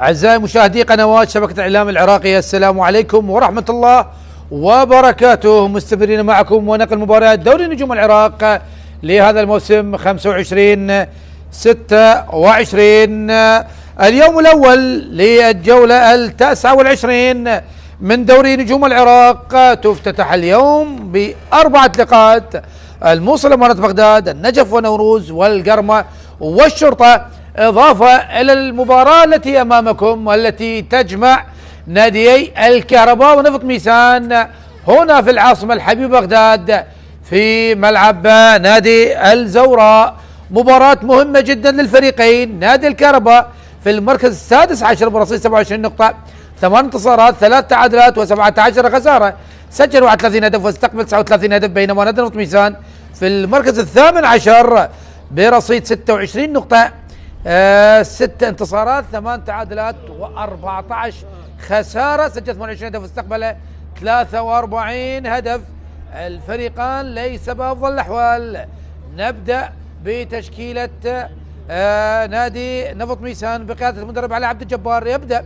أعزائي مشاهدي قنوات شبكة الإعلام العراقية، السلام عليكم ورحمة الله وبركاته. مستمرين معكم ونقل مباريات دوري نجوم العراق لهذا الموسم 25-26. اليوم الأول للجولة 29 من دوري نجوم العراق تفتتح اليوم ب4 لقاءات: الموصل أمانة بغداد، النجف ونوروز، والقرمة والشرطة، إضافة إلى المباراة التي أمامكم والتي تجمع ناديي الكهرباء ونفط ميسان هنا في العاصمة الحبيبة بغداد في ملعب نادي الزوراء. مباراة مهمة جدا للفريقين. نادي الكهرباء في المركز السادس عشر برصيد 27 نقطة، 8 انتصارات، 3 تعادلات و17 خسارة، سجل 31 هدف واستقبل 39 هدف، بينما نادي نفط ميسان في المركز الثامن عشر برصيد 26 نقطة، 6 انتصارات، 8 تعادلات و14 خسارة، سجل 28 هدف واستقبل 43 هدف. الفريقان ليس بأفضل الأحوال. نبدأ بتشكيلة نادي نفط ميسان بقيادة المدرب علي عبد الجبار. يبدأ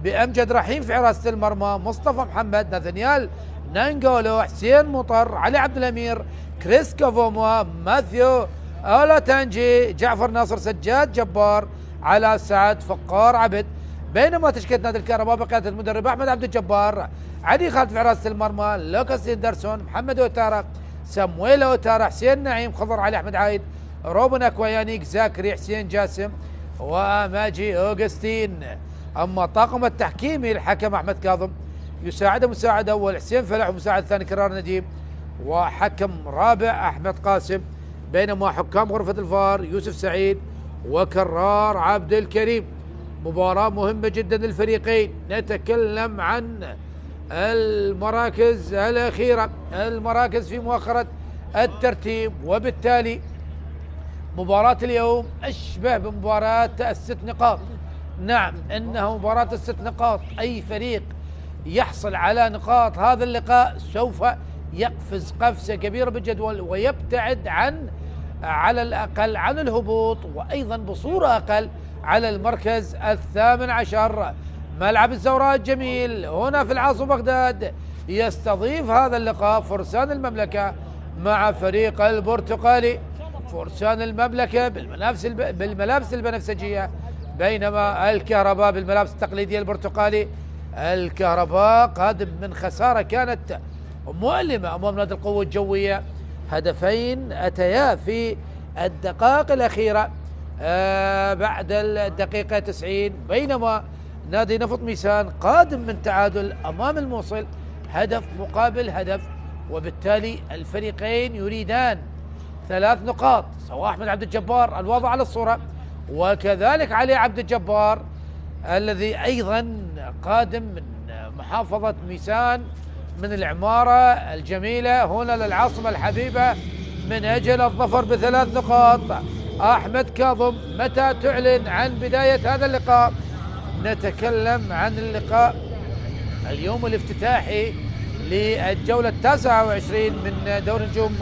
بأمجد رحيم في حراسة المرمى، مصطفى محمد، ناثانيال نانجولو، حسين مطر، علي عبد الأمير، كريس كافوموا، ماثيو أولاتانجي، جعفر ناصر، سجاد جبار، على سعد، فقار عبد. بينما تشكيلة نادي الكهرباء بقيادة المدرب أحمد عبد الجبار، علي خالد في حراسة المرمى، لوكاس هندرسون، محمد أوتارا، سمويل أوتارا، حسين نعيم، خضر علي أحمد عايد، روبن أكويانيك، زاكري، حسين جاسم، وماجي أوغستين. أما طاقم التحكيمي الحكم أحمد كاظم، يساعده مساعد أول حسين فلح، ومساعد ثاني كرار نجيب، وحكم رابع أحمد قاسم. بينما حكام غرفة الفار يوسف سعيد وكرار عبد الكريم. مباراة مهمة جدا للفريقين. نتكلم عن المراكز الأخيرة، المراكز في مؤخرة الترتيب، وبالتالي مباراة اليوم أشبه بمباراة الست نقاط. نعم، إنها مباراة الست نقاط. أي فريق يحصل على نقاط هذا اللقاء سوف يقفز قفزة كبيرة بالجدول ويبتعد على الأقل عن الهبوط، وأيضا بصورة أقل على المركز الثامن عشر. ملعب الزوراء الجميل هنا في العاصمة بغداد يستضيف هذا اللقاء فرسان المملكة مع فريق البرتقالي. فرسان المملكة بالملابس البنفسجية، بينما الكهرباء بالملابس التقليدية البرتقالي. الكهرباء قادم من خسارة كانت مؤلمة أمام نادي القوة الجوية، هدفين أتيا في الدقائق الأخيرة بعد الدقيقة 90. بينما نادي نفط ميسان قادم من تعادل أمام الموصل، هدف مقابل هدف، وبالتالي الفريقين يريدان 3 نقاط، سواء أحمد عبد الجبار الوضع على الصورة، وكذلك علي عبد الجبار الذي أيضا قادم من محافظة ميسان من العمارة الجميلة هنا للعاصمة الحبيبة من أجل الظفر ب3 نقاط. أحمد كاظم، متى تعلن عن بداية هذا اللقاء؟ نتكلم عن اللقاء اليوم الافتتاحي للجولة 29 من دوري نجوم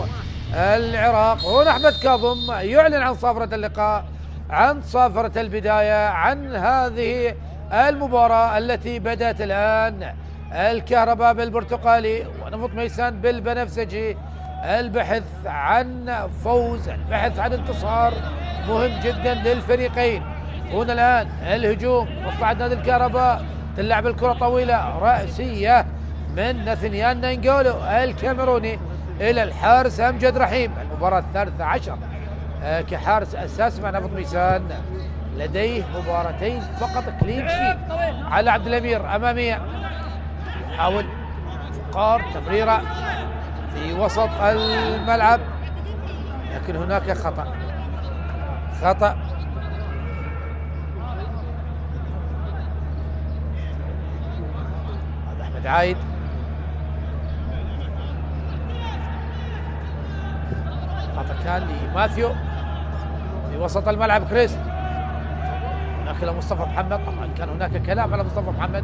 العراق. هنا أحمد كاظم يعلن عن صافرة اللقاء، عن صافرة البداية، عن هذه المباراة التي بدأت الآن. الكهرباء بالبرتقالي ونفط ميسان بالبنفسجي. البحث عن فوز، البحث عن انتصار مهم جدا للفريقين. هنا الآن الهجوم مصلحة نادي الكهرباء، تلعب الكرة طويلة رأسية من ناثانيال نانجولو الكاميروني إلى الحارس أمجد رحيم. المباراة الثالثة عشر كحارس أساسي مع نفط ميسان، لديه مباراتين فقط كلين شيت. على عبد الأمير أمامية، حاول فقار تمريرة في وسط الملعب، لكن هناك خطأ. هذا أحمد عايد، خطأ كان لماثيو في وسط الملعب. كريست، هناك لمصطفى محمد. طبعا كان هناك كلام على مصطفى محمد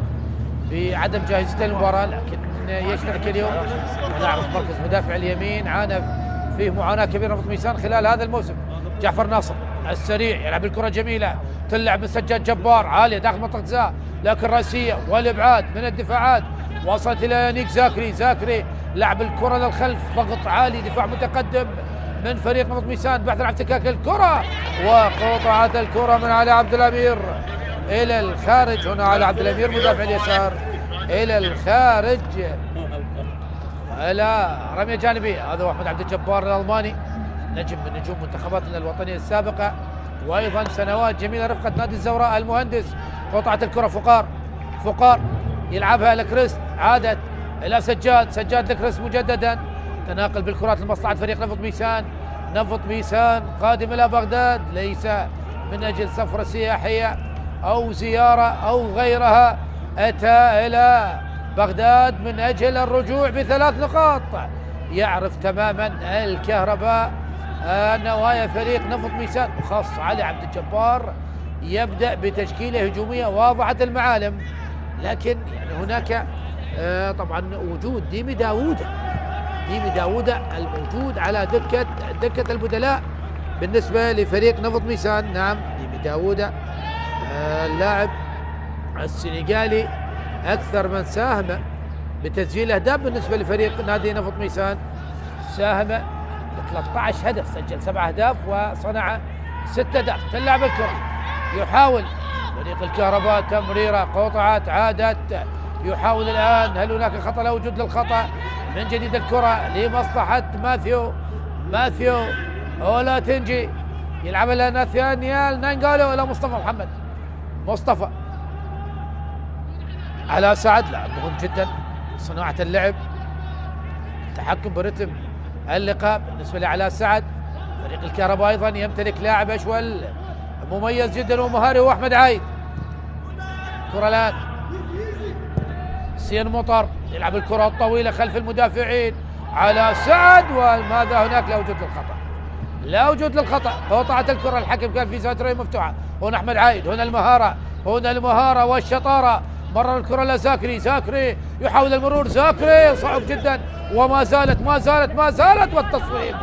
بعدم جاهزيته للمباراة، لكن يشترك اليوم لاعب مركز مدافع اليمين، عانى فيه معاناة كبيرة نفط ميسان خلال هذا الموسم. جعفر ناصر السريع يلعب الكرة جميلة، تلعب من سجاد جبار عالية داخل منطقة جزاء، لكن راسية والابعاد من الدفاعات وصلت الى نيك زاكري. زاكري لعب الكرة للخلف، ضغط عالي، دفاع متقدم من فريق نفط ميسان بحث عن افتكاك الكرة، وقطعت الكرة من علي عبد الامير الى الخارج. هنا علي عبد الامير مدافع اليسار الى الخارج الى رمية جانبية. هذا هو احمد عبد الجبار الالماني، نجم من نجوم منتخباتنا الوطنية السابقة، وايضا سنوات جميلة رفقة نادي الزوراء. المهندس قطعت الكرة، فقار يلعبها لكريست، عادت الى سجاد لكريست مجددا، تناقل بالكرات لمصلحة فريق نفط ميسان. نفط ميسان قادم الى بغداد ليس من اجل سفرة سياحية او زيارة او غيرها، اتى الى بغداد من اجل الرجوع ب3 نقاط. يعرف تماما الكهرباء نوايا فريق نفط ميسان، وخاصة علي عبد الجبار يبدأ بتشكيلة هجومية واضحة المعالم، لكن يعني هناك طبعا وجود ديمي داوودة الموجود على دكة البدلاء بالنسبة لفريق نفط ميسان. نعم، ديمي داوودة اللاعب السنغالي أكثر من ساهم بتسجيل أهداف بالنسبة لفريق نادي نفط ميسان، ساهم ب 13 هدف، سجل 7 أهداف وصنع 6 أهداف. تلعب الكرة، يحاول فريق الكهرباء تمريرة، قطعت، عادت، يحاول الآن، هل هناك خطأ؟ لا وجود للخطأ. من جديد الكرة لمصلحة ماثيو أولاتنجي، يلعب لها ناثانيال نانغالو إلى مصطفى محمد. مصطفى على سعد، لاعب مهم جدا، صناعة اللعب، التحكم برتم اللقاء بالنسبة لعلى سعد. فريق الكهرباء أيضا يمتلك لاعب أشول مميز جدا ومهاري، هو أحمد عايد. كرة الآن سين مطر يلعب الكرة الطويلة خلف المدافعين على سعد، وماذا هناك؟ لا وجود للخطأ. قطعت الكرة، الحكم كان في زاوية مفتوحة. هنا أحمد عايد، هنا المهارة والشطارة. مرر الكرة لزاكري، يحاول المرور، زاكري صعب جدا، وما زالت والتصويب،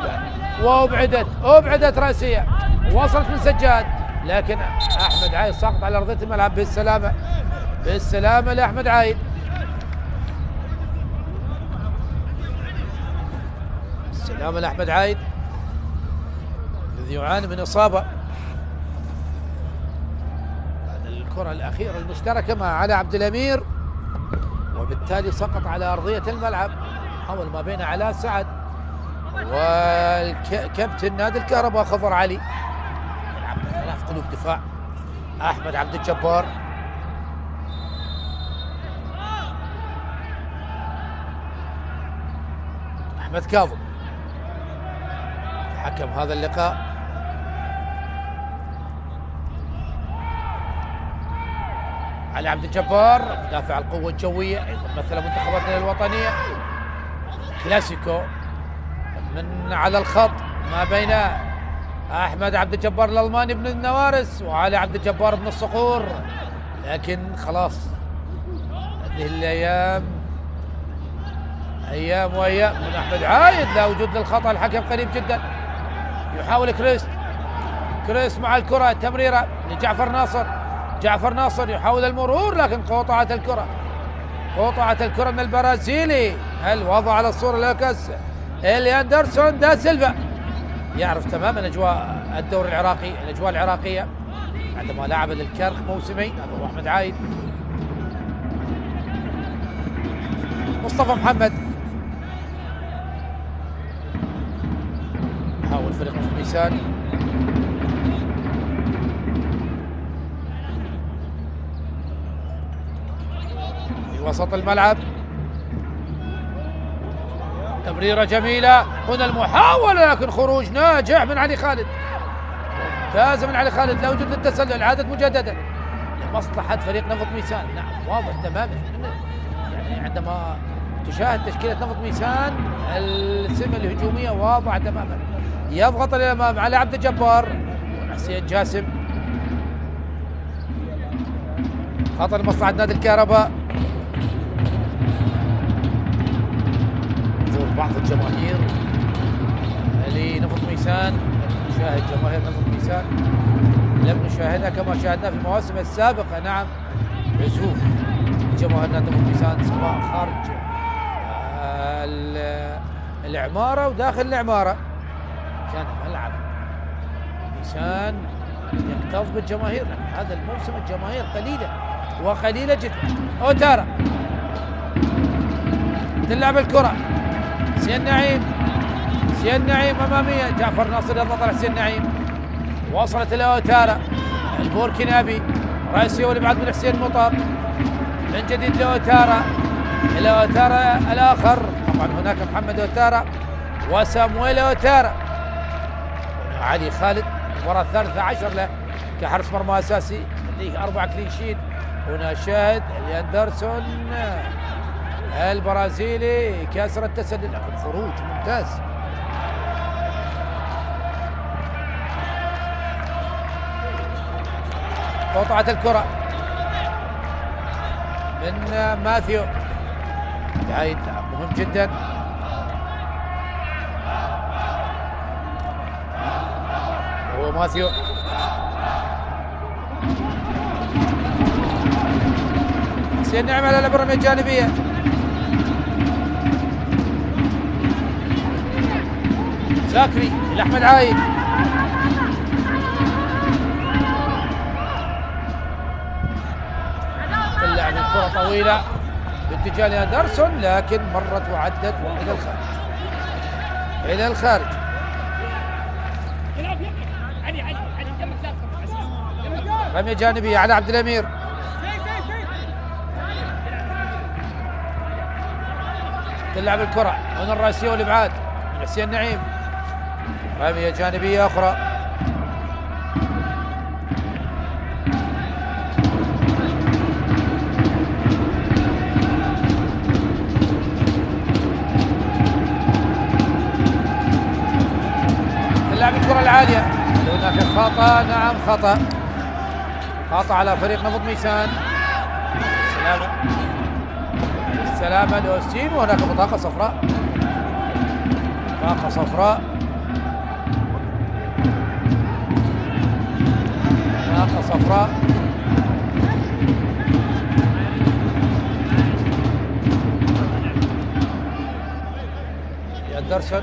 وأبعدت رأسية، وصلت من سجاد، لكن أحمد عايد سقط على أرضية الملعب. بالسلامة لأحمد عايد. السلامة لأحمد عايد الذي يعاني من إصابة بعد الكرة الأخيرة المشتركة مع علي عبد الأمير، وبالتالي سقط على أرضية الملعب. حاول ما بين علاء سعد والكابتن نادي الكهرباء خضر علي، يلعب بثلاث قلوب دفاع. أحمد عبد الجبار، أحمد كاظم حكم هذا اللقاء. علي عبد الجبار مدافع القوة الجوية، أيضا مثل منتخباتنا الوطنية. كلاسيكو من على الخط ما بين أحمد عبد الجبار الألماني بن النوارس وعلي عبد الجبار بن الصقور، لكن خلاص هذه الأيام أيام من أحمد عايد. لا وجود للخطأ، الحكم قريب جدا. يحاول كريست مع الكرة، تمريرة لجعفر ناصر يحاول المرور، لكن قطعت الكرة من البرازيلي. هل وضع على الصورة لوكاس أندرسون دا سيلفا، يعرف تماما أجواء الدوري العراقي، الأجواء العراقية عندما لعب للكرخ موسمين. هذا هو أحمد عايد. مصطفى محمد، يحاول فريق ميسان، في وسط الملعب، تمريرة جميلة، هنا المحاولة لكن خروج ناجح من علي خالد، ممتاز من علي خالد. لا وجود للتسلل، عادت مجددا لمصلحة فريق نفط ميسان. نعم واضح تماما، يعني عندما تشاهد تشكيلة نفط ميسان السمة الهجومية واضحة تماما. يضغط للأمام على عبد الجبار وحسين جاسم، خطر مصلحة نادي الكهرباء. حضور بعض الجماهير لنفط ميسان، نشاهد شاهد جماهير نفط ميسان لم نشاهدها كما شاهدنا في المواسم السابقة. نعم، عزوف جماهير نفط ميسان سواء خارج العمارة وداخل العمارة. كان ملعب ميسان يكتظ بالجماهير، لكن هذا الموسم الجماهير قليلة وقليلة جدا. أوتارا تلعب الكرة، حسين نعيم، حسين نعيم أمامية، جعفر ناصر يضغط على حسين نعيم، وصلت إلى أوتارا البوركينابي، راسيو اللي بعد من حسين مطر، من جديد لأوتارا، إلى أوتارا الآخر، طبعا هناك محمد أوتارا وسامويل أوتارا. هنا علي خالد، المباراة الثالثة عشر له كحارس مرمى أساسي، لديه 4 كلين شيت. هنا شاهد الياندرسون البرازيلي كاسر التسلل، لكن خروج ممتاز. قطعة الكرة من ماثيو، عايد مهم جدا. هو ماثيو حسين نعم على الرمية الجانبية، زاكري لأحمد عايد، تلعب الكرة طويلة باتجاه لأندرسون، لكن مرت وعدت وإلى الخارج، إلى الخارج. رمية جانبية على عبد الأمير، تلعب الكرة من الراسية والإبعاد من حسين نعيم، رمية جانبية أخرى، تلعب الكرة العالية. هناك خطأ، نعم خطأ على فريق نفط ميسان. السلامة لأوستين، وهناك بطاقة صفراء، بطاقة صفراء، بطاقة صفراء. لأندرسون،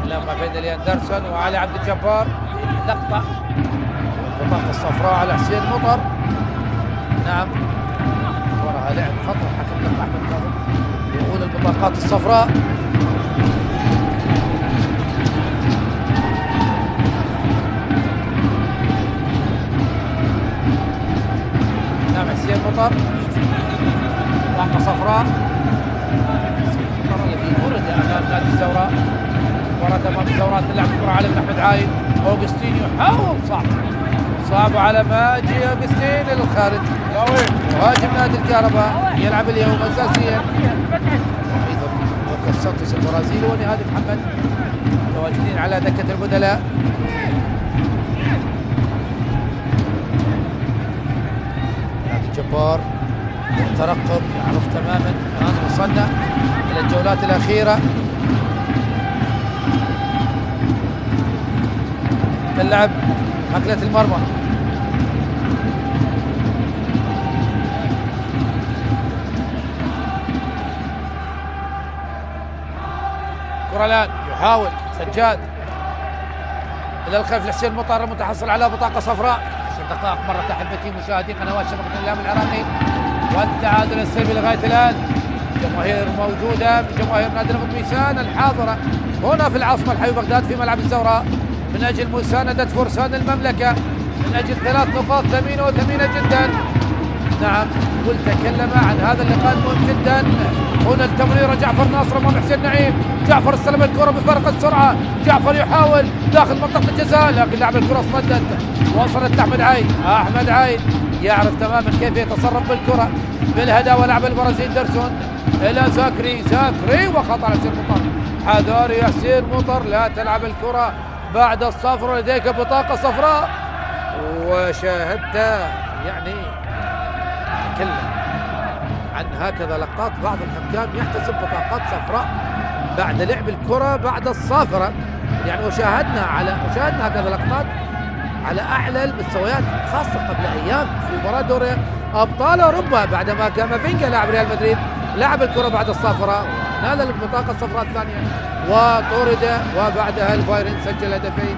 كلام ما بين لأندرسون وعلي عبد الجبار، اللقطة والبطاقة الصفراء على حسين مطر. نعم، وراها لعب خطر، حكم لقطة أحمد كاظم يقول البطاقات الصفراء. نعم، حسين مطر بطاقة صفراء، حسين مطر الذي ورد أمام نادي الزوراء. مباراة أمام الزوراء، تلعب الكرة على أحمد عايد، أوغستين يحاول صعب على ماجي أوغستين إلى الخارج. مهاجم نادي الكهرباء يلعب اليوم أساسيا، أيضا لوكاس سانتوس البرازيلي ونهادي محمد متواجدين على دكة البدلاء. نادي الجبار مترقب، يعرف تماما الآن وصلنا إلى الجولات الأخيرة. تلعب ركلة المرمى، كرة الآن يحاول سجاد إلى الخلف لحسين مطر، المتحصل على بطاقة صفراء. 10 دقائق مرت أحبتي مشاهدي قنوات شبكة الإعلام العراقي، والتعادل السلبي لغاية الآن. جماهير موجودة من جماهير نادي نفط ميسان الحاضرة هنا في العاصمة الحبيبة بغداد في ملعب الزوراء، من أجل مساندة فرسان المملكة، من أجل 3 نقاط ثمينة وثمينة جدا. نعم، تكلم عن هذا اللقاء المهم جدا. هنا التمريرة جعفر ناصر أمام حسين نعيم، جعفر استلم الكرة بفارق السرعة، جعفر يحاول داخل منطقة الجزاء، لكن لاعب الكرة اصطدت، وصلت لأحمد عايد. أحمد عايد يعرف تماما كيف يتصرف بالكرة بالهدى، ولعب البرازيل درسون إلى زاكري وخطأ على حسين مطر. حذار يا حسين مطر، لا تلعب الكرة بعد الصفر، لديك بطاقة صفراء. وشاهدت يعني تكلم عن هكذا لقطات بعض الحكام يحتسب بطاقات صفراء بعد لعب الكرة بعد الصافرة، يعني وشاهدنا هكذا لقطات على أعلى المستويات، خاصة قبل أيام في مباراة دوري أبطال أوروبا بعدما كامافينجا لاعب ريال مدريد لعب الكرة بعد الصافرة ونال البطاقة الصفراء الثانية وطرد، وبعدها البايرن سجل هدفين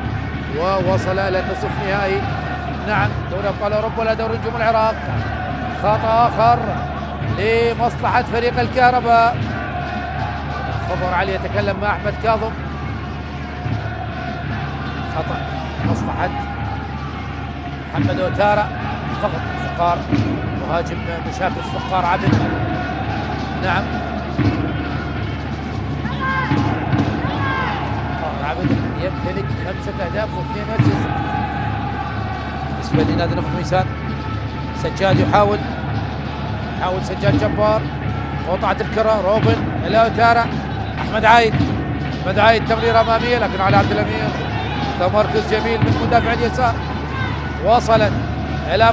ووصل إلى النصف النهائي. نعم دوري أبطال أوروبا لا دوري نجوم العراق. خطأ آخر لمصلحة فريق الكهرباء. خضر علي يتكلم مع أحمد كاظم. خطأ مصلحة محمد أوتارا، ضغط الفقار، مهاجم مشاكل الفقار عبد. نعم عبد يمتلك 5 أهداف و2 أسيست. بالنسبة لنادي نفط ميسان سجاد يحاول سجاد جبار، قطعت الكرة روبن إلى أوتارا، أحمد عايد تمريرة أمامية لكن على عبد الأمير، تمركز جميل من مدافع اليسار، وصلت إلى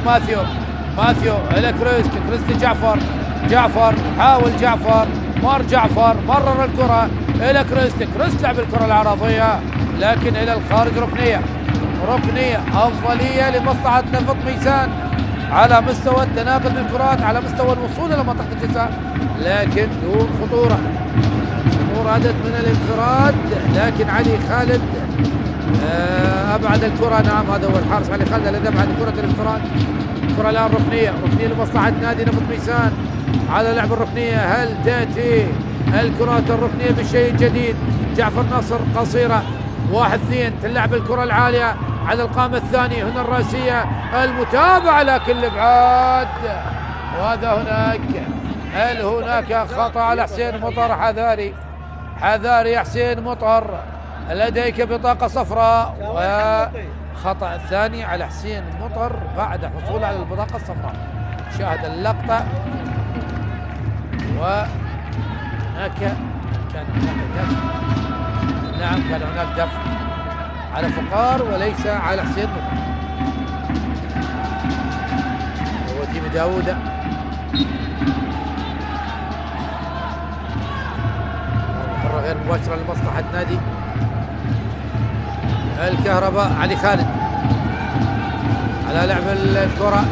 ماثيو إلى كريست جعفر حاول جعفر مرر الكرة إلى كريست لعب الكرة العرضية لكن إلى الخارج. ركنية أفضلية لمصلحة نفط ميسان على مستوى التناقل بالكرات، على مستوى الوصول إلى منطقة الجزاء، لكن دون خطورة. أتت من الانفراد لكن علي خالد أبعد الكرة. نعم هذا هو الحارس علي خالد الذي أبعد كرة الانفراد. الكرة الآن ركنية لمصلحة نادي نفط ميسان على لعب الركنية. هل تأتي الكرات الركنية بشيء جديد؟ جعفر ناصر قصيرة 1-2 تلعب الكرة العالية على القامة الثانية، هنا الرأسية المتابعة لكن الإبعاد، وهذا هناك خطأ على حسين مطر. حذاري حسين مطر، لديك بطاقة صفراء، وخطأ ثاني على حسين مطر بعد حصوله على البطاقة الصفراء. شاهد اللقطة وهناك كان هناك دفع. نعم كان هناك دفع على فقار وليس على حسين مطر. هو ديمي داوود حرة غير مباشرة لمصلحة نادي الكهرباء. علي خالد على لعب الكرة،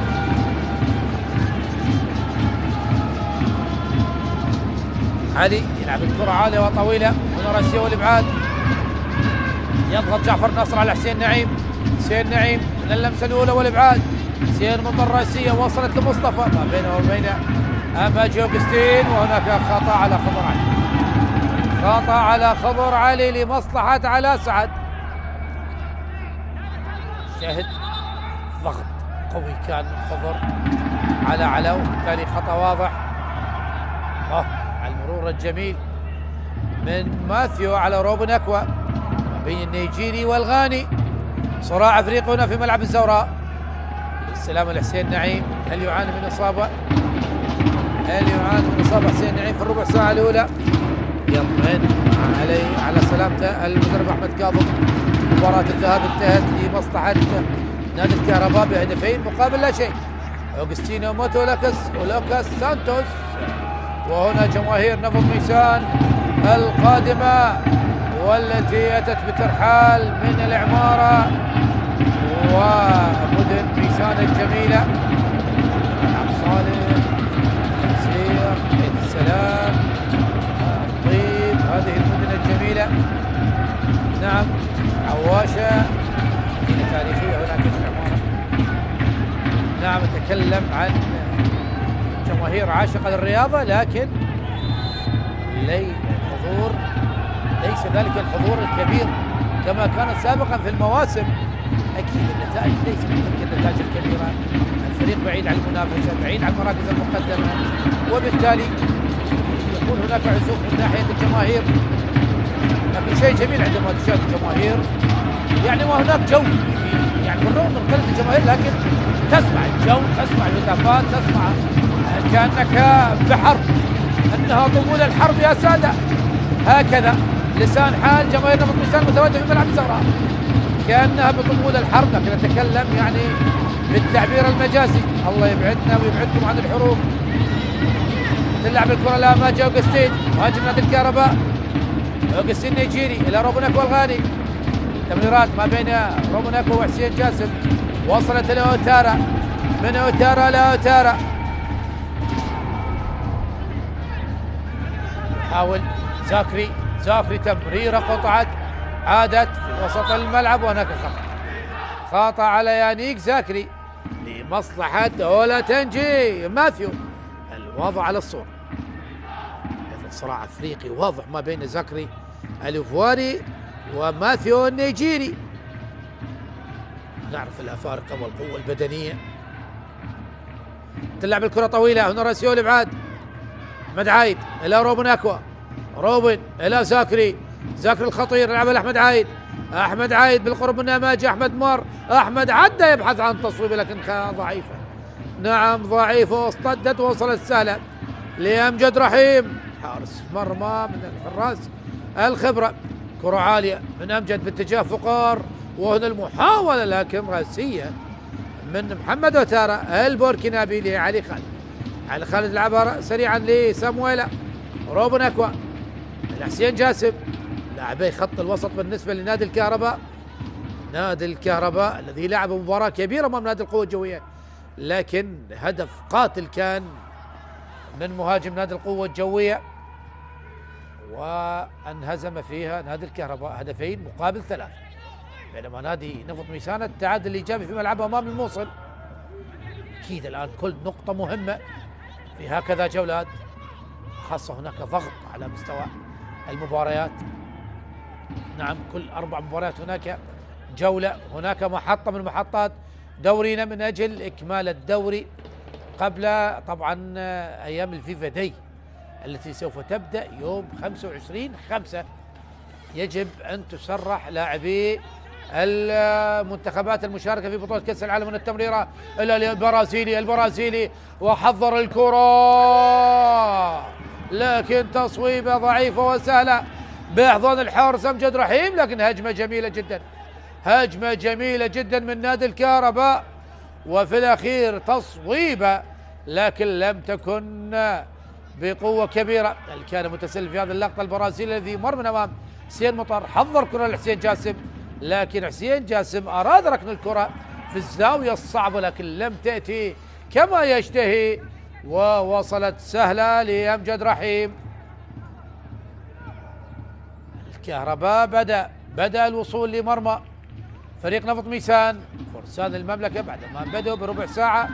علي يلعب الكرة عالية وطويلة، هنا راسية والإبعاد، يضغط جعفر ناصر على حسين نعيم من اللمسة الأولى والإبعاد. حسين مطر راسية وصلت لمصطفى ما بينه وبين أماجي أوغستين، وهناك خطأ على خضر علي لمصلحة علاء سعد. شاهد ضغط قوي كان من خضر على علاء، وبالتالي خطأ واضح. على المرور الجميل من ماثيو على روبن أكوا ما بين النيجيري والغاني، صراع افريقي هنا في ملعب الزوراء. السلام لحسين نعيم، هل يعاني من اصابه حسين نعيم في الربع ساعه الاولى؟ يطمئن على سلامته المدرب احمد كاظم. مباراه الذهاب انتهت لمصلحه نادي الكهرباء بهدفين مقابل لا شيء. اوغستينو موتو ولوكاس سانتوس، وهنا جماهير نفط ميسان القادمه والتي أتت بترحال من العمارة ومدن ميسان الجميلة. عبد صالح، العسير، عيد السلام، الطيب، هذه المدن الجميلة. نعم عواشة مدينة تاريخية هناك في العمارة. نعم أتكلم عن جماهير عاشقة للرياضة، لكن الحضور ليس ذلك الحضور الكبير كما كان سابقا في المواسم. اكيد النتائج ليست تلك النتائج الكبيره، الفريق بعيد عن المنافسه، بعيد عن المراكز المقدمه، وبالتالي يكون هناك عزوف من ناحيه الجماهير. لكن شيء جميل عندما تشاهد الجماهير، يعني وهناك جو، يعني بالرغم من قله الجماهير لكن تسمع الجو، تسمع الهتافات، تسمع كانك بحرب، انها طبول الحرب يا ساده. هكذا لسان حال جماهير نفط ميسان متواجده في ملعب الزهراء، كانها بطبول الحرب، لكن اتكلم يعني بالتعبير المجازي. الله يبعدنا ويبعدكم عن الحروب. تلعب الكره لاماجي اوغستين مهاجم نادي الكهرباء، اوغستين نيجيري الى روبوناكو الغاني. تمريرات ما بين روبوناكو وحسين جاسم، وصلت الى اوتارا، من اوتارا لاوتارا، يحاول زاكري تمريره قطعت، عادت في وسط الملعب، وهناك خطأ على يانيك زاكري لمصلحة أولا تنجي ماثيو. الوضع على الصورة، صراع افريقي واضح ما بين زاكري الإيفواري وماثيو النيجيري. نعرف الافارقه والقوه البدنيه. تلعب الكره طويله، هنا راسيو الابعاد، احمد عايد الى روبوناكو، روبن الى زاكري الخطير، يلعب احمد عايد بالقرب من نماجي، احمد عدى يبحث عن تصويبه لكن ضعيفه، نعم ضعيفه، واصطدت ووصلت سهله لامجد رحيم حارس مرمى من الحراس الخبره. كره عاليه من امجد باتجاه فقار، وهنا المحاوله لكن راسيه من محمد اوتارا البوركينابي لعلي خالد لعبها سريعا لسامويلا روبوناكوا لحسين جاسم، لاعبي خط الوسط بالنسبه لنادي الكهرباء الذي لعب مباراه كبيره امام نادي القوه الجويه، لكن هدف قاتل كان من مهاجم نادي القوه الجويه، وانهزم فيها نادي الكهرباء 2-3، بينما نادي نفط ميسان التعادل الايجابي في ملعبه امام الموصل. اكيد الان كل نقطه مهمه في هكذا جولات، خاصه هناك ضغط على مستوى المباريات. نعم كل 4 مباريات هناك جوله، هناك محطه من محطات دورينا من اجل اكمال الدوري قبل طبعا ايام الفيفا دي التي سوف تبدا يوم 25/5. يجب ان تسرح لاعبي المنتخبات المشاركه في بطوله كاس العالم من التمريره الى البرازيلي وحضر الكره، لكن تصويبه ضعيفه وسهله باحضان الحارس امجد رحيم، لكن هجمه جميله جدا من نادي الكهرباء، وفي الاخير تصويبه لكن لم تكن بقوه كبيره. كان متسلل في هذه اللقطه البرازيلي الذي مر من امام حسين مطر، حضر كره لحسين جاسم، لكن حسين جاسم اراد ركن الكره في الزاويه الصعبه لكن لم تاتي كما يشتهي، ووصلت سهله لامجد رحيم. الكهرباء بدا الوصول لمرمى فريق نفط ميسان، فرسان المملكه بعد ما بدأوا بربع ساعه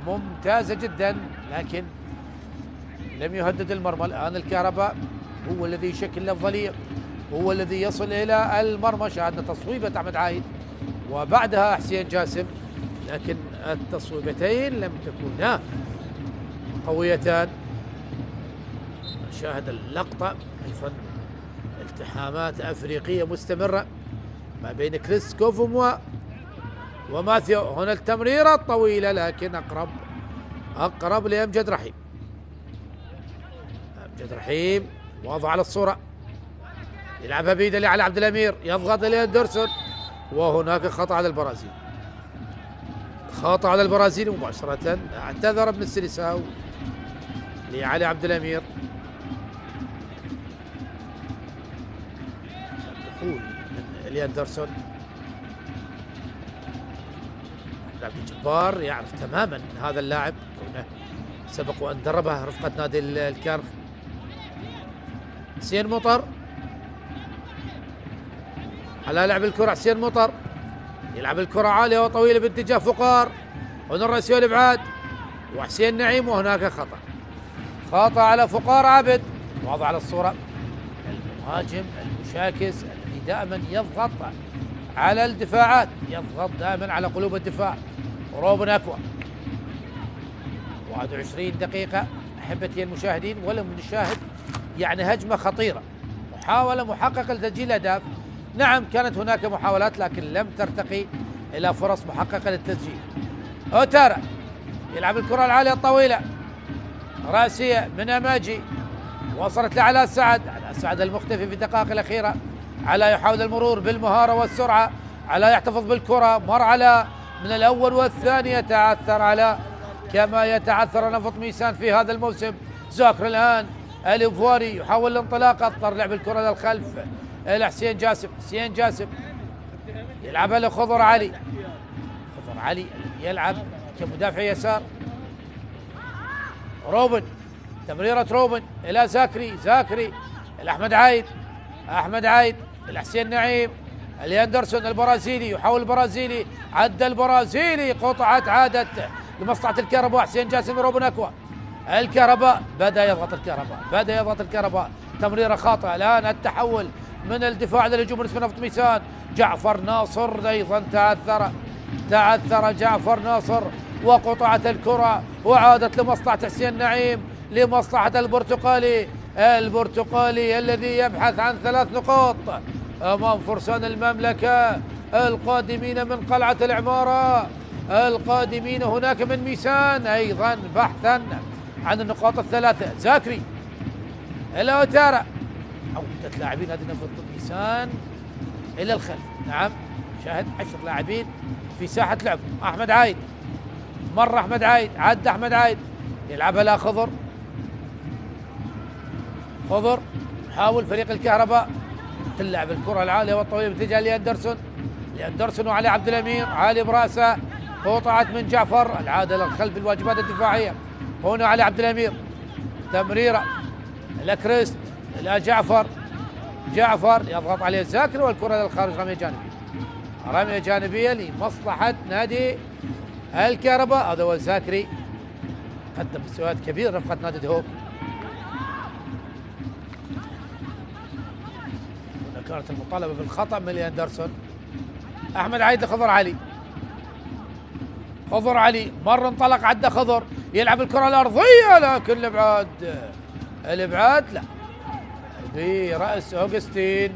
ممتازه جدا، لكن لم يهدد المرمى. الان الكهرباء هو الذي يشكل الافضليه، هو الذي يصل الى المرمى. شاهدنا تصويبه احمد عايد وبعدها حسين جاسم، لكن التصويبتين لم تكونا قويتان. شاهد اللقطه ايضا التحامات افريقيه مستمره ما بين كريس كوفوموا وماثيو. هنا التمريره الطويله لكن اقرب لامجد رحيم. امجد رحيم واضح على الصوره، يلعبها بيده على عبد الامير، يضغط الى اندرسون، وهناك خطا على البرازيلي مباشره. اعتذر ابن السيليساو لعلي عبد الامير. دخول من الياندرسون. عبد الجبار يعرف تماما هذا اللاعب كونه سبق وان دربه رفقه نادي الكرخ. حسين مطر على لعب الكره، حسين مطر يلعب الكره عاليه وطويله باتجاه فقار، هنا الراسيو الابعاد وحسين نعيم، وهناك خطا على فقار عبد. واضح على الصوره المهاجم المشاكس الذي دائما يضغط على الدفاعات، يضغط دائما على قلوب الدفاع. روبوناكوا 21 دقيقه احبتي المشاهدين، ولم نشاهد يعني هجمه خطيره، محاوله محققه لتسجيل اهداف. نعم كانت هناك محاولات لكن لم ترتقي الى فرص محققه للتسجيل. اوتارا يلعب الكره العاليه الطويله راسيه من اماجي، وصلت لعلاء سعد المختفي في الدقائق الاخيره. علاء يحاول المرور بالمهاره والسرعه، علاء يحتفظ بالكره، مر على من الاول والثاني، يتعثر على كما يتعثر نفط ميسان في هذا الموسم. زاكر الان الإيفواري يحاول الانطلاق، اضطر لعب الكرة للخلف إلى حسين جاسم. حسين جاسم يلعبها لخضر علي. خضر علي يلعب كمدافع يسار. روبن، تمريرة روبن إلى زاكري. زاكري إلى أحمد عايد. أحمد عايد إلى حسين نعيم. الياندرسون البرازيلي يحاول البرازيلي، عدى البرازيلي، قطعت عادت لمصلحة الكهرباء. حسين جاسم روبن أكوا. الكهرباء بدأ يضغط، الكهرباء بدأ يضغط، الكهرباء تمريرة خاطئة. الآن التحول من الدفاع للهجوم بالنسبة لنفط ميسان. جعفر ناصر أيضا تعثر جعفر ناصر، وقطعت الكرة وعادت لمصلحة حسين نعيم، لمصلحة البرتقالي الذي يبحث عن 3 نقاط أمام فرسان المملكة القادمين من قلعة العمارة، القادمين هناك من ميسان أيضا بحثا عن النقاط ال3. زاكري إلى أوتارا. عودة لاعبين نادي نفط ميسان إلى الخلف. نعم، شاهد 10 لاعبين في ساحة لعب. أحمد عايد، مر أحمد عايد، عد أحمد عايد، يلعبها لا خضر. خضر يحاول فريق الكهرباء، تلعب الكرة العالية والطويلة باتجاه لأندرسون. لأندرسون وعلي عبد الأمير. علي براسه، قطعت من جعفر، العادة للخلف بالواجبات الدفاعية. هنا علي عبد الأمير، تمريرة إلى كريست، إلى جعفر. جعفر يضغط عليه الزاكري، والكرة للخارج، رمية جانبية. رمية جانبية لمصلحة نادي الكهرباء. هذا هو الزاكري، قدم مستويات كبيرة رفقة نادي دهوك. هنا كانت المطالبة بالخطأ من أندرسون. أحمد عايد لخضر علي. خضر علي مر، انطلق، عدى خضر، يلعب الكرة الأرضية، لكن الإبعاد لا، برأس أوغستين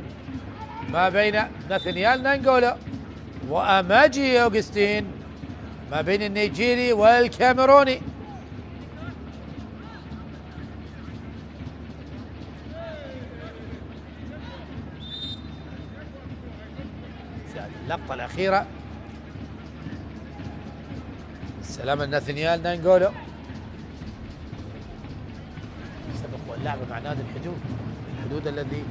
ما بين ناثانيال نانجولا وأماجي أوغستين، ما بين النيجيري والكاميروني. اللقطة الأخيرة السلامة ناثانيال نانجولا، سبق واللعبة مع نادي الحدود الذي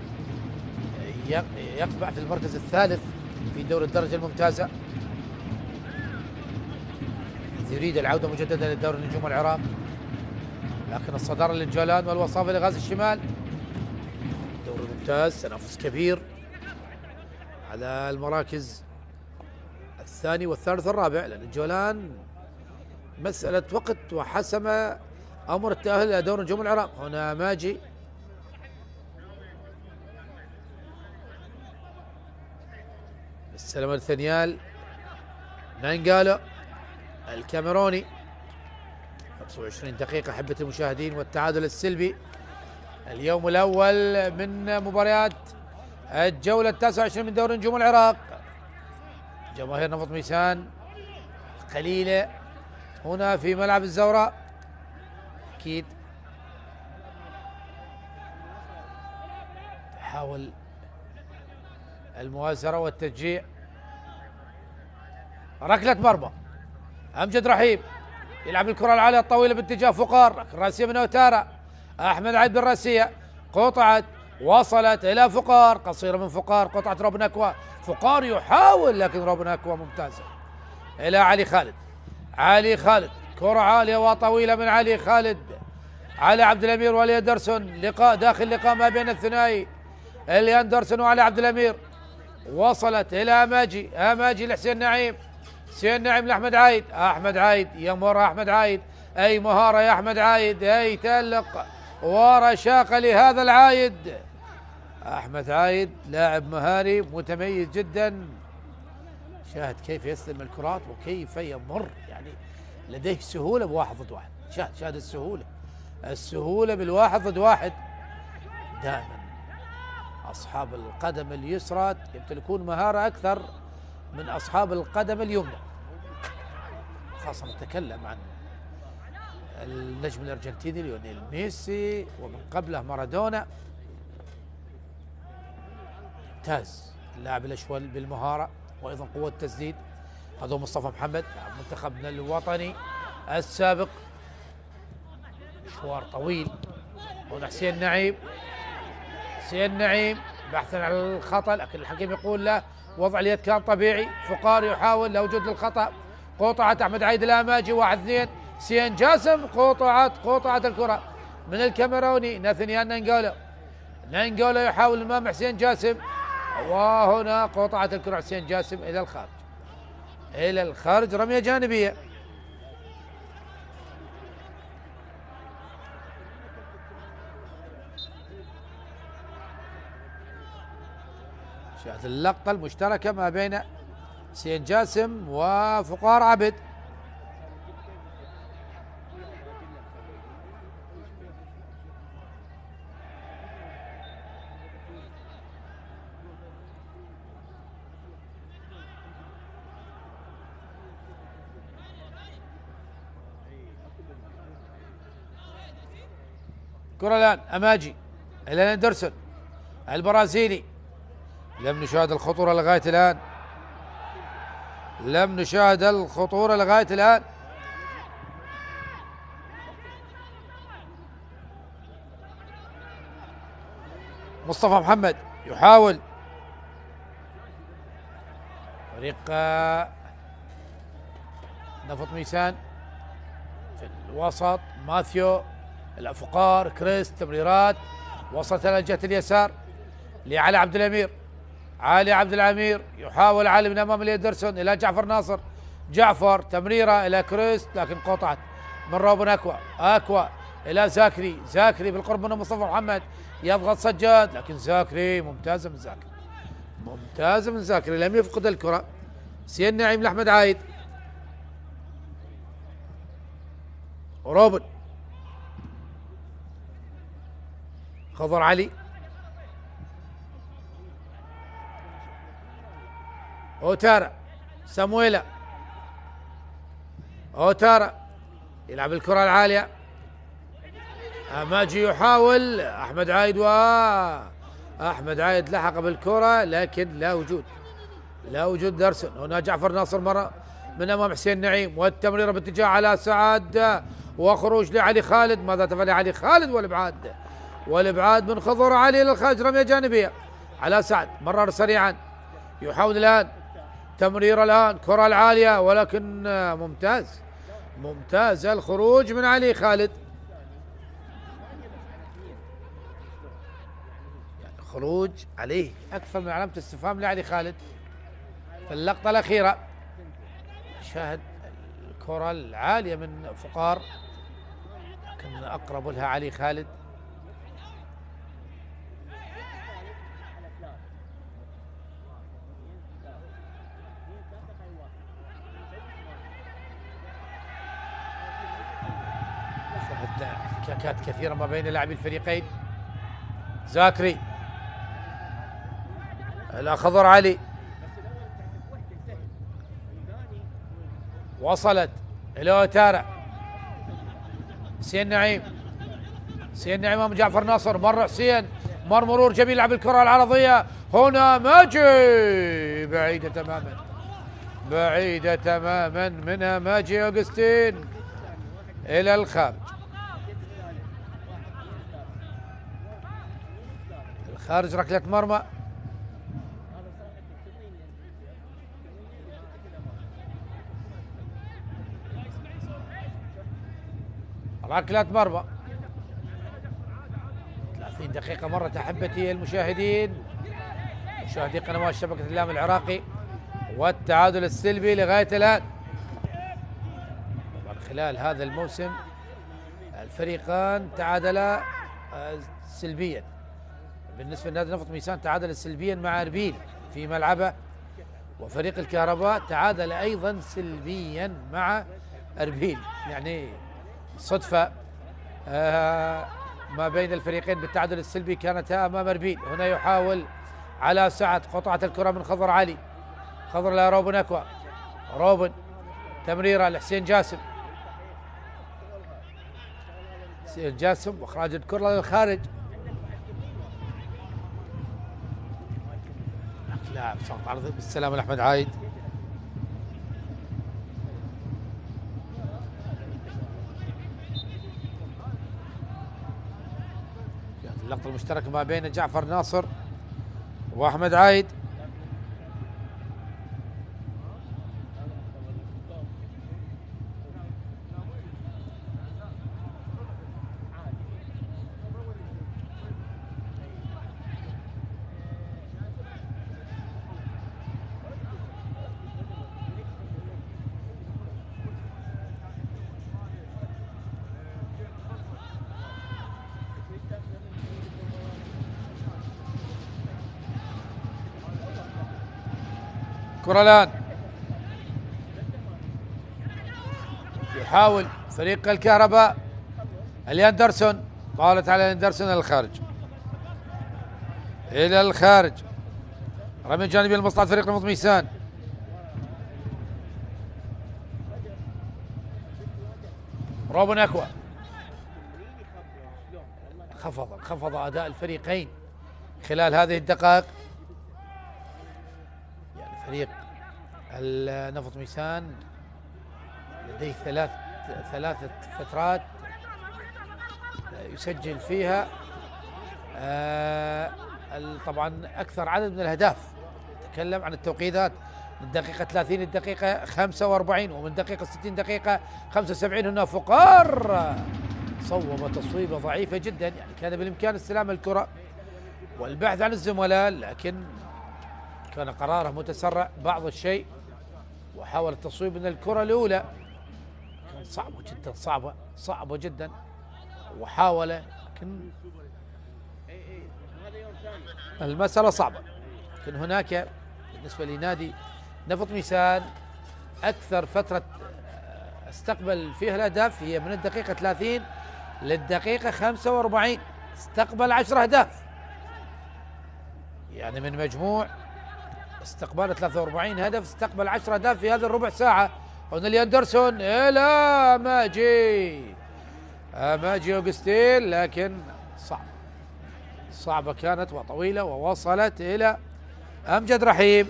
يقبع في المركز الثالث في دوري الدرجة الممتازة، يريد العودة مجددا لدوري نجوم العراق، لكن الصدارة للجولان والوصافة لغاز الشمال. دوري ممتاز، تنافس كبير على المراكز الثاني والثالث والرابع، لأن الجولان مسألة وقت وحسم أمر التأهل إلى دوري نجوم العراق. هنا ماجي، السلامة الثانيال نانجالا الكاميروني. 25 دقيقة أحبة المشاهدين، والتعادل السلبي. اليوم الأول من مباريات الجولة 29 من دوري نجوم العراق. جماهير نفط ميسان قليلة هنا في ملعب الزوراء، أكيد تحاول المؤازرة والتشجيع. ركلة مرمى، أمجد رحيم يلعب الكرة العالية الطويلة باتجاه فقار، راسية من أوتارا. أحمد عيد بالراسية، قطعت، وصلت إلى فقار، قصيرة من فقار، قطعت روبن أكوا. فقار يحاول، لكن روبن أكوا ممتازة. إلى علي خالد. علي خالد، كرة عالية وطويلة من علي خالد على عبد الأمير وعلي أندرسون. لقاء داخل لقاء ما بين الثنائي اللي أندرسون وعلي عبد الأمير. وصلت إلى أماجي لحسين نعيم. حسين نعيم لأحمد عايد. أحمد عايد يمر، أحمد عايد، أي مهارة يا أحمد عايد، أي تألق ورشاقة لهذا العايد. أحمد عايد لاعب مهاري متميز جدا. شاهد كيف يستلم الكرات وكيف يمر، يعني لديه سهولة بواحد ضد واحد. شاهد السهولة بالواحد ضد واحد. دائما أصحاب القدم اليسرى يمتلكون مهارة أكثر من أصحاب القدم اليمنى، خاصة نتكلم عن النجم الأرجنتيني ليونيل ميسي، ومن قبله مارادونا. ممتاز اللاعب الأشول بالمهارة وأيضا قوة التسديد. هذا مصطفى محمد منتخبنا الوطني السابق، مشوار طويل هنا حسين نعيم. حسين نعيم بحثا عن الخطأ، لكن الحكيم يقول له وضع اليد كان طبيعي. فقار يحاول لا وجود للخطأ. قطعة أحمد عايد الأماجي 1-2. حسين جاسم قطعة الكرة من الكاميروني ناثانيال نانجولو. نانجولو يحاول أمام حسين جاسم، وهنا قطعة الكرة حسين جاسم إلى الخارج. إلى الخارج، رمية جانبية. شاهد اللقطة المشتركة ما بين حسين جاسم وفقار عبد. كرة الآن أماجي إلى أندرسون البرازيلي. لم نشاهد الخطورة لغاية الآن، لم نشاهد الخطورة لغاية الآن. مصطفى محمد يحاول. فريق نفط ميسان في الوسط. ماثيو الافقار كريس تمريرات وصلت الى جهه اليسار لعلي عبد الامير. علي عبد الامير يحاول علي من امام اليدرسون الى جعفر ناصر. جعفر تمريره الى كريس لكن قطعت من روبن اكوا الى زاكري. زاكري بالقرب من مصطفى محمد يضغط سجاد، لكن زاكري ممتازه من زاكري، ممتازه من زاكري لم يفقد الكره. حسين نعيم لاحمد عايد. روبن خضر علي. اوتارا سامويلا. اوتارا يلعب الكرة العالية. أماجي يحاول. أحمد عايد أحمد عايد لحق بالكرة لكن لا وجود، لا وجود درسون. هنا جعفر ناصر مرة من أمام حسين نعيم، والتمريرة باتجاه على سعد وخروج لعلي خالد. ماذا تفعل علي خالد؟ والابعاد من خضر علي الى الخارج. رميه جانبيه على سعد، مرر سريعا يحاول الان تمرير الان كره العاليه، ولكن ممتاز الخروج من علي خالد. يعني خروج عليه اكثر من علامه استفهام لعلي خالد في اللقطه الاخيره. شاهد الكره العاليه من فقار لكن اقرب لها علي خالد. احتكاكات كثيرة ما بين لاعبي الفريقين. زاكري الأخضر علي وصلت إلى اوتارا. حسين نعيم أمام جعفر ناصر. مر حسين، مرور جميل لعب الكرة العرضية. هنا ماجي بعيدة تماما منها ماجي أوغستين إلى الخارج. خارج ركلة مرمى. ركلة مرمى 30 دقيقة مرت أحبتي المشاهدين، مشاهدي قنوات شبكة الإعلام العراقي، والتعادل السلبي لغاية الآن. طبعا خلال هذا الموسم الفريقان تعادلا سلبيا. بالنسبة لنادي نفط ميسان تعادل سلبيا مع أربيل في ملعبه، وفريق الكهرباء تعادل أيضا سلبيا مع أربيل. يعني صدفة ما بين الفريقين بالتعادل السلبي كانت أمام أربيل. هنا يحاول على سعد قطعة الكرة من خضر علي. خضر لروبن أكوا. روبن تمريرة لحسين جاسم. حسين جاسم واخراج الكرة للخارج. لاعب سقط عرضي بالسلامة لأحمد عايد. اللقطة المشتركة ما بين جعفر ناصر وأحمد عايد. كرة الآن يحاول فريق الكهرباء الياندرسون، طالت على الياندرسون إلى الخارج، إلى الخارج. رمي جانبي لمصلحة فريق نفط ميسان. روبن أكوا خفض أداء الفريقين خلال هذه الدقائق. يعني فريق النفط ميسان لديه ثلاثة فترات يسجل فيها طبعا أكثر عدد من الأهداف. نتكلم عن التوقيتات من دقيقة 30 للدقيقة 45، ومن دقيقة 60 دقيقة 75 هنا فقار صوب تصويبة ضعيفة جدا. يعني كان بالإمكان استلام الكرة والبحث عن الزملاء، لكن كان قراره متسرع بعض الشيء، وحاول التصويب من الكرة الأولى. كان صعبة جدا، صعبة جدا، وحاول، لكن المسألة صعبة. لكن هناك بالنسبة لنادي نفط ميسان أكثر فترة استقبل فيها الأهداف هي من الدقيقة 30 للدقيقة 45، استقبل 10 أهداف. يعني من مجموع استقبال 43 هدف استقبل 10 أهداف في هذه الربع ساعة. هنا الياندرسون إلى ماجي أوغستين، لكن صعبة كانت وطويلة، ووصلت إلى أمجد رحيم.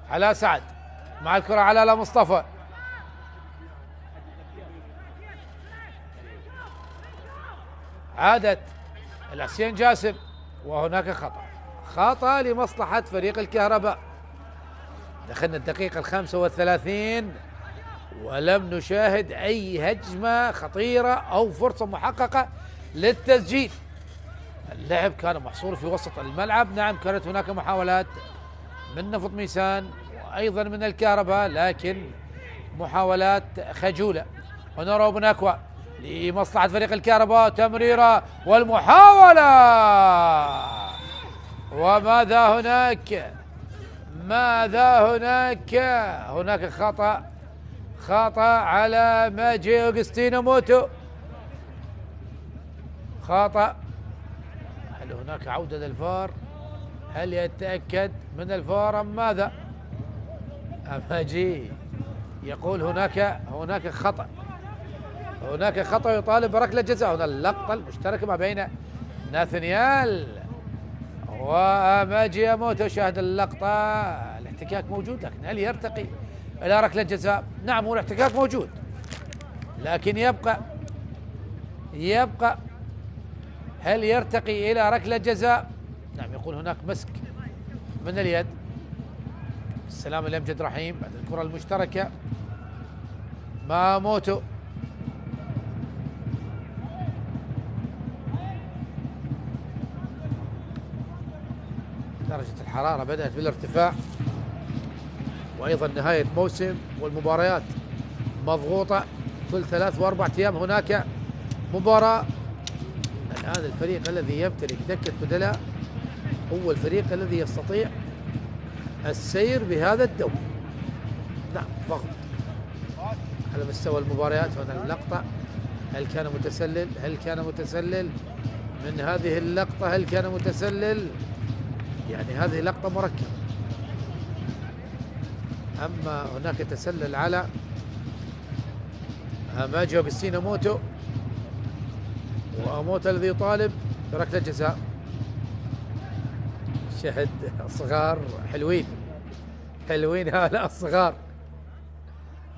على سعد مع الكرة على مصطفى، عادت الحسين جاسم، وهناك خطأ لمصلحة فريق الكهرباء. دخلنا الدقيقة 35 ولم نشاهد أي هجمة خطيرة أو فرصة محققة للتسجيل. اللعب كان محصور في وسط الملعب. نعم كانت هناك محاولات من نفط ميسان وأيضا من الكهرباء، لكن محاولات خجولة. هنا روبن أكوا لمصلحة فريق الكهرباء، تمريرة والمحاولة، وماذا هناك؟ هناك خطأ على ماجي أوغستينو موتو، خطأ. هل هناك عودة للفار؟ هل يتأكد من الفار أم ماذا؟ ماجي يقول هناك خطأ يطالب بركلة جزاء. هنا اللقطة المشتركة ما بين ناثانيال وماجي موتو. شاهد اللقطة، الاحتكاك موجود، لكن هل يرتقي إلى ركلة جزاء؟ نعم، هو الاحتكاك موجود، لكن يبقى هل يرتقي إلى ركلة جزاء؟ نعم، يقول هناك مسك من اليد. السلام لأمجد رحيم بعد الكرة المشتركة مع موتو. درجة الحرارة بدأت بالارتفاع، وأيضا نهاية موسم والمباريات مضغوطة كل 3 و4 أيام هناك مباراة. الآن الفريق الذي يمتلك دكة بدلاء هو الفريق الذي يستطيع السير بهذا الدوري. نعم، ضغط على مستوى المباريات. هنا اللقطة، هل كان متسلل من هذه اللقطة؟ هل كان متسلل؟ يعني هذه لقطة مركبة. أما هناك تسلل على ماجي أوغستينو موتو، وموت الذي يطالب بركلة جزاء. شهد الصغار حلوين حلوين هؤلاء الصغار.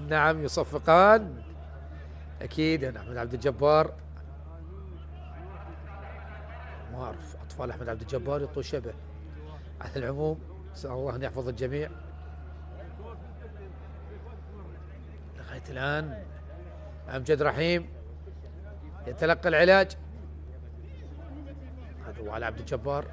نعم يصفقان أكيد. أحمد عبد الجبار ما أعرف أطفال أحمد عبد الجبار يعطوا شبه. على العموم نسأل الله أن يحفظ الجميع. لغاية الآن أمجد رحيم يتلقى العلاج. هذا هو علي عبد الجبار.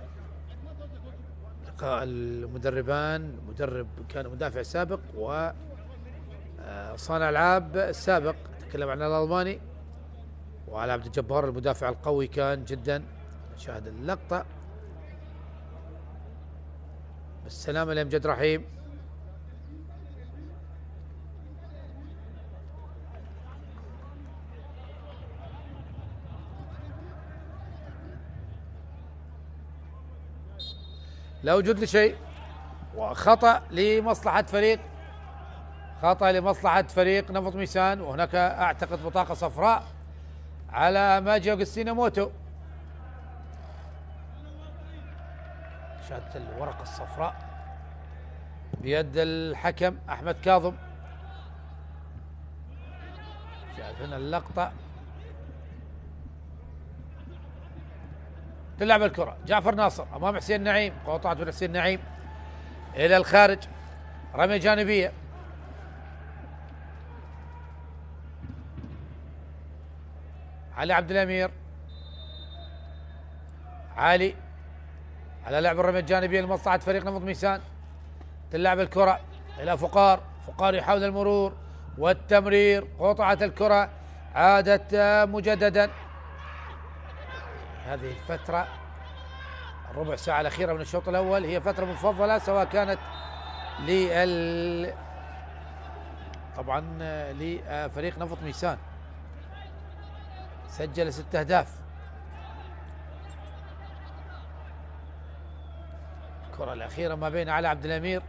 لقاء المدربان، مدرب كان مدافع سابق وصانع ألعاب سابق، تكلم عن الألماني، وعلي عبد الجبار المدافع القوي كان جدا. نشاهد اللقطة. بالسلامة لأمجد رحيم. لا وجود لشيء، وخطأ لمصلحة فريق نفط ميسان. وهناك أعتقد بطاقة صفراء على ماجي أوغستينو موتو. شاهدت الورقة الصفراء بيد الحكم أحمد كاظم. شاهد هنا اللقطة. تلعب الكرة جعفر ناصر أمام حسين نعيم، قطعت من حسين نعيم إلى الخارج، رمية جانبية. علي عبد الأمير، علي على لعب الرمية الجانبية لمصلحة فريق نفط ميسان. تلعب الكرة إلى فقار يحاول المرور والتمرير، قطعت الكرة، عادت مجددا. هذه الفترة الربع ساعة الأخيرة من الشوط الأول هي فترة مفضلة، سواء كانت طبعا لفريق نفط ميسان. سجل 6 أهداف. الكرة الأخيرة ما بين علي عبد الأمير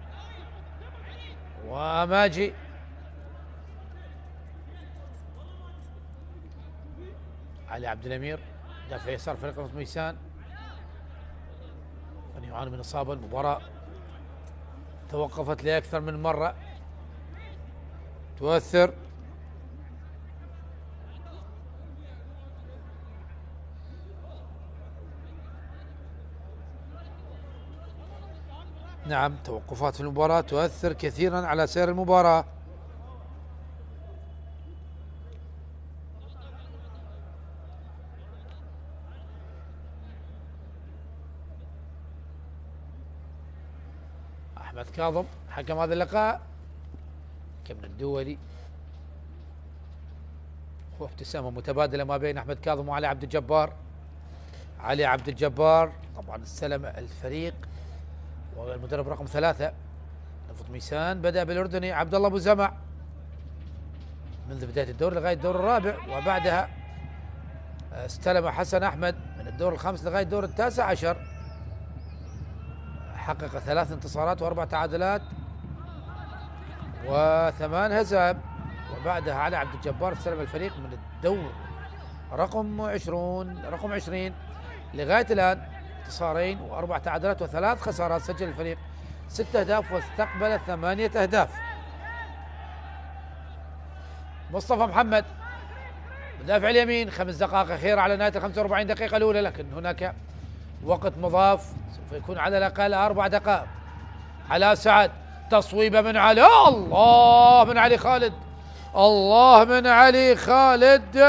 وماجي. علي عبد الأمير دافع يسار فريق نفط ميسان، من يعاني من إصابة. المباراة توقفت لأكثر من مرة، تؤثر. نعم توقفات في المباراة تؤثر كثيرا على سير المباراة. أحمد كاظم حكم هذا اللقاء، حكم الدولي، وابتسامة متبادلة ما بين أحمد كاظم وعلي عبد الجبار. علي عبد الجبار طبعا استلم الفريق والمدرب رقم 3 نفط ميسان. بدأ بالأردني عبد الله أبو زمع منذ بداية الدور لغاية الدور الرابع، وبعدها استلم حسن أحمد من الدور الخامس لغاية الدور التاسع عشر. حقق 3 انتصارات و4 تعادلات و8 هزائم. وبعدها علي عبد الجبار استلم الفريق من الدور رقم 20 لغاية الآن، انتصارين و4 تعادلات و3 خسارات. سجل الفريق 6 أهداف واستقبل 8 أهداف. مصطفى محمد مدافع اليمين، 5 دقائق أخيرة على نهاية 45 دقيقة الأولى، لكن هناك وقت مضاف، سوف يكون على الأقل 4 دقائق. علاء سعد، تصويبة من علي، الله من علي خالد، الله من علي خالد،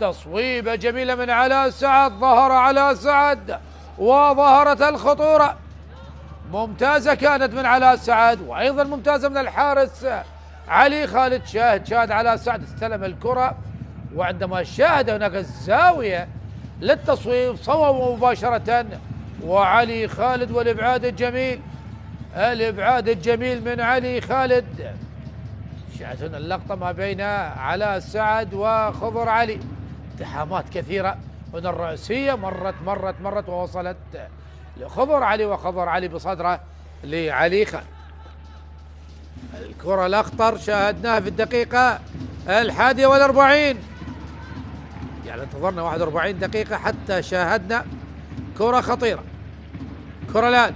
تصويبة جميلة من علاء سعد. ظهر علاء سعد وظهرت الخطورة، ممتازة كانت من علاء سعد، وأيضا ممتازة من الحارس علي خالد. شاهد علاء سعد استلم الكرة، وعندما شاهد هناك الزاوية للتصويب صوب مباشرة، وعلي خالد والإبعاد الجميل من علي خالد. شاهد هنا اللقطة ما بين علاء سعد وخضر علي، التحامات كثيرة هنا، الرأسية مرت ووصلت لخضر علي، وخضر علي بصدره لعلي خالد. الكرة الأخطر شاهدناها في الدقيقة 41، يعني انتظرنا 41 دقيقة حتى شاهدنا كرة خطيرة. كرة الآن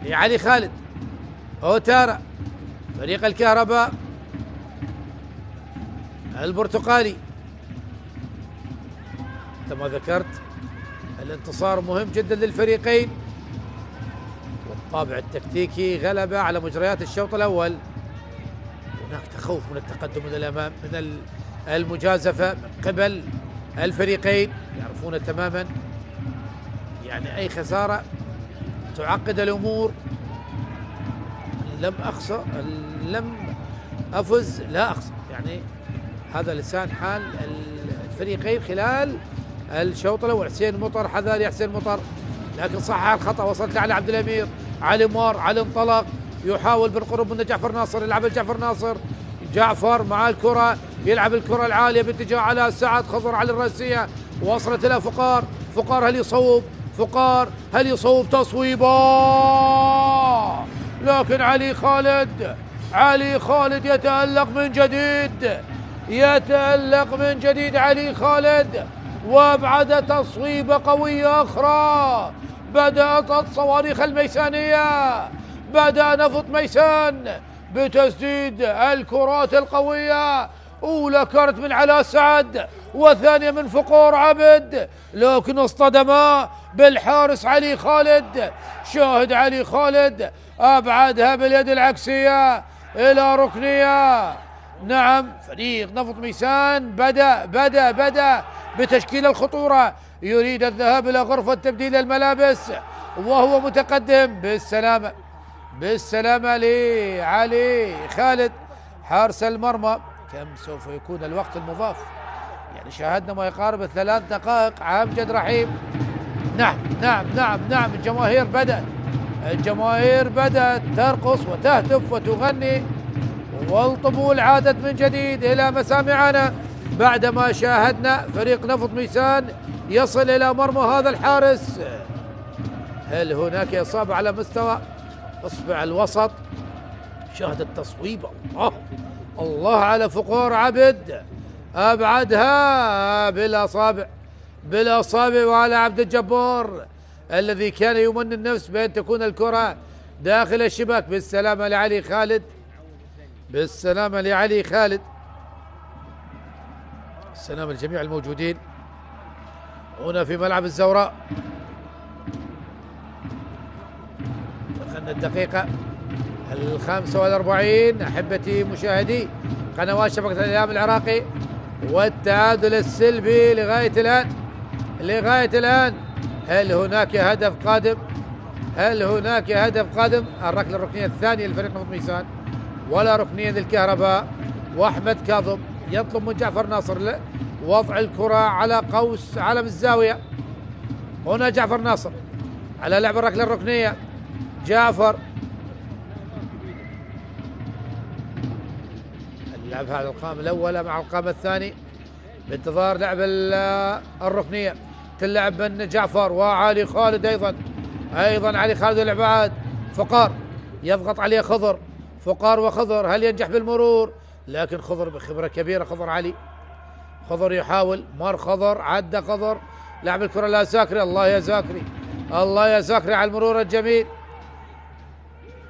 لعلي خالد أوتارا، فريق الكهرباء البرتقالي. كما ذكرت الانتصار مهم جدا للفريقين، والطابع التكتيكي غلبة على مجريات الشوط الأول. هناك تخوف من التقدم إلى الأمام، من المجازفة من قبل الفريقين، يعرفون تماما يعني أي خسارة تعقد الأمور. لم أخسر، لم أفز لا أخسر، يعني هذا لسان حال الفريقين خلال الشوط الأول. حسين مطر، حذاري يا حسين مطر، لكن صحح الخطأ. وصلت لعلي عبد الأمير، علي مار، علي انطلق يحاول بالقرب من جعفر ناصر، يلعب جعفر ناصر، جعفر مع الكرة يلعب الكرة العالية باتجاه على سعد خضر على الرأسية، وصلت إلى فقار. فقار هل يصوب؟ فقار هل يصوب؟ تصويبه، لكن علي خالد، علي خالد يتألق من جديد، يتألق من جديد علي خالد، وابعد تصويبة قوية أخرى. بدأت الصواريخ الميسانية، بدأ نفط ميسان بتسديد الكرات القوية. أولى كانت من علاء سعد، وثانية من فقور عبد، لكن اصطدم بالحارس علي خالد. شاهد علي خالد أبعدها باليد العكسية إلى ركنية. نعم، فريق نفط ميسان بدأ بتشكيل الخطورة، يريد الذهاب إلى غرفة تبديل الملابس وهو متقدم. بالسلامة لعلي خالد حارس المرمى. كم سوف يكون الوقت المضاف؟ يعني شاهدنا ما يقارب 3 دقائق. أمجد رحيم، نعم الجماهير بدأت ترقص وتهتف وتغني، والطبول عادت من جديد إلى مسامعنا بعدما شاهدنا فريق نفط ميسان يصل إلى مرمى هذا الحارس. هل هناك إصابة على مستوى إصبع الوسط؟ شاهد التصويب، الله على فقور عبد، أبعدها بالأصابع وعلى عبد الجبار الذي كان يمني النفس بأن تكون الكرة داخل الشباك. بالسلامة لعلي خالد، بالسلامة لعلي خالد، السلامة لجميع الموجودين هنا في ملعب الزوراء. دخلنا الدقيقة 45 أحبتي مشاهدي قنوات شبكة الإعلام العراقي، والتعادل السلبي لغاية الآن. هل هناك هدف قادم؟ الركلة الركنية الثانية لفريق نفط ميسان، ولا ركنية للكهرباء. وأحمد كاظم يطلب من جعفر ناصر وضع الكرة على قوس علم الزاوية. هنا جعفر ناصر على لعب الركلة الركنية. جعفر اللعب على القائم الأول مع القائم الثاني بانتظار لعب الركنية. تلعب من جعفر وعلي خالد، أيضا علي خالد الإبعاد. فقار يضغط عليه خضر، فقار وخضر، هل ينجح بالمرور؟ لكن خضر بخبرة كبيرة، خضر يحاول، مر خضر، عدى خضر، لعب الكرة لا زاكري. الله يا زاكري على المرور الجميل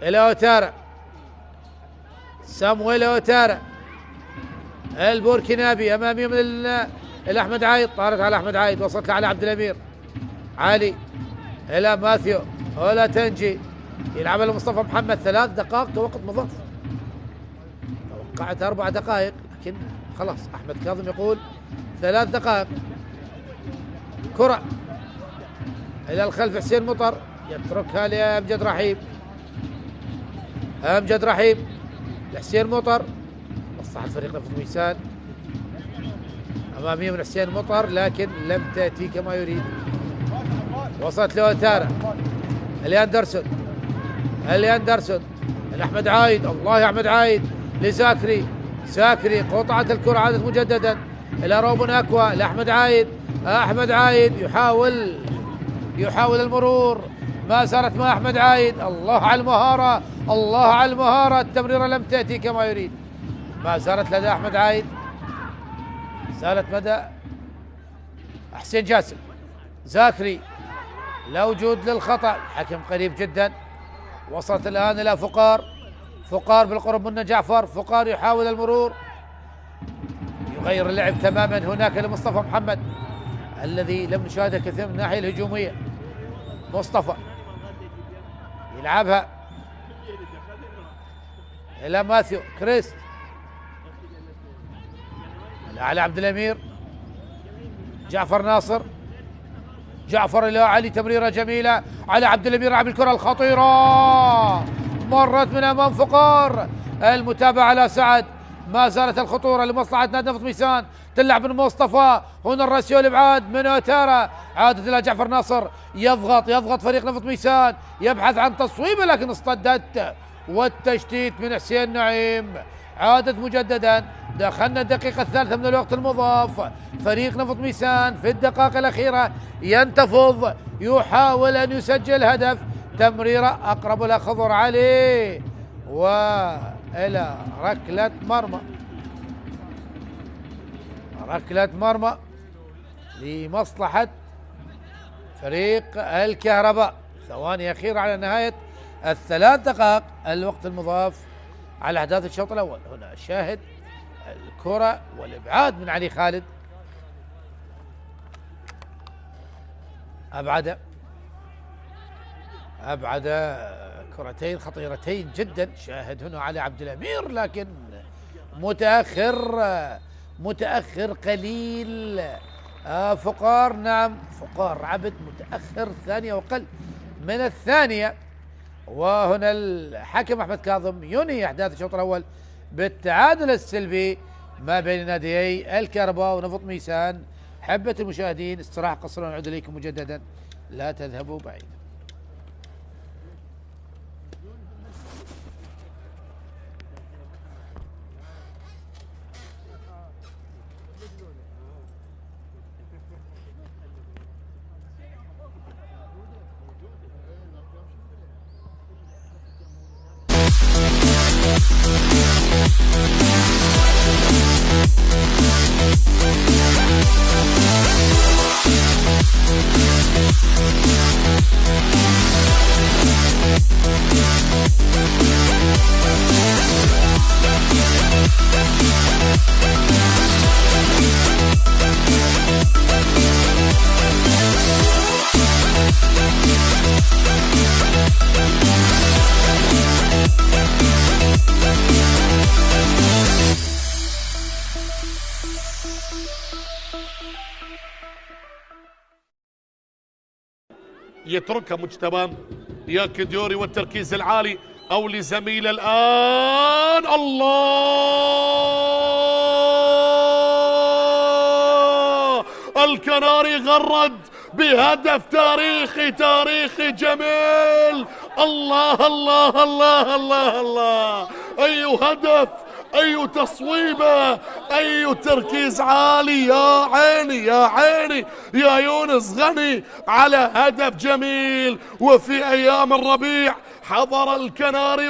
إلى أوتارا. سامويل أوتارا البوركينابي أمامي من الأحمد عايد، طارت على أحمد عايد، وصلت على عبد الأمير. علي إلى ماثيو ولا تنجي، يلعب لمصطفى محمد. 3 دقائق كوقت مضاف، توقعت 4 دقائق لكن خلاص. أحمد كاظم يقول 3 دقائق. كرة إلى الخلف، حسين مطر يتركها لأمجد رحيم، لحسين مطر، مصلحة الفريق نفط ميسان أمامية من حسين مطر لكن لم تأتي كما يريد. وصلت لأوتارا، الياندرسون، الأحمد عايد، الله يا أحمد عايد لزاكري، قطعت الكرة، عادت مجددا إلى روبن أكوا لأحمد عايد. أحمد عايد يحاول المرور، ما زالت مع أحمد عايد. الله على المهارة، التمريرة لم تأتي كما يريد، ما زالت لدى أحمد عايد، زالت مدى حسين جاسم زاكري لا وجود للخطأ، حكم قريب جدا. وصلت الآن إلى فقار، فقار بالقرب من جعفر، فقار يحاول المرور، يغير اللعب تماما هناك لمصطفى محمد الذي لم نشاهده كثير من الناحية الهجومية. مصطفى يلعبها إلى ماثيو كريست، على عبد الأمير، جعفر ناصر، جعفر إلى علي، تمريرة جميلة على عبد الأمير، لعب الكرة الخطيرة مرت من أمام فقار. المتابعة على سعد، ما زالت الخطورة لمصلحة نادي نفط ميسان، تلعب من مصطفى، هنا الراسيو الابعاد من اوتارا، عادت الى جعفر ناصر، يضغط فريق نفط ميسان، يبحث عن تصويبه لكن اصطدت، والتشتيت من حسين نعيم. عادت مجددا، دخلنا الدقيقة الثالثة من الوقت المضاف، فريق نفط ميسان في الدقائق الأخيرة ينتفض، يحاول أن يسجل هدف، تمريرة أقرب لها خضر علي وإلى ركلة مرمى، ركلة مرمى لمصلحة فريق الكهرباء. ثواني أخيرة على نهاية الثلاث دقائق الوقت المضاف على أحداث الشوط الأول. هنا شاهد الكرة والإبعاد من علي خالد، أبعد كرتين خطيرتين جدا. شاهد هنا علي عبد الأمير لكن متأخر قليل. فقار، نعم فقار عبد متأخر ثانية وقل من الثانية. وهنا الحكم أحمد كاظم ينهي أحداث الشوط الأول بالتعادل السلبي ما بين ناديي الكهرباء ونفط ميسان. حبة المشاهدين استراحة قصيرة ونعود إليكم مجددا، لا تذهبوا بعيدا. يتركها مجتبى يا كديوري والتركيز العالي او لزميله الان. الله، الكناري غرد بهدف تاريخي جميل. الله الله الله الله الله، اي هدف، اي تصويبه، اي تركيز عالي. يا عيني يا عيني يا يونس غني على هدف جميل. وفي ايام الربيع حضر الكناري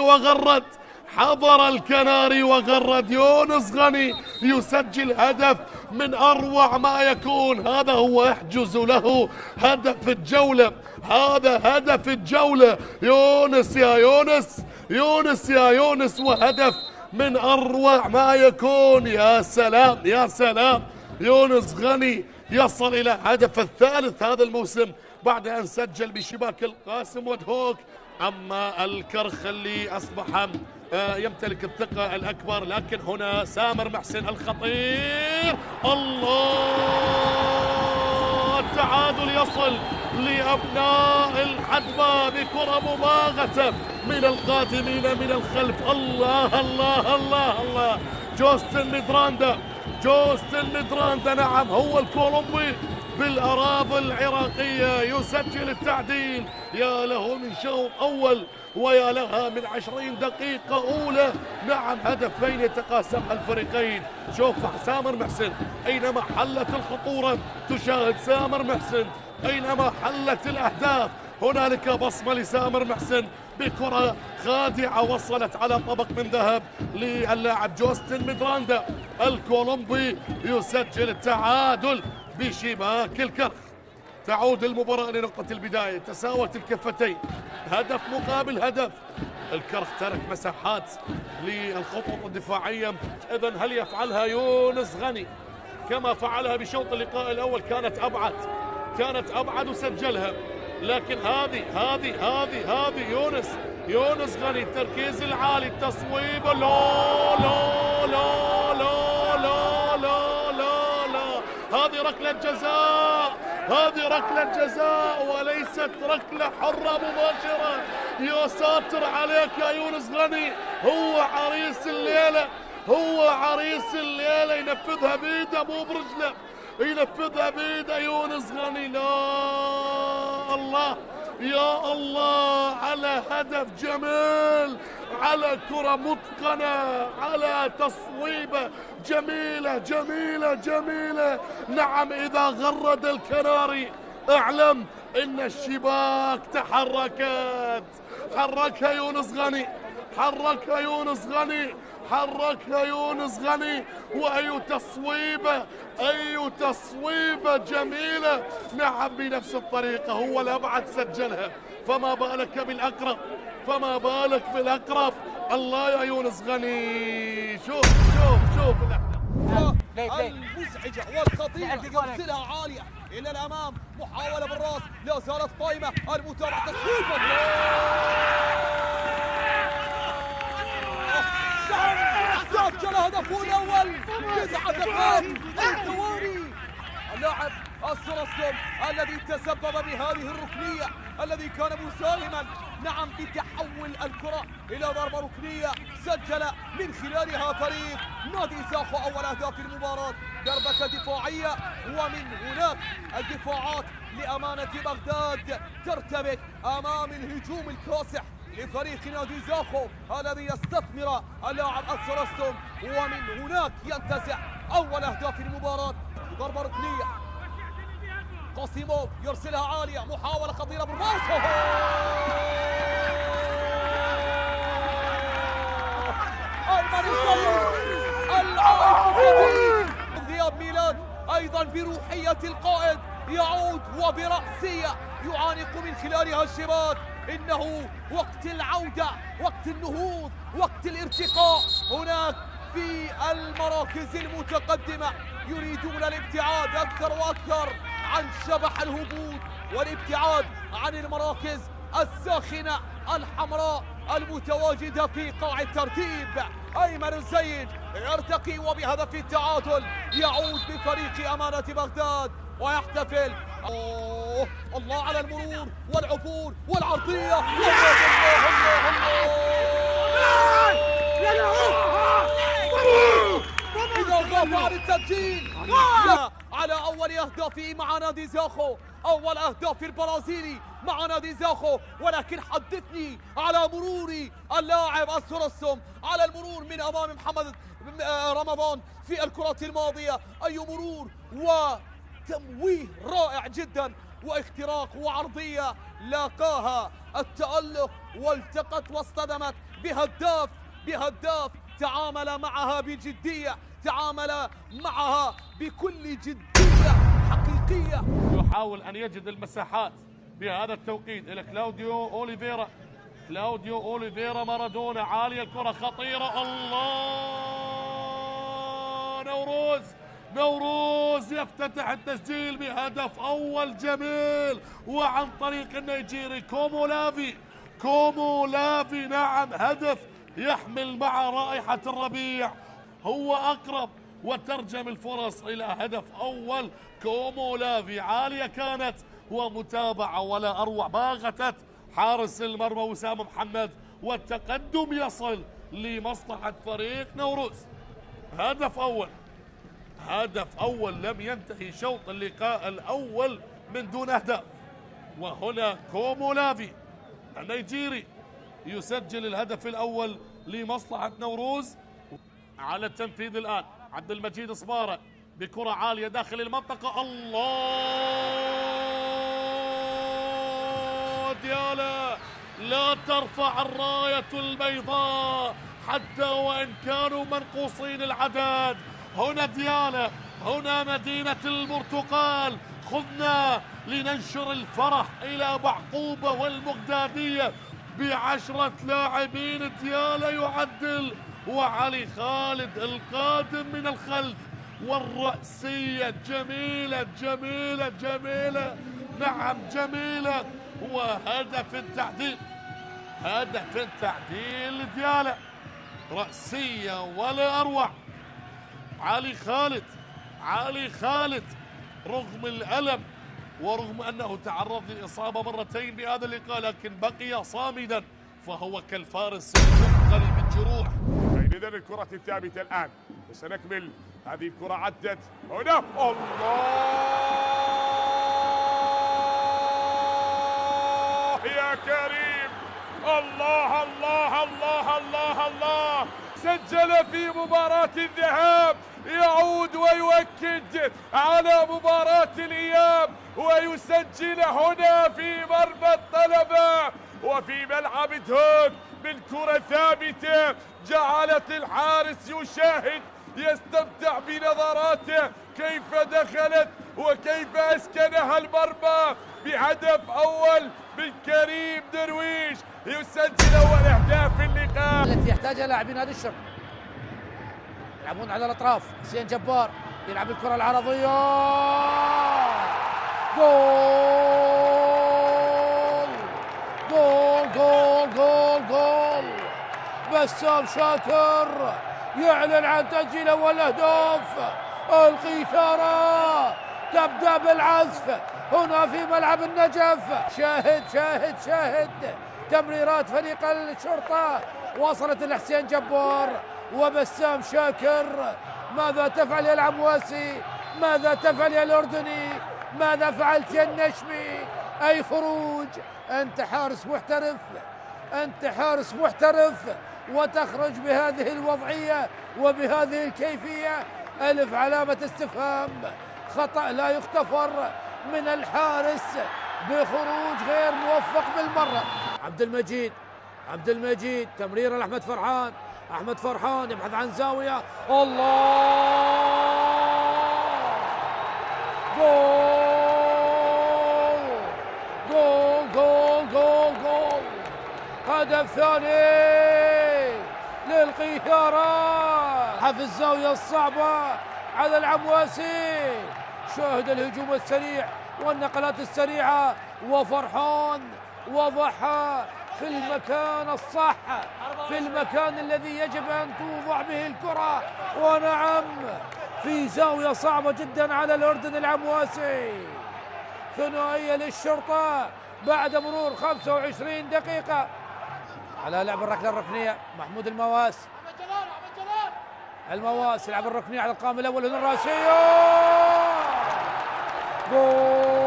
وغرد يونس غني يسجل هدف من اروع ما يكون. هذا هو يحجز له هدف الجولة، هذا هدف الجولة. يونس يا يونس وهدف من اروع ما يكون. يا سلام يا سلام، يونس غني يصل الى هدف الثالث هذا الموسم بعد ان سجل بشباك القاسم ودهوك. اما الكرخ اللي اصبح يمتلك الثقة الأكبر، لكن هنا سامر محسن الخطير. الله، التعادل يصل لأبناء الحدبة بكرة مباغتة من القادمين من الخلف. الله الله الله الله، جوستن ميدراندا نعم هو الكولومبي بالأراضي العراقية يسجل التعديل. يا له من شوط أول ويا لها من 20 دقيقة أولى. نعم هدفين يتقاسمها الفريقين. شوف سامر محسن أينما حلت الخطورة تشاهد سامر محسن، أينما حلت الأهداف هنالك بصمة لسامر محسن بكرة خادعة وصلت على طبق من ذهب للاعب جوستن ميدراندا الكولومبي يسجل التعادل بشباك الكرخ. تعود المباراة لنقطة البداية، تساوت الكفتين، هدف مقابل هدف. الكرخ ترك مساحات للخطوط الدفاعية، إذن هل يفعلها يونس غني كما فعلها بشوط اللقاء الأول؟ كانت أبعد وسجلها، لكن هذه يونس غني، التركيز العالي، التصويب، لا لا لا لا لا لا لا لا، هذه ركلة جزاء وليست ركلة حرة مباشرة. يا ساتر عليك يا يونس غني، هو عريس الليلة، ينفذها بيده مو برجله، ينفذها بيده يونس غني. لا الله يا الله على هدف جميل، على كرة متقنة، على تصويبة جميلة جميلة جميلة. نعم، إذا غرد الكناري اعلم إن الشباك تحركت. حركها يونس غني، وأي تصويبة جميلة. نعم، بنفس الطريقة، هو الأبعد سجلها، فما بالك بالأقرب. الله يا يونس غني، شوف المزعجة والخطيرة، يرسلها عالية إلى الأمام، محاولة بالراس، لا زالت قائمة، المتابعة، تصويب، سجل هدفه الأول 9 دقائق ثواني. اللاعب السرسطم الذي تسبب بهذه الركنية، الذي كان مساهما نعم بتحول الكرة إلى ضربة ركنية، سجل من خلالها فريق نادي زاخو أول أهداف المباراة. ضربة دفاعية، ومن هناك الدفاعات لأمانة بغداد ترتبك أمام الهجوم الكاسح لفريق نادي زاخو الذي يستثمر اللاعب السرسطم، ومن هناك ينتزع أول أهداف المباراة. ضربة ركنية، قاسيموف يرسلها عالية، محاولة خطيرة بالراس، ذياب ميلاد أيضا بروحية القائد، يعود وبرأسية يعانق من خلالها الشباك. إنه وقت العودة، وقت النهوض، وقت الارتقاء. هناك في المراكز المتقدمة يريدون الابتعاد أكثر وأكثر عن شبح الهبوط، والابتعاد عن المراكز الساخنة الحمراء المتواجدة في قاع الترتيب. أيمن الزين يرتقي، وبهدف التعادل يعود بفريق أمانة بغداد ويحتفل. الله على المرور والعبور والعرضية، إذا غاب عن التسجيل على أول أهدافه مع نادي زاخو، أول أهداف البرازيلي مع نادي زاخو. ولكن حدثني على مرور اللاعب السرسطم، على المرور من أمام محمد رمضان في الكرة الماضية. أي مرور وتمويه رائع جدا، واختراق وعرضية لاقاها التألق، والتقت واصطدمت بهداف تعامل معها بجدية، تعامل معها بكل جدية حقيقية. يحاول أن يجد المساحات بهذا التوقيت إلى كلاوديو أوليفيرا مارادونا، عالية الكرة خطيرة، الله، نوروز يفتتح التسجيل بهدف أول جميل، وعن طريق النيجيري كومو لافي. نعم، هدف يحمل مع رائحة الربيع، هو أقرب وترجم الفرص إلى هدف أول. كومو لافي، عالية كانت ومتابعة ولا أروع، باغتت حارس المرمى وسام محمد، والتقدم يصل لمصلحة فريق نوروز. هدف أول، لم ينتهي شوط اللقاء الأول من دون أهداف، وهنا كومو لافي النيجيري يسجل الهدف الأول لمصلحة نوروز. على التنفيذ الآن عبد المجيد صبارة بكرة عالية داخل المنطقة، الله، ديالا لا ترفع الراية البيضاء حتى وإن كانوا منقوصين العدد. هنا هنا مدينة البرتقال. خذنا لننشر الفرح إلى بعقوبة والبغدادية ب10 لاعبين. ديالا يعدل وعلي خالد القادم من الخلف، والرأسية جميلة جميلة جميلة، نعم جميلة. وهدف التعديل، هدف التعديل لديالا، رأسية ولا أروع. علي خالد، علي خالد رغم الألم ورغم أنه تعرض لإصابة مرتين بهذا اللقاء لكن بقي صامدا، فهو كالفارس ينقل بالجروح. إذن الكرة الثابتة الآن، وسنكمل هذه الكرة. عدت هنا، الله يا كريم، الله الله الله الله الله. سجل في مباراة الذهاب، يعود ويؤكد على مباراة الإياب ويسجل هنا في مرمى الطلبة وفي ملعب دهوك بالكرة ثابتة. جعلت الحارس يشاهد، يستمتع بنظراته كيف دخلت وكيف أسكنها المرمى بهدف أول من كريم درويش، يسجل أول أهداف اللقاء التي يحتاجها لاعبين هذه الشرطة. يلعبون على الأطراف، حسين جبار يلعب الكرة العرضية، جول جول جول جول جول. بسام شاكر يعلن عن تسجيل أول أهداف. القيثارة تبدأ بالعزف هنا في ملعب النجف. شاهد شاهد شاهد تمريرات فريق الشرطة وصلت لحسين جبار وبسام شاكر. ماذا تفعل يا العمواسي؟ ماذا تفعل يا الأردني؟ ماذا فعلت يا النشمي؟ أي خروج! أنت حارس محترف، أنت حارس محترف، وتخرج بهذه الوضعية وبهذه الكيفية. ألف علامة استفهام. خطأ لا يغتفر من الحارس بخروج غير موفق بالمرة. عبد المجيد، عبد المجيد تمريرة لأحمد فرحان. أحمد فرحان يبحث عن زاوية، الله، جول جول جول جول جول. هدف ثاني للقيثارة في الزاوية الصعبة على العمواسي. شاهد الهجوم السريع والنقلات السريعة، وفرحان وضعها في المكان الصح، في المكان الذي يجب أن توضع به الكرة، ونعم في زاوية صعبة جدا على الأردن العمواسي. ثنائية للشرطة بعد مرور 25 دقيقة على لعب الركلة الركنية. محمود المواس، المواس يلعب الركنية على القائم الأول. هنا الراسية، جول.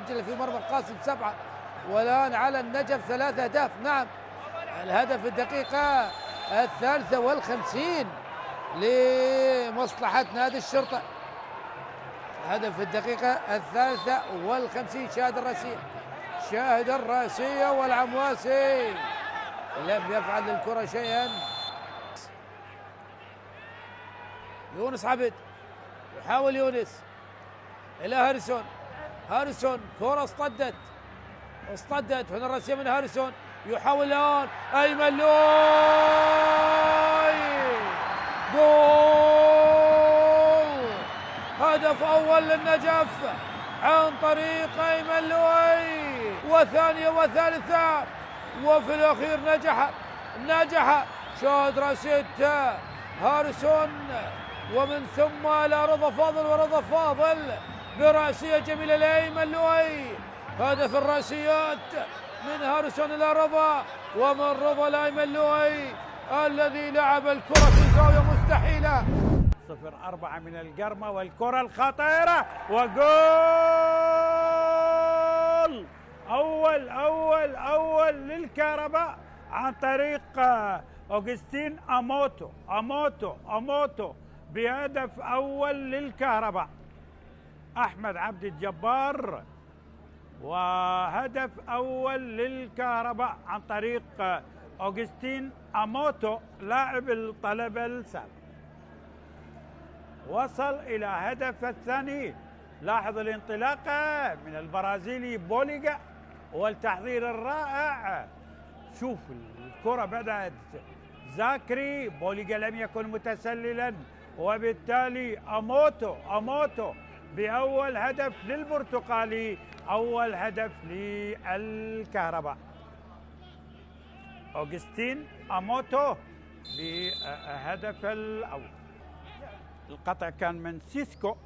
سجل في مرمى القاسم 7، والآن على النجف 3 أهداف. نعم، الهدف في الدقيقة 53 لمصلحة نادي الشرطة. الهدف في الدقيقة 53. شاهد الراسية، شاهد الراسية، والعمواسي لم يفعل للكرة شيئا. يونس عبد يحاول، يونس إلى هاريسون. هاريسون كرة اصطدت. هنا الراسية من هاريسون، يحاول الآن أيمن لوي، جول. هدف أول للنجف عن طريق أيمن لوي، وثانية وثالثة، وفي الأخير نجح. شاهد راسية هاريسون، ومن ثم إلى رضا فاضل، ورضا فاضل براسية جميلة لأيمن لوي. هدف الراسيات من هاريسون إلى رضا، ومن رضا لأيمن لوي الذي لعب الكرة في زاوية مستحيلة. 0-4 من القرمة، والكرة الخطيرة، وجول أول للكهرباء عن طريق أوغستين أموتو بهدف أول للكهرباء. أحمد عبد الجبار، وهدف أول للكهرباء عن طريق أوغستين أموتو لاعب الطلبة السابق. وصل إلى هدف الثاني. لاحظ الانطلاقة من البرازيلي بوليغا والتحضير الرائع. شوف الكرة بدأت زاكري، بوليغا لم يكن متسللا، وبالتالي أموتو بأول هدف للبرتقالي، أول هدف للكهرباء. أوغستين أموتو بهدف الأول. القطع كان من سيسكو.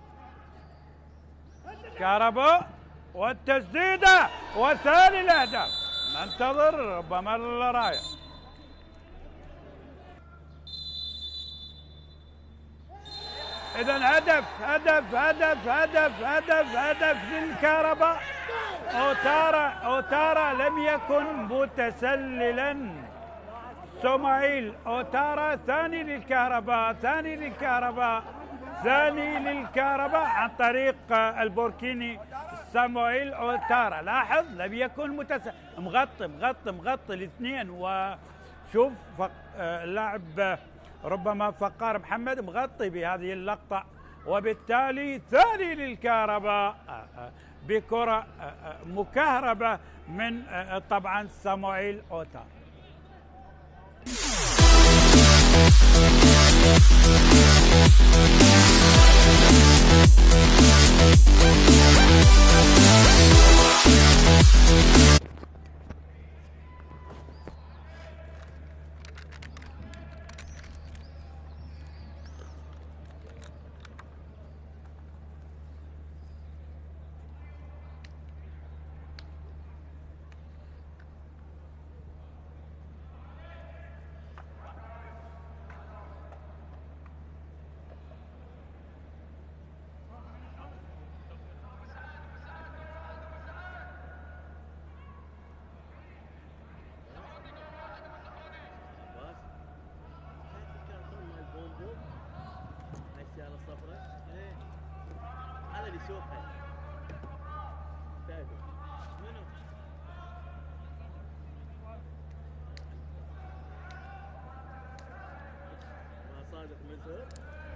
كهرباء والتسديدة وثاني الأهداف. ننتظر ربما الراية. إذا هدف للكهرباء. أوتارا لم يكن متسللا. سومايل أوتارا ثاني للكهرباء عن طريق البوركيني سامويل أوتارا. لاحظ لم يكن متسلل، مغطي الاثنين. وشوف اللاعب ربما فقار محمد مغطي بهذه اللقطة، وبالتالي ثاني للكهرباء بكرة مكهربة من طبعا سامويل أوتارا.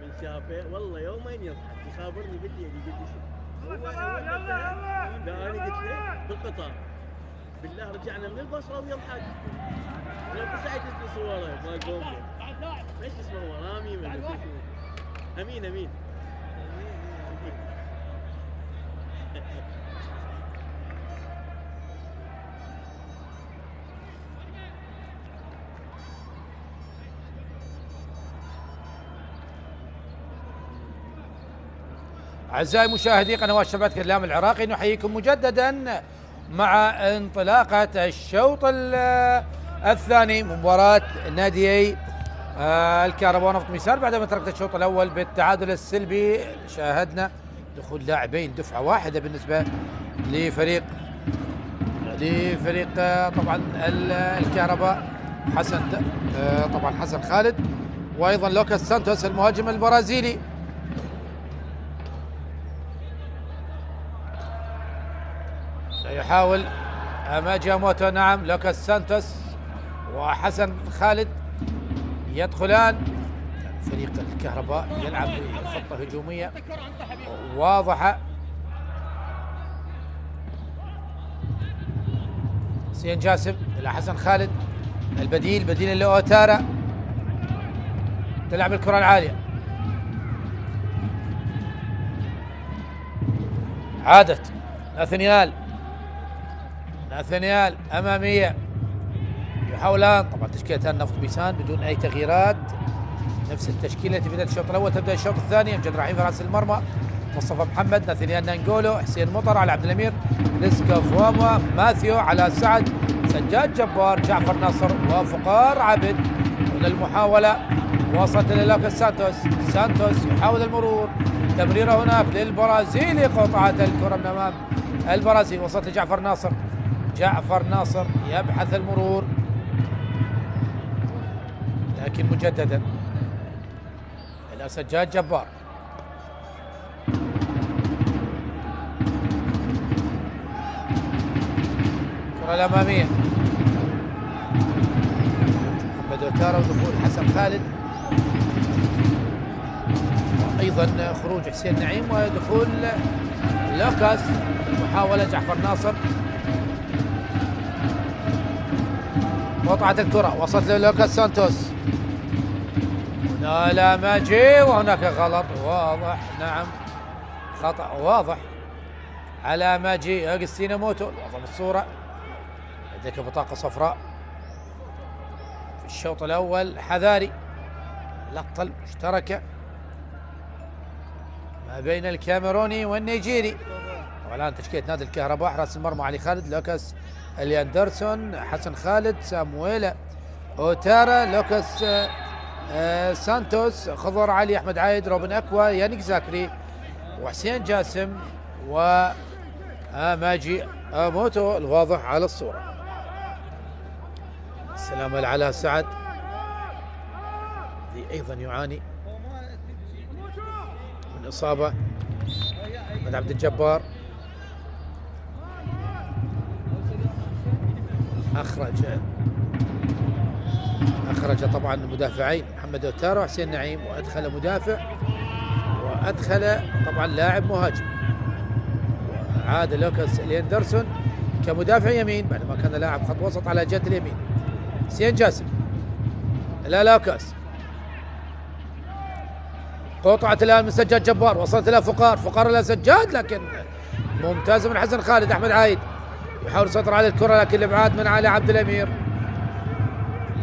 من شافه والله يومين يضحك يخابرني بالليل يقول لي شو لا انا قلت له بالقطار بالله رجعنا من البصره ويضحك. انا بس عجزت صوره مال بومبو. ايش اسمه هو رامي ولا شو اسمه؟ امين أعزائي مشاهدي قنوات شبكة الإعلام العراقي، نحييكم مجددا مع انطلاقة الشوط الثاني من مباراة ناديي الكهرباء ونفط ميسان. بعدما تركت الشوط الأول بالتعادل السلبي، شاهدنا دخول لاعبين دفعة واحدة بالنسبة لفريق طبعا الكهرباء، حسن خالد، وأيضا لوكاس سانتوس المهاجم البرازيلي. يحاول أماجي موتو، نعم، لوكاس سانتوس وحسن خالد يدخلان. فريق الكهرباء يلعب بخطة هجومية واضحة. سين جاسم إلى حسن خالد، بديل لأوتارا، تلعب الكرة العالية، عادت ناثنيال أمامية، يحاولان طبعا تشكيلة النفط ميسان بدون أي تغييرات، نفس التشكيلة التي بدأت الشوط الأول تبدأ الشوط الثاني. أمجد رحيم في رأس المرمى، مصطفى محمد، ناثنيال نانجولو، حسين مطر، على عبد الأمير، ريسكا فواما، ماثيو، على سعد، سجاد جبار، جعفر ناصر وفقار عبد. هنا المحاولة وصلت إلى لوكاس سانتوس يحاول المرور، تمريرة هناك للبرازيلي، قطعت الكرة من أمام البرازيل، وصلت لجعفر ناصر يبحث المرور، لكن مجددا إلى سجاد جبار. الكرة الأمامية، محمد أوتارا ودخول حسن خالد، ايضا خروج حسين نعيم ودخول لوكاس. المحاولة جعفر ناصر، قطعت الكرة وصلت للوكاس سانتوس، هنا لا ماجي وهناك غلط واضح، نعم خطأ واضح على ماجي أغسطينو موتو. الوضع بالصورة لديك بطاقة صفراء في الشوط الأول، حذاري. اللقطة المشتركة ما بين الكاميروني والنيجيري. والآن تشكيلة نادي الكهرباء: حراس المرمى علي خالد، لوكاس الياندرسون، حسن خالد، سامويلا أوتارا، لوكاس سانتوس، خضر علي، أحمد عايد، روبن أكوا، يانيك زاكري، وحسين جاسم، وماجي موتو الواضح على الصورة. السلام العلا سعد الذي أيضا يعاني من إصابة. أحمد عبد الجبار أخرج طبعا مدافعين، محمد أوتارا وحسين نعيم، وأدخل مدافع، وأدخل طبعا لاعب مهاجم، وعاد لوكاس الياندرسون كمدافع يمين بعدما كان لاعب خط وسط على جهة اليمين. حسين جاسم إلى لوكاس، قطعت الآن من سجاد جبار، وصلت إلى فقار إلى سجاد، لكن ممتاز من حسن خالد. أحمد عايد يحاول السيطرة على الكرة، لكن الإبعاد من علي عبد الأمير،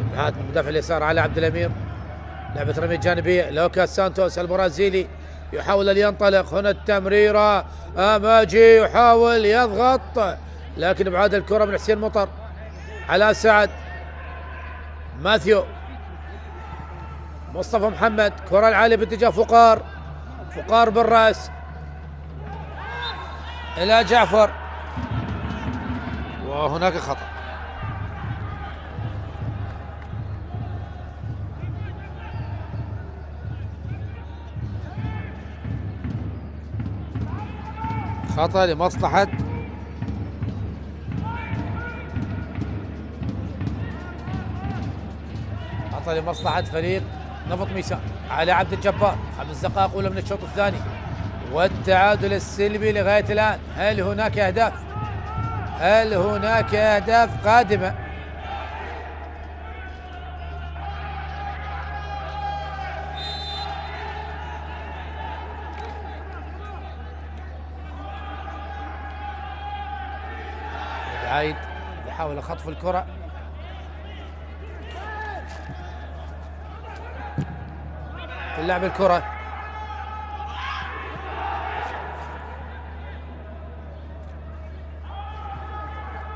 الإبعاد من مدافع اليسار علي عبد الأمير. لعبة رمية جانبية، لوكاس سانتوس البرازيلي يحاول أن ينطلق، هنا التمريرة، ماجي يحاول يضغط، لكن إبعاد الكرة من حسين مطر على سعد. ماثيو، مصطفى محمد، كرة العالية باتجاه فقار بالرأس إلى جعفر، وهناك خطأ. خطأ لمصلحة فريق نفط ميسان. علي عبد الجبار، 5 دقائق أولى من الشوط الثاني والتعادل السلبي لغاية الآن. هل هناك أهداف قادمة؟ عايد يحاول خطف الكرة، اللعب الكرة،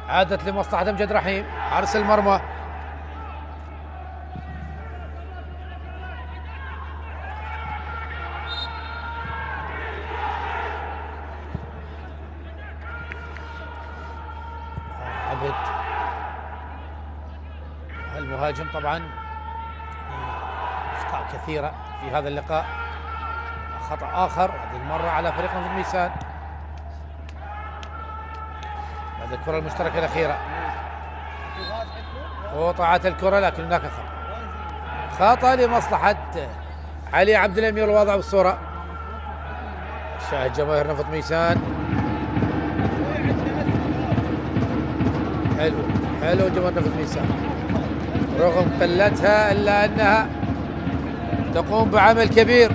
عادت لمصلحة أمجد رحيم حارس المرمى. عبد المهاجم طبعا أخطاء كثيرة في هذا اللقاء. خطأ آخر هذه المرة على فريق نفط ميسان بعد الكرة المشتركة الأخيرة. قطعت الكرة لكن هناك خطأ لمصلحة علي عبد الأمير، الوضع بالصورة. شاهد جماهير نفط ميسان، حلو جماهير نفط ميسان رغم قلتها إلا أنها تقوم بعمل كبير.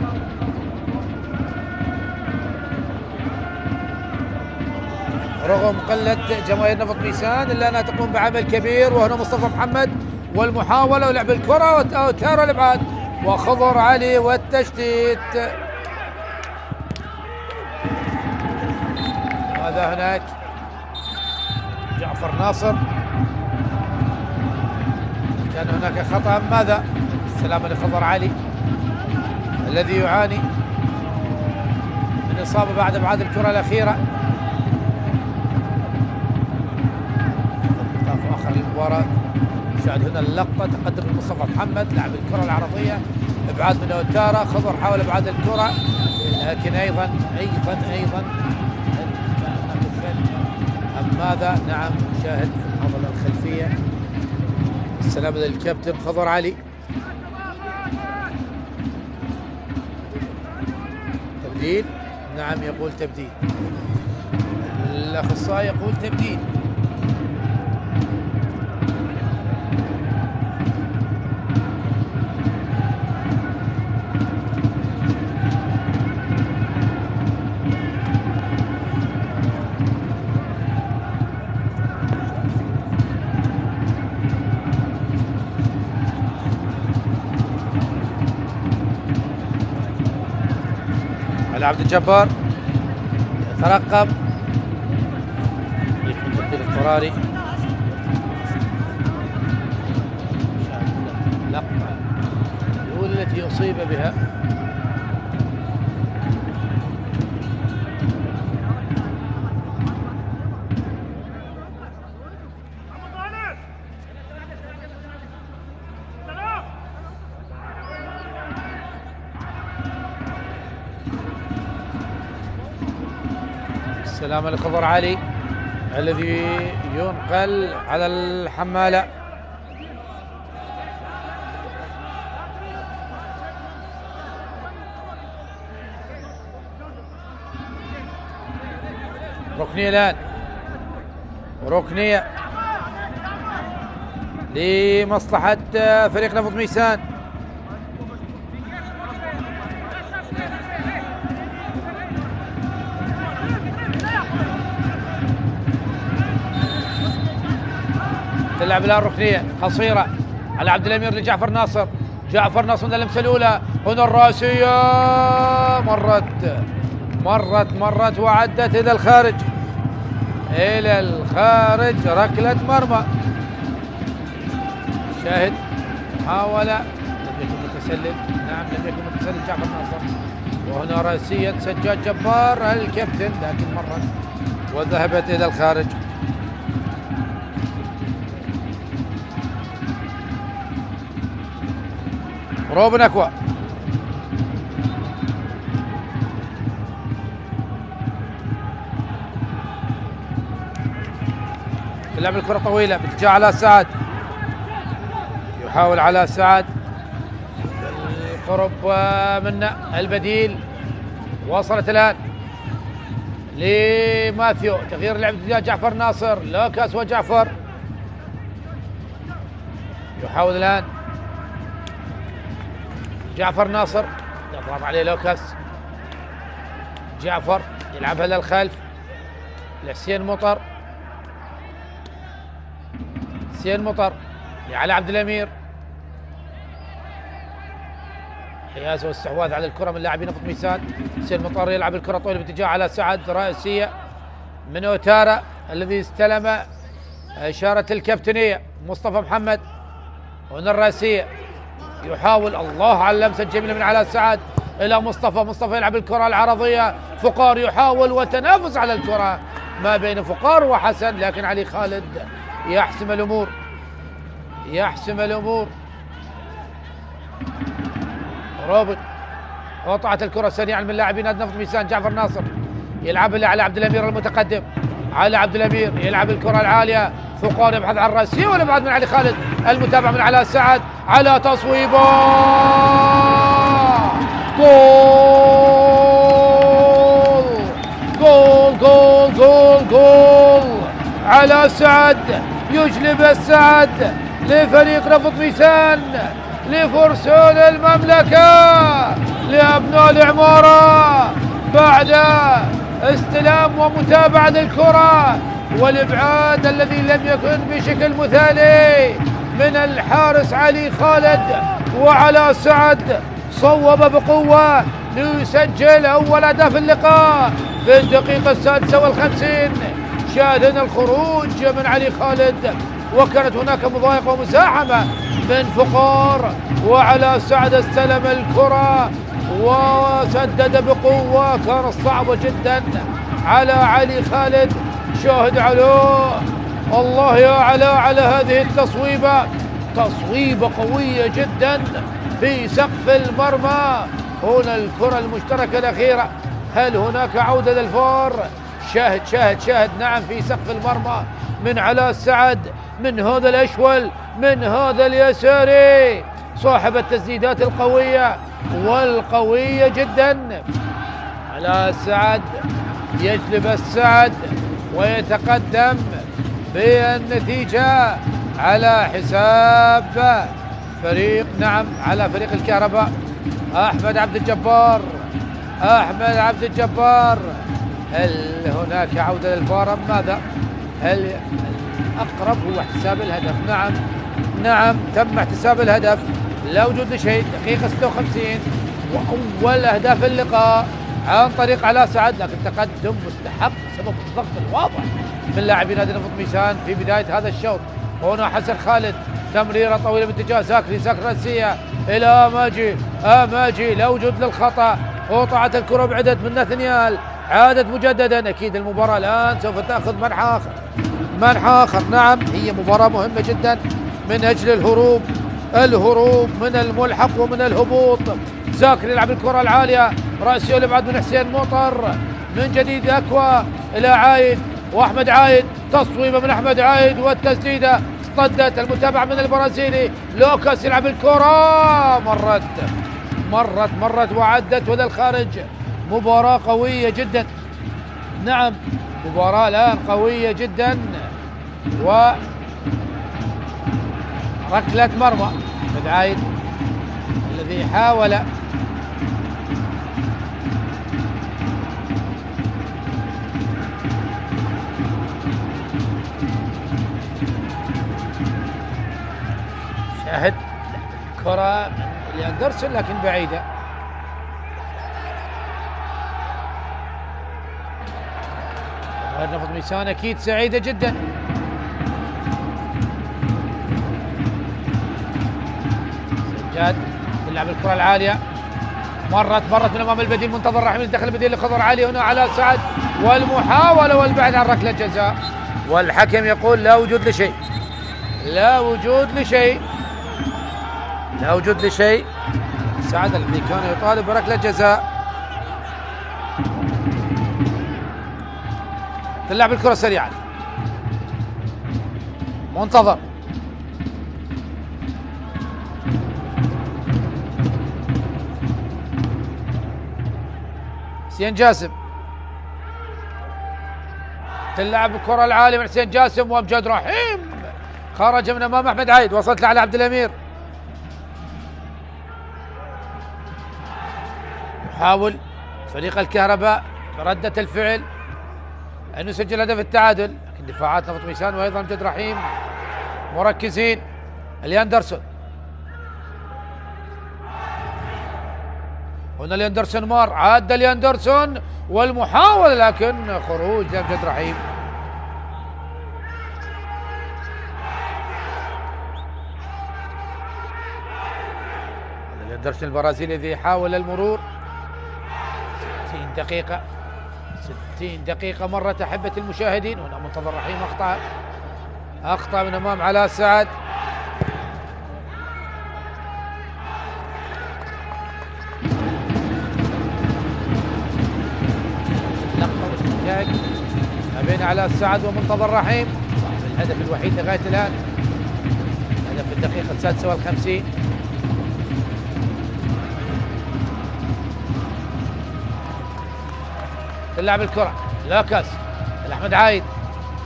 رغم قلة جماهير نفط ميسان إلا أنها تقوم بعمل كبير. وهنا مصطفى محمد والمحاولة ولعب الكرة وتارة الإبعاد وخضر علي والتشتيت. هذا هناك جعفر ناصر، كان هناك خطأ. ماذا؟ السلامة لخضر علي الذي يعاني من إصابة بعد إبعاد الكرة الأخيرة. إيقاف آخر للمباراة. شاهد هنا اللقطة، تقدم مصطفى محمد لاعب الكرة العرضية، إبعاد من أوتارا، خضر حاول إبعاد الكرة لكن أيضا كان هناك أم ماذا؟ نعم، شاهد في العضلة الخلفية. السلام للكابتن خضر علي. تبديل. نعم يقول تبديل، الأخصائي يقول تبديل. علي عبد الجبار يترقب يكون تبديل اضطراري. اللقطة الأولى التي أصيب بها السلامة لخضر علي الذي ينقل على الحمالة. ركنية الآن، ركنية لمصلحة فريق نفط ميسان. تلعب الان ركنيه قصيره على عبد الامير لجعفر ناصر. جعفر ناصر من اللمسه الاولى، هنا الراسيه مرت وعدت الى الخارج، ركله مرمى. شاهد محاوله لم يكن متسلل، نعم لم يكن متسلل جعفر ناصر، وهنا راسيه سجاد جبار الكابتن لكن مرت وذهبت الى الخارج. روبن أكوا تلعب الكرة طويلة باتجاه علاء سعد، يحاول علاء سعد القرب منه البديل. وصلت الآن لماثيو، تغيير لعب اتجاه جعفر ناصر. لوكاس وجعفر يحاول الآن جعفر ناصر، يضغط عليه لوكاس. جعفر يلعبها للخلف لحسين مطر، حسين مطر على عبد الامير. حيازه واستحواذ على الكره من لاعبين نفط ميسان. حسين مطر يلعب الكره طويله باتجاه على سعد، راسيه من اوتارا الذي استلم اشاره الكابتنيه مصطفى محمد. هنا الراسيه يحاول، الله على اللمسه الجميله من علاء سعد الى مصطفى يلعب الكره العرضيه. فقار يحاول وتنافس على الكره ما بين فقار وحسن، لكن علي خالد يحسم الامور. روبن قطعت الكره سريعا من لاعبين نادي نفط ميسان. جعفر ناصر يلعب على عبد الامير المتقدم، على عبد الامير يلعب الكره العاليه. فقار يبحث عن الراسيه والابعاد من علي خالد، المتابعه من علاء سعد على تصويبه. جول علاء سعد يجلب السعد لفريق نفط ميسان، لفرسان المملكه، لابناء العماره، بعد استلام ومتابعه للكره والابعاد الذي لم يكن بشكل مثالي من الحارس علي خالد. وعلى سعد صوب بقوه ليسجل اول اهداف اللقاء في الدقيقه 56. شاهدنا الخروج من علي خالد، وكانت هناك مضايقه ومساحمه من فقار، وعلى سعد استلم الكره وسدد بقوه، كانت صعبه جدا على علي خالد. شاهد علوه، الله يا علاء على هذه التصويبه، تصويبه قويه جدا في سقف المرمى. هنا الكره المشتركه الاخيره، هل هناك عوده للفار؟ شاهد نعم في سقف المرمى من علاء سعد، من هذا الاشول، من هذا اليساري، صاحب التسديدات القويه والقويه جدا. على سعد، يجلب السعد ويتقدم بالنتيجة على حساب فريق على فريق الكهرباء. أحمد عبد الجبار، أحمد عبد الجبار، هل هناك عودة للفار أم ماذا؟ هل الأقرب هو احتساب الهدف؟ نعم تم احتساب الهدف لا وجود لشيء. دقيقة 56 وأول أهداف اللقاء عن طريق علاء سعد، لكن تقدم مستحق بسبب الضغط الواضح من لاعبي نادي نفط ميسان في بداية هذا الشوط. هنا حسن خالد، تمريرة طويلة باتجاه زاكري راسية إلى ماجي لا وجود للخطأ، قطعت الكرة بعدت من ناثنيال، عادت مجددا. أكيد المباراة الآن سوف تأخذ منحى آخر. نعم هي مباراة مهمة جدا من أجل الهروب من الملحق ومن الهبوط. زاكري يلعب الكرة العالية، رأسه يبعد من حسين مطر، من جديد أكوا إلى عايد، وأحمد عايد، تصويبة من أحمد عايد والتسديدة اصطدت. المتابعة من البرازيلي لوكاس يلعب الكرة، مرت وعدت وإلى الخارج. مباراة قوية جدا. نعم مباراة الآن قوية جدا، وركلة مرمى أحمد عايد الذي حاول شاهد كرة من أندرسون لكن بعيدة. نفط ميسان أكيد سعيدة جدا. سجاد تلعب الكرة العالية، مرت من أمام البديل، منتظر رحيم دخل البديل لخضر علي، هنا على سعد والمحاولة والبعد عن ركلة جزاء، والحكم يقول لا وجود لشيء. سعد الذي كان يطالب بركلة جزاء. تلعب الكرة سريعا، منتظر حسين جاسم، تلعب الكرة العالية من حسين جاسم وامجد رحيم، خرج من امام احمد عايد، وصلت على عبد الامير، يحاول فريق الكهرباء بردة الفعل أن يسجل هدف التعادل، لكن دفاعات نفط ميسان وأيضا امجد رحيم مركزين. الياندرسون، هنا الياندرسون مار، عاد الياندرسون والمحاولة لكن خروج لامجد رحيم. الياندرسون البرازيلي الذي حاول المرور. 60 دقيقة مرت أحبة المشاهدين. هنا منتظر رحيم أخطأ من أمام علاء سعد. لقطة احتكاك ما بين علاء سعد ومنتظر رحيم، صاحب الهدف الوحيد لغاية الآن، هدف في الدقيقة 56. تلعب الكرة لوكاس لأحمد عايد،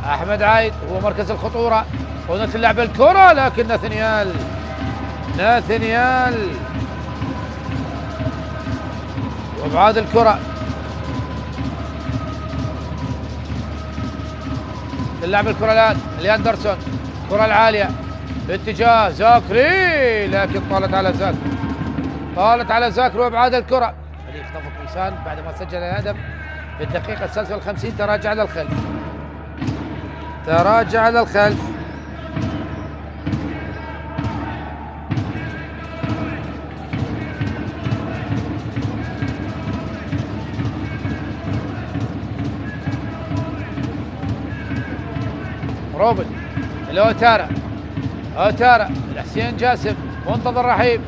أحمد عايد هو مركز الخطورة، هنا تلعب الكرة لكن ناثنيال وابعاد الكرة. تلعب الكرة الآن لأندرسون، الكرة العالية باتجاه زاكري لكن طالت على زاكري وابعاد الكرة. فريق نفط ميسان بعدما سجل الهدف في الدقيقة 53 تراجع للخلف. روبن الأوتارا الحسين جاسم، منتظر رحيم،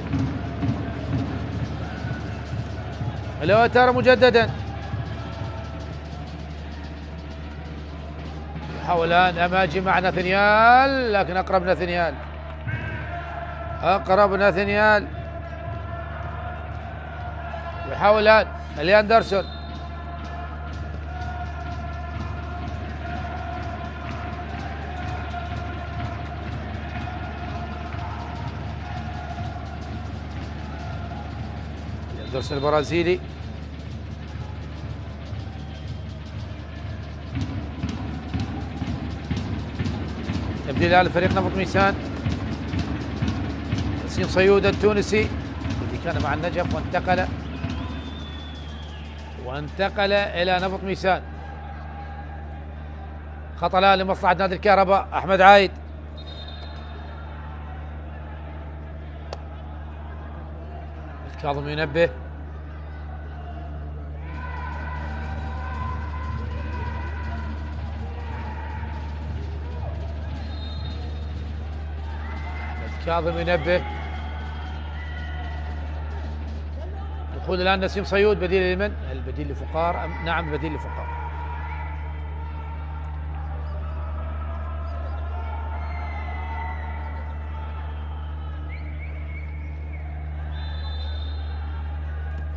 الأوتارا مجددا، يحاولان أماجي مع ناثنيال لكن أقرب ناثنيال. يحاولان الياندرسون أندرسون البرازيلي. تبديل على فريق نفط ميسان. نسيم صيود التونسي الذي كان مع النجف وانتقل إلى نفط ميسان. خطأ الآن لمصلحة نادي الكهرباء. أحمد عايد الكاظم ينبه. الكاظم ينبه. دخول الآن نسيم صيود بديل لمن؟ البديل لفقار. نعم بديل لفقار.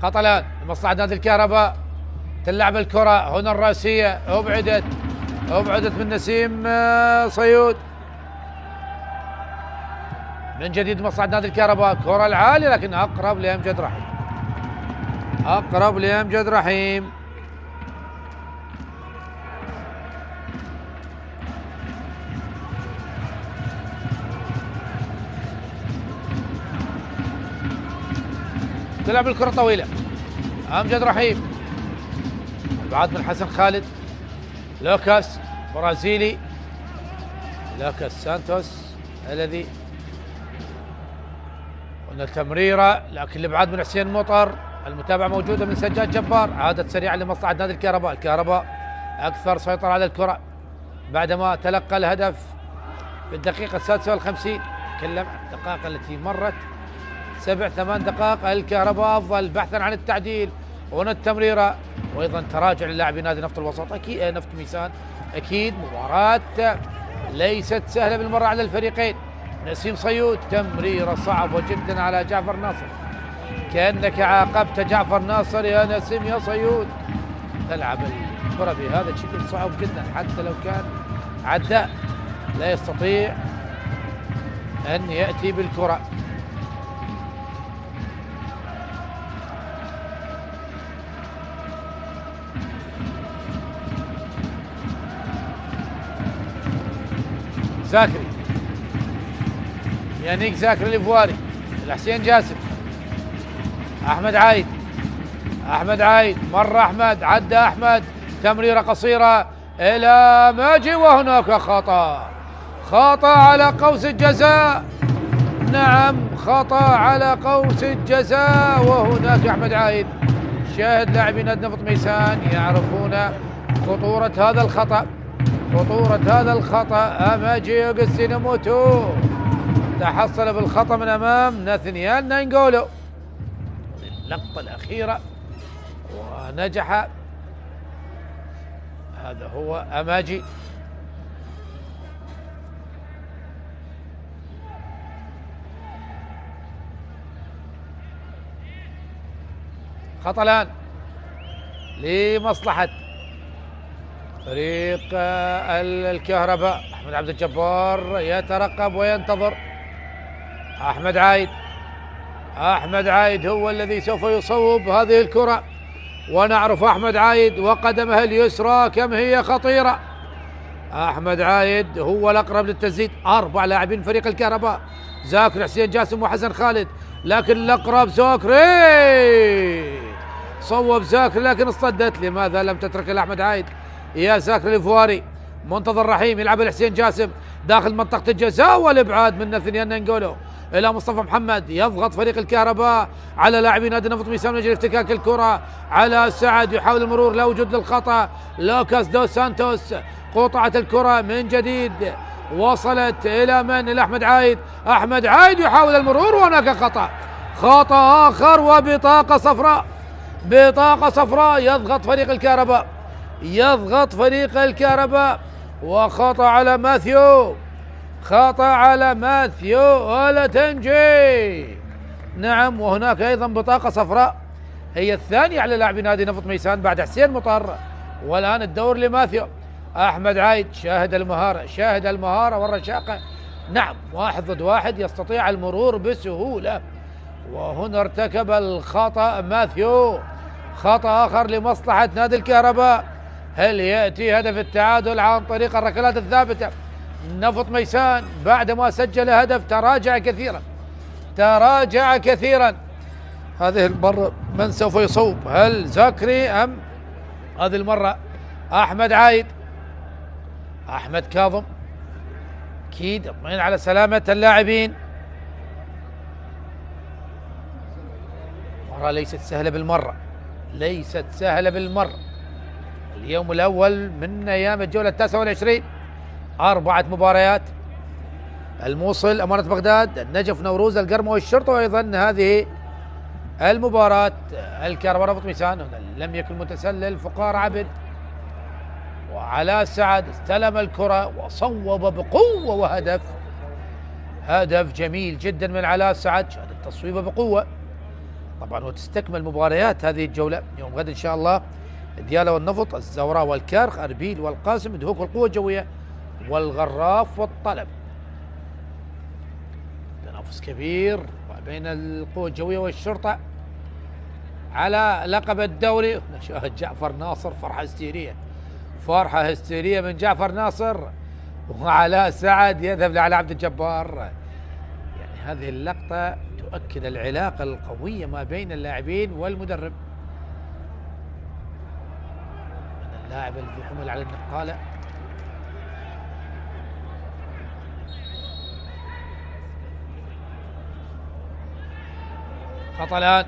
خطأ الآن لمصلحة نادي الكهرباء. تلعب الكرة هنا الرأسية أبعدت من نسيم صيود. من جديد مصلحة نادي الكهرباء. كرة العالية لكن أقرب لأمجد رحيم. تلعب الكرة طويلة. أمجد رحيم بعد من حسن خالد. لوكاس برازيلي. لوكاس سانتوس الذي قلنا التمريرة لكن الابعاد من حسين مطر. المتابعة موجودة من سجاد جبار. عادت سريعا لمصلحة نادي الكهرباء. الكهرباء أكثر سيطرة على الكرة بعدما تلقى الهدف في الدقيقة 56. تكلم عن الدقائق التي مرت 7-8 دقائق. الكهرباء أفضل بحثا عن التعديل. هنا التمريرة وأيضا تراجع للاعبي نادي نفط الوسط. أكيد نفط ميسان أكيد مباراة ليست سهلة بالمرة على الفريقين. نسيم صيود تمريرة صعبة جدا على جعفر ناصر. كأنك عاقبت جعفر ناصر يا نسيم يا صيود. تلعب الكرة بهذا الشكل صعب جدا حتى لو كان عداء لا يستطيع أن يأتي بالكرة. زاكري يانيك زاكري الإيفواري. الحسين جاسم. أحمد عايد مرة أحمد عدى أحمد. تمريرة قصيرة إلى ماجي وهناك خطأ على قوس الجزاء. نعم خطأ على قوس الجزاء. وهناك أحمد عايد. شاهد لاعبي نادي نفط ميسان يعرفون خطورة هذا الخطأ. أماجي أوغستينوموتو تحصل بالخطأ من أمام ناثانيال نانغولو اللقطة الأخيرة ونجح. هذا هو أماجي. خطأ الآن لمصلحة فريق الكهرباء. أحمد عبد الجبار يترقب وينتظر. أحمد عايد هو الذي سوف يصوب هذه الكرة. ونعرف أحمد عايد وقدمه اليسرى كم هي خطيرة. أحمد عايد هو الأقرب للتسديد. 4 لاعبين فريق الكهرباء. زاكري حسين جاسم وحسن خالد لكن الأقرب زاكري. صوب زاكري لكن اصطدت. لماذا لم تترك لأحمد عايد يا زاكري الإيفواري؟ منتظر رحيم يلعب الحسين جاسم داخل منطقة الجزاء والإبعاد من ناثانيال نانغولو إلى مصطفى محمد. يضغط فريق الكهرباء على لاعبي نادي نفط ميسان من أجل افتكاك الكرة. على سعد يحاول المرور لا وجود للخطأ. لوكاس دوس سانتوس قطعت الكرة من جديد. وصلت إلى من؟ إلى أحمد عايد يحاول المرور وهناك خطأ آخر وبطاقة صفراء. يضغط فريق الكهرباء وخطأ على ماثيو أولاتنجي. نعم وهناك أيضا بطاقة صفراء هي الثانية على لاعبي نادي نفط ميسان بعد حسين مطر. والآن الدور لماثيو. أحمد عايد شاهد المهارة والرشاقة. نعم 1 ضد 1 يستطيع المرور بسهولة وهنا ارتكب الخطأ ماثيو، خطأ آخر لمصلحة نادي الكهرباء. هل يأتي هدف التعادل عن طريق الركلات الثابتة؟ نفط ميسان بعدما سجل هدف تراجع كثيرا، تراجع كثيرا. هذه المرة من سوف يصوب؟ هل زاكري أم هذه المرة أحمد عايد؟ أحمد كاظم أكيد اطمئن على سلامة اللاعبين. مباراة ليست سهلة بالمرة، ليست سهلة بالمرة. اليوم الأول من أيام الجولة 29، 4 مباريات: الموصل، أمانة بغداد، النجف، نوروز، القرمة والشرطة، وأيضا هذه المباراة الكهرباء نفط ميسان. لم يكن متسلل فقار عبد، وعلاء سعد استلم الكرة وصوب بقوة وهدف، هدف جميل جدا من علاء سعد، شهد التصويبة بقوة. طبعا وتستكمل مباريات هذه الجولة يوم غد إن شاء الله: ديالى والنفط، الزوراء والكارخ، أربيل والقاسم، دهوك والقوة الجوية، والغراف والطلب. تنافس كبير ما بين القوة الجوية والشرطة على لقب الدوري. نشاهد جعفر ناصر، فرحة هستيرية، فرحة هستيرية من جعفر ناصر، وعلاء سعد يذهب لعلى عبد الجبار. يعني هذه اللقطة تؤكد العلاقة القوية ما بين اللاعبين والمدرب. من اللاعب الذي حمل على النقالة خطأ الآن.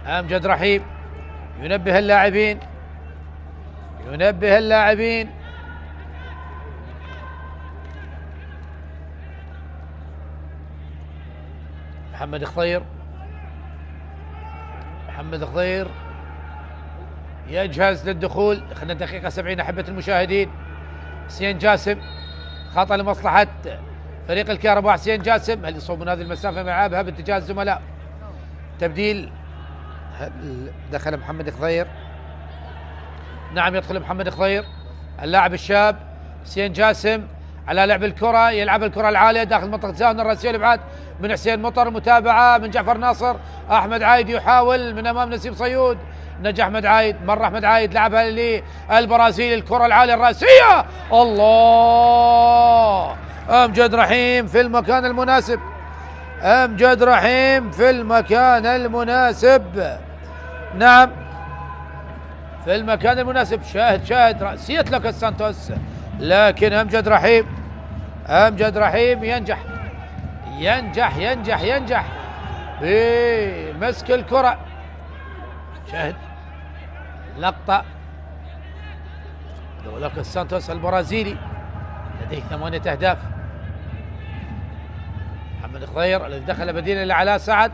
أمجد رحيم ينبه اللاعبين، ينبه اللاعبين. محمد خضير، محمد خضير يجهز للدخول. دخلنا دقيقة 70 أحبة المشاهدين. حسين جاسم، خطأ لمصلحة فريق الكهرباء. حسين جاسم هل يصوب من هذه المسافة ملعبها باتجاه الزملاء؟ تبديل، دخل محمد خضير. نعم يدخل محمد خضير اللاعب الشاب. حسين جاسم على لعب الكرة، يلعب الكرة العالية داخل منطقة الزاوية الرأسية، الإبعاد من حسين مطر، متابعة من جعفر ناصر. أحمد عايد يحاول من أمام نسيم صيود، نجح أحمد عايد، مرة أحمد عايد لعبها للبرازيلي، الكرة العالية الرأسية، الله! أمجد رحيم في المكان المناسب، أمجد رحيم في المكان المناسب، نعم في المكان المناسب. شاهد رأسية لوكاس سانتوس، لكن أمجد رحيم ينجح بمسك الكرة. شاهد لقطة لوكاس سانتوس البرازيلي لديه 8 أهداف. محمد خضير الذي دخل بديلا لعلاء سعد.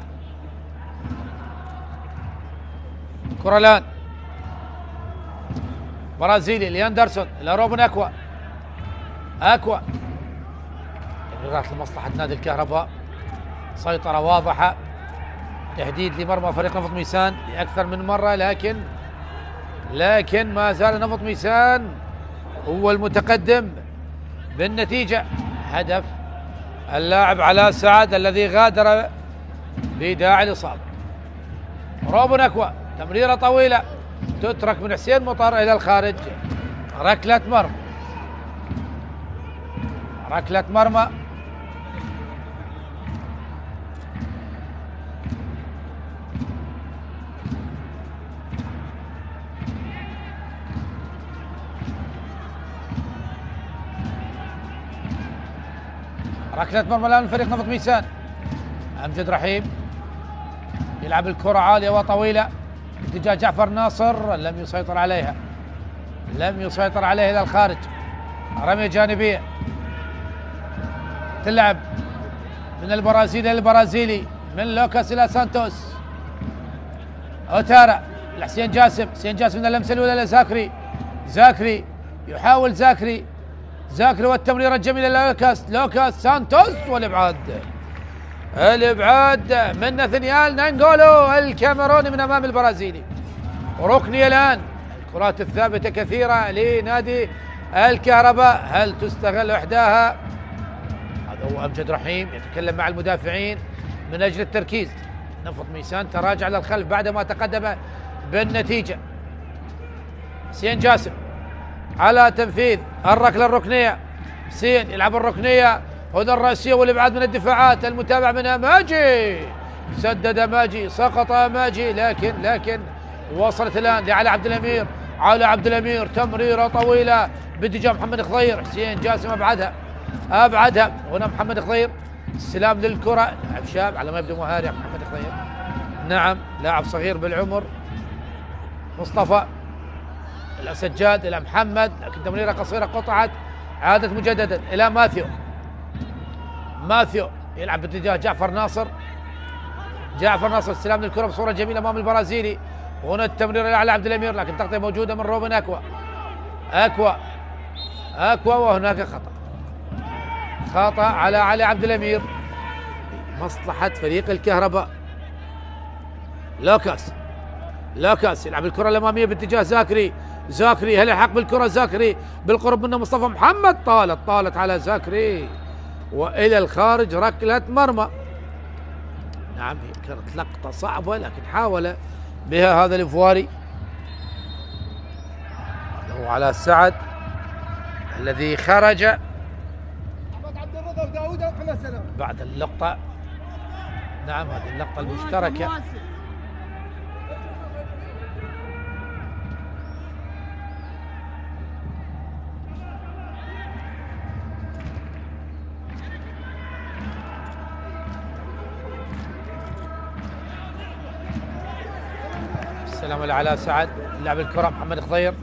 كرة الآن برازيلي لياندرسون إلى روبن أكوا. تمريرات لمصلحة نادي الكهرباء، سيطرة واضحة، تهديد لمرمى فريق نفط ميسان لأكثر من مرة، لكن ما زال نفط ميسان هو المتقدم بالنتيجة. هدف اللاعب علاء سعد الذي غادر بداعي الإصابة. روبن أكوا، تمريرة طويلة تترك من حسين مطر إلى الخارج، ركلة مرمى. ركلة مرمى الآن فريق نفط ميسان. أمجد رحيم يلعب الكرة عالية وطويلة باتجاه جعفر ناصر، لم يسيطر عليها إلى الخارج. رمية جانبية تلعب من البرازيلي من لوكاس إلى سانتوس. أوتارا لحسين جاسم، حسين جاسم من اللمسة الأولى لزاكري، يحاول زاكري والتمريرة الجميلة لوكاس سانتوس، والإبعاد من ناثانيال نانغولو الكاميروني من أمام البرازيلي. ركنية الآن، الكرات الثابتة كثيرة لنادي الكهرباء، هل تستغل إحداها؟ هذا هو أمجد رحيم يتكلم مع المدافعين من أجل التركيز. نفط ميسان تراجع للخلف بعدما تقدم بالنتيجة. حسين جاسم على تنفيذ الركلة الركنية. حسين يلعب الركنية هنا الرأسية والإبعاد من الدفاعات، المتابعة من أماجي، سدد أماجي، سقط أماجي، لكن وصلت الآن لعلي عبد الأمير. على عبد الأمير تمريرة طويلة باتجاه محمد خضير. حسين جاسم أبعدها هنا محمد خضير، استلام للكرة، لاعب شاب على ما يبدو مهاري محمد خضير، نعم لاعب صغير بالعمر. مصطفى السجاد إلى محمد، لكن تمريرة قصيرة قطعت، عادت مجددا إلى ماثيو يلعب باتجاه جعفر ناصر. استلام للكرة بصورة جميلة أمام البرازيلي، هنا التمرير على عبد الأمير، لكن تغطية موجودة من روبن أكوا وهناك خطأ على علي عبد الأمير مصلحة فريق الكهرباء. لوكاس يلعب الكرة الأمامية باتجاه زاكري هل يلحق بالكرة؟ زاكري بالقرب منه مصطفى محمد، طالت على زاكري وإلى الخارج، ركلة مرمى. نعم هي كانت لقطة صعبة لكن حاول بها هذا الإفواري، هو على سعد الذي خرج بعد اللقطة. نعم هذه اللقطة المشتركة. السلام على سعد، لعب الكرة محمد خضير،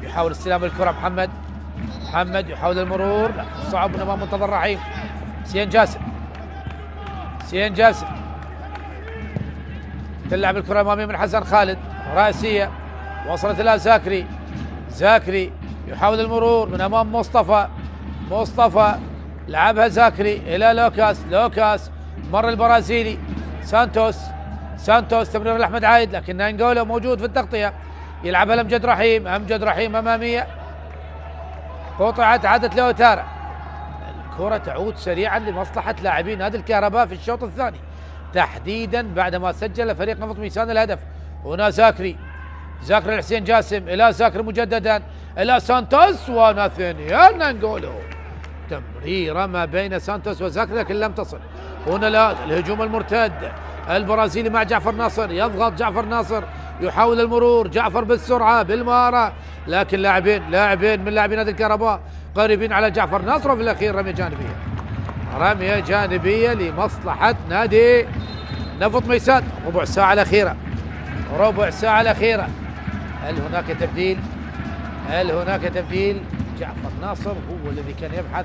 يحاول استلام الكرة محمد يحاول المرور، صعب من امام منتظر رحيم. حسين جاسم تلعب الكرة الامامية من حسن خالد، رأسية وصلت الى زاكري يحاول المرور من امام مصطفى لعبها زاكري الى لوكاس مر البرازيلي. سانتوس تمرير لأحمد عايد، لكن نانجولو موجود في التغطية، يلعبها لأمجد رحيم أمامية، قطعت عادت لأوتارا. الكرة تعود سريعا لمصلحة لاعبين نادي الكهرباء في الشوط الثاني تحديدا بعدما سجل فريق نفط ميسان الهدف. هنا زاكري لحسين جاسم إلى زاكري مجددا إلى سانتوس وناثانيال نانجولو، تمريرة ما بين سانتوس وزاكري لكن لم تصل. هنا الهجوم المرتد البرازيلي مع جعفر ناصر، يضغط جعفر ناصر يحاول المرور، جعفر بالسرعة بالمهارة، لكن لاعبين من لاعبين نادي الكهرباء قريبين على جعفر ناصر، وفي الأخير رمية جانبية لمصلحة نادي نفط ميسان. ربع ساعة الأخيرة هل هناك تبديل؟ جعفر ناصر هو الذي كان يبحث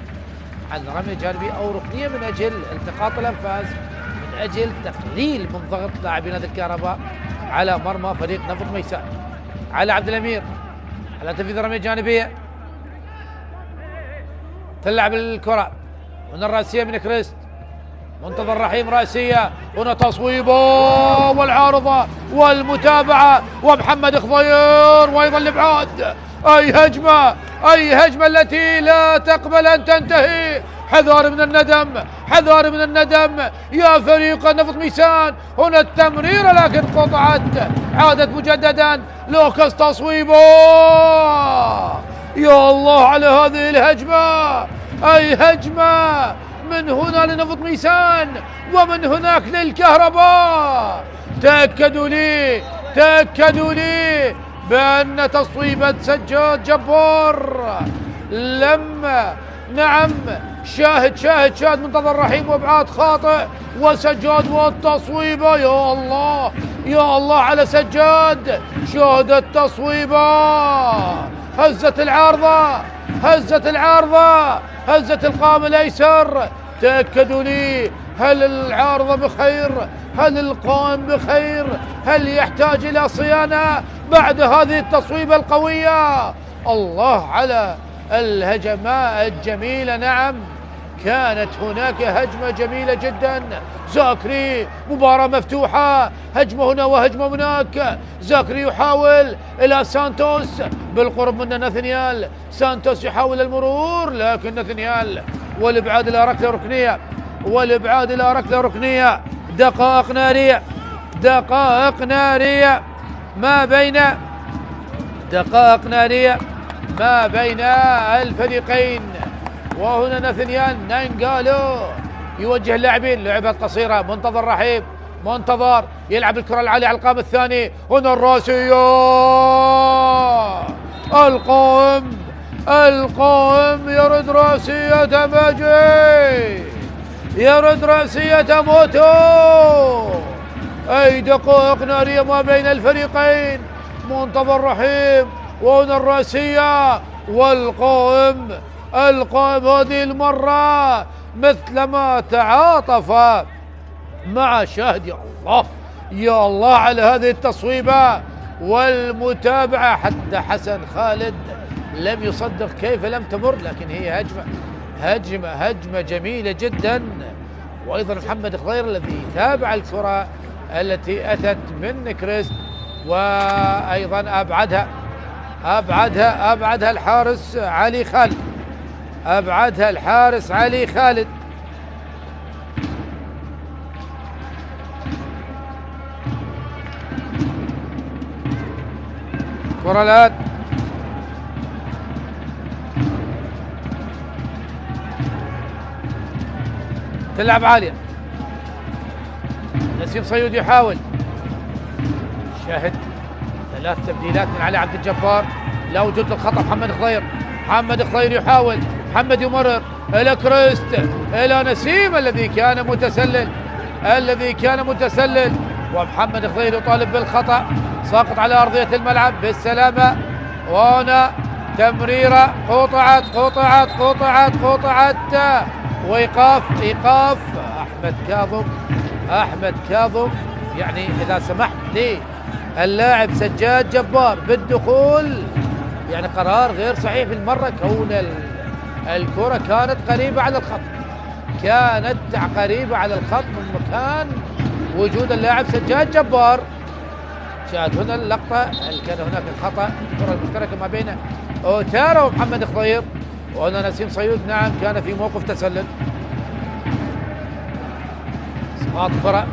عن رمية جانبية أو ركنية من أجل التقاط الأنفاس، من أجل تقليل من ضغط لاعبي نادي الكهرباء على مرمى فريق نفط ميسان. على عبد الأمير على تنفيذ رمية جانبية، تلعب الكرة من الرأسية من كريست، منتظر رحيم رأسية، هنا تصويبه والعارضة والمتابعة ومحمد خضير وأيضا الإبعاد. أي هجمة التي لا تقبل أن تنتهي. حذار من الندم يا فريق نفط ميسان. هنا التمريرة لكن قطعت، عادت مجددا. لوكاس تصويبه، يا الله على هذه الهجمة. أي هجمة من هنا لنفط ميسان ومن هناك للكهرباء. تأكدوا لي بأن تصويبة سجاد جبار شاهد منتظر رحيم وابعاد خاطئ وسجاد والتصويبه. يا الله على سجاد، شاهد التصويبه، هزت العارضه، هزت القائم الايسر. تأكدوا لي، هل العارضه بخير؟ هل القائم بخير؟ هل يحتاج الى صيانه بعد هذه التصويبه القويه؟ الله على الهجمات الجميلة. نعم كانت هناك هجمة جميلة جدا. زاكري، مباراة مفتوحة، هجمة هنا وهجمة هناك. زاكري يحاول إلى سانتوس، بالقرب منه ناثانيال. سانتوس يحاول المرور لكن ناثانيال، والإبعاد إلى ركلة ركنية، دقائق نارية دقائق نارية ما بين الفريقين. وهنا ناثانيال نانجالو يوجه اللاعبين لعبات قصيرة. منتظر رحيم، منتظر يلعب الكرة العالية على القائم الثاني. هنا الراسية، القائم يرد راسية ماجي، يرد راسية موتو. أي دقائق نارية ما بين الفريقين. منتظر رحيم، وهنا الراسية والقائم. هذه المرة مثلما تعاطف مع شاهد. يا الله على هذه التصويبة والمتابعة. حتى حسن خالد لم يصدق كيف لم تمر، لكن هي هجمة جميلة جدا. وأيضا محمد خضير الذي تابع الكرة التي أتت من كريست، وأيضا أبعدها الحارس علي خالد. كرة الآن تلعب عالية. نسيم صيود يحاول. شاهد 3 تبديلات من علي عبد الجبار. لا وجود للخطأ. محمد خضير يحاول. محمد يمرر إلى كريست، إلى نسيم الذي كان متسلل. ومحمد خضير يطالب بالخطأ. ساقط على أرضية الملعب بالسلامة. وهنا تمريرة قطعت وإيقاف أحمد كاظم. يعني إذا سمحت للاعب سجاد جبار بالدخول، يعني قرار غير صحيح بالمرة، كون الكرة كانت قريبة على الخط من مكان وجود اللاعب سجاد جبار. شاهد هنا اللقطة، هل كان هناك الخطأ؟ الكرة المشتركة ما بين أوتارا ومحمد خضير. وهنا نسيم صيود نعم كان في موقف تسلل. اسقاط كرة.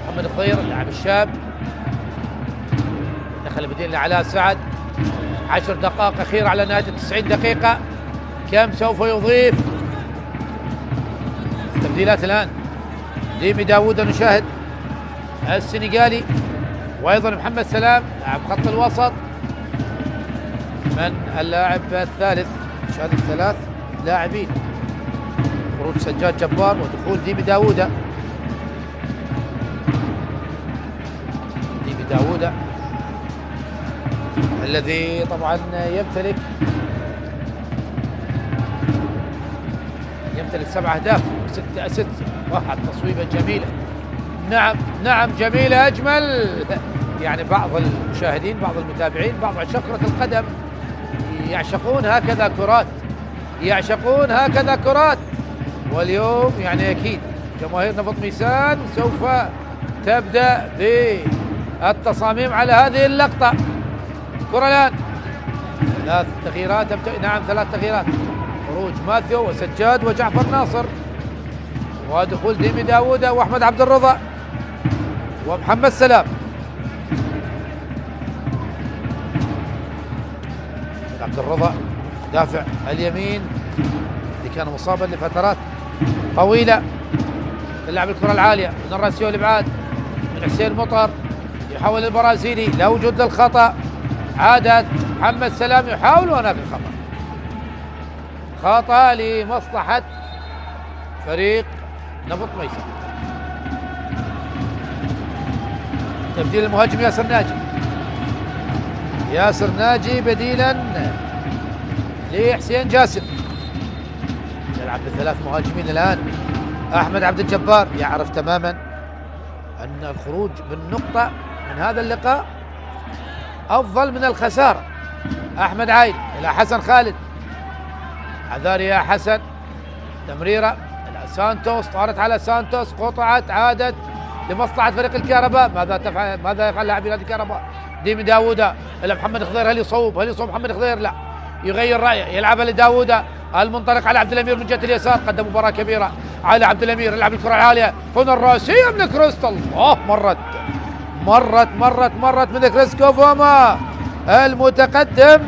محمد خضير اللاعب الشاب دخل بدين لعلاء سعد. 10 دقائق أخيرة على نهاية 90 دقيقة. كم سوف يضيف؟ تبديلات الآن. ديمي داوود نشاهد السنغالي، وأيضا محمد سلام لاعب خط الوسط. من اللاعب الثالث؟ شهادة 3 لاعبين. خروج سجاد جبار ودخول ديمي داوود الذي طبعا يمتلك 7 أهداف و6 أسيست. واحد تصويبة جميلة. نعم جميلة أجمل. يعني بعض المشاهدين، بعض المتابعين، بعض عشاق كرة القدم يعشقون هكذا كرات. واليوم يعني أكيد جماهير نفط ميسان سوف تبدأ بالتصاميم على هذه اللقطة. كرة الآن 3 تغييرات. 3 تغييرات. خروج ماثيو وسجاد وجعفر ناصر، ودخول ديمي داوود وأحمد عبد الرضا ومحمد سلام. عبد الرضا دافع اليمين اللي كان مصابا لفترات طويلة. تلعب الكرة العالية من الراسيو الإبعاد من حسين مطر. يحاول البرازيلي، لا وجود للخطأ. عادت محمد سلام يحاول، هناك خطأ لمصلحة فريق نفط ميسان. تبديل المهاجم ياسر ناجي بديلا لحسين جاسم. يلعب ب3 مهاجمين الآن. أحمد عبد الجبار يعرف تماما أن الخروج بالنقطة من هذا اللقاء أفضل من الخسارة. أحمد عايد إلى حسن خالد. عذاري يا حسن. تمريرة إلى سانتوس، طارت على سانتوس، قطعت، عادت لمصلحة فريق الكهرباء. ماذا يفعل لاعبي نادي الكهرباء؟ ديمي داوود إلى محمد خضير. هل يصوب محمد خضير؟ لا، يغير رايه، يلعبها لداوودة المنطلق على عبد الامير من جهه اليسار. قدم مباراه كبيره على عبد الامير، يلعب الكره العاليه هنا الراسيه من كريستال. مرت من كريسكوفوما المتقدم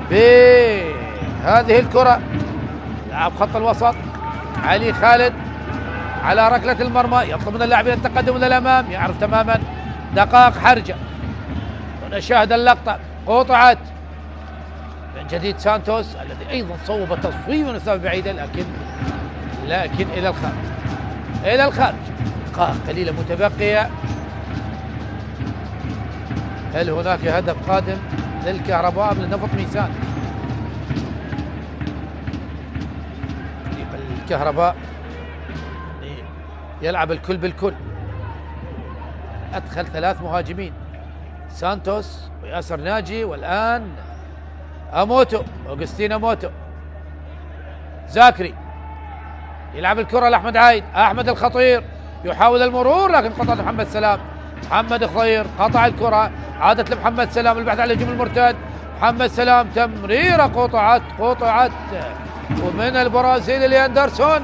بهذه الكره. لعب خط الوسط علي خالد على ركله المرمى، يطلب من اللاعبين التقدم الى الامام، يعرف تماما دقائق حرجه. ونشاهد اللقطه، قطعت من جديد سانتوس الذي ايضا صوب تصويبا من مسافه بعيده، لكن الى الخارج. دقائق قليله متبقيه. هل هناك هدف قادم للكهرباء ام لنفط ميسان؟ فريق الكهرباء يلعب الكل بالكل. ادخل 3 مهاجمين، سانتوس وياسر ناجي والان اوغستين اموتو. زاكري يلعب الكره لاحمد عايد، احمد الخطير يحاول المرور لكن قطعت محمد سلام. محمد خضير قطع الكره، عادت لمحمد سلام، البحث عن الهجوم المرتد. محمد سلام تمريره قطعت ومن البرازيلي لأندرسون،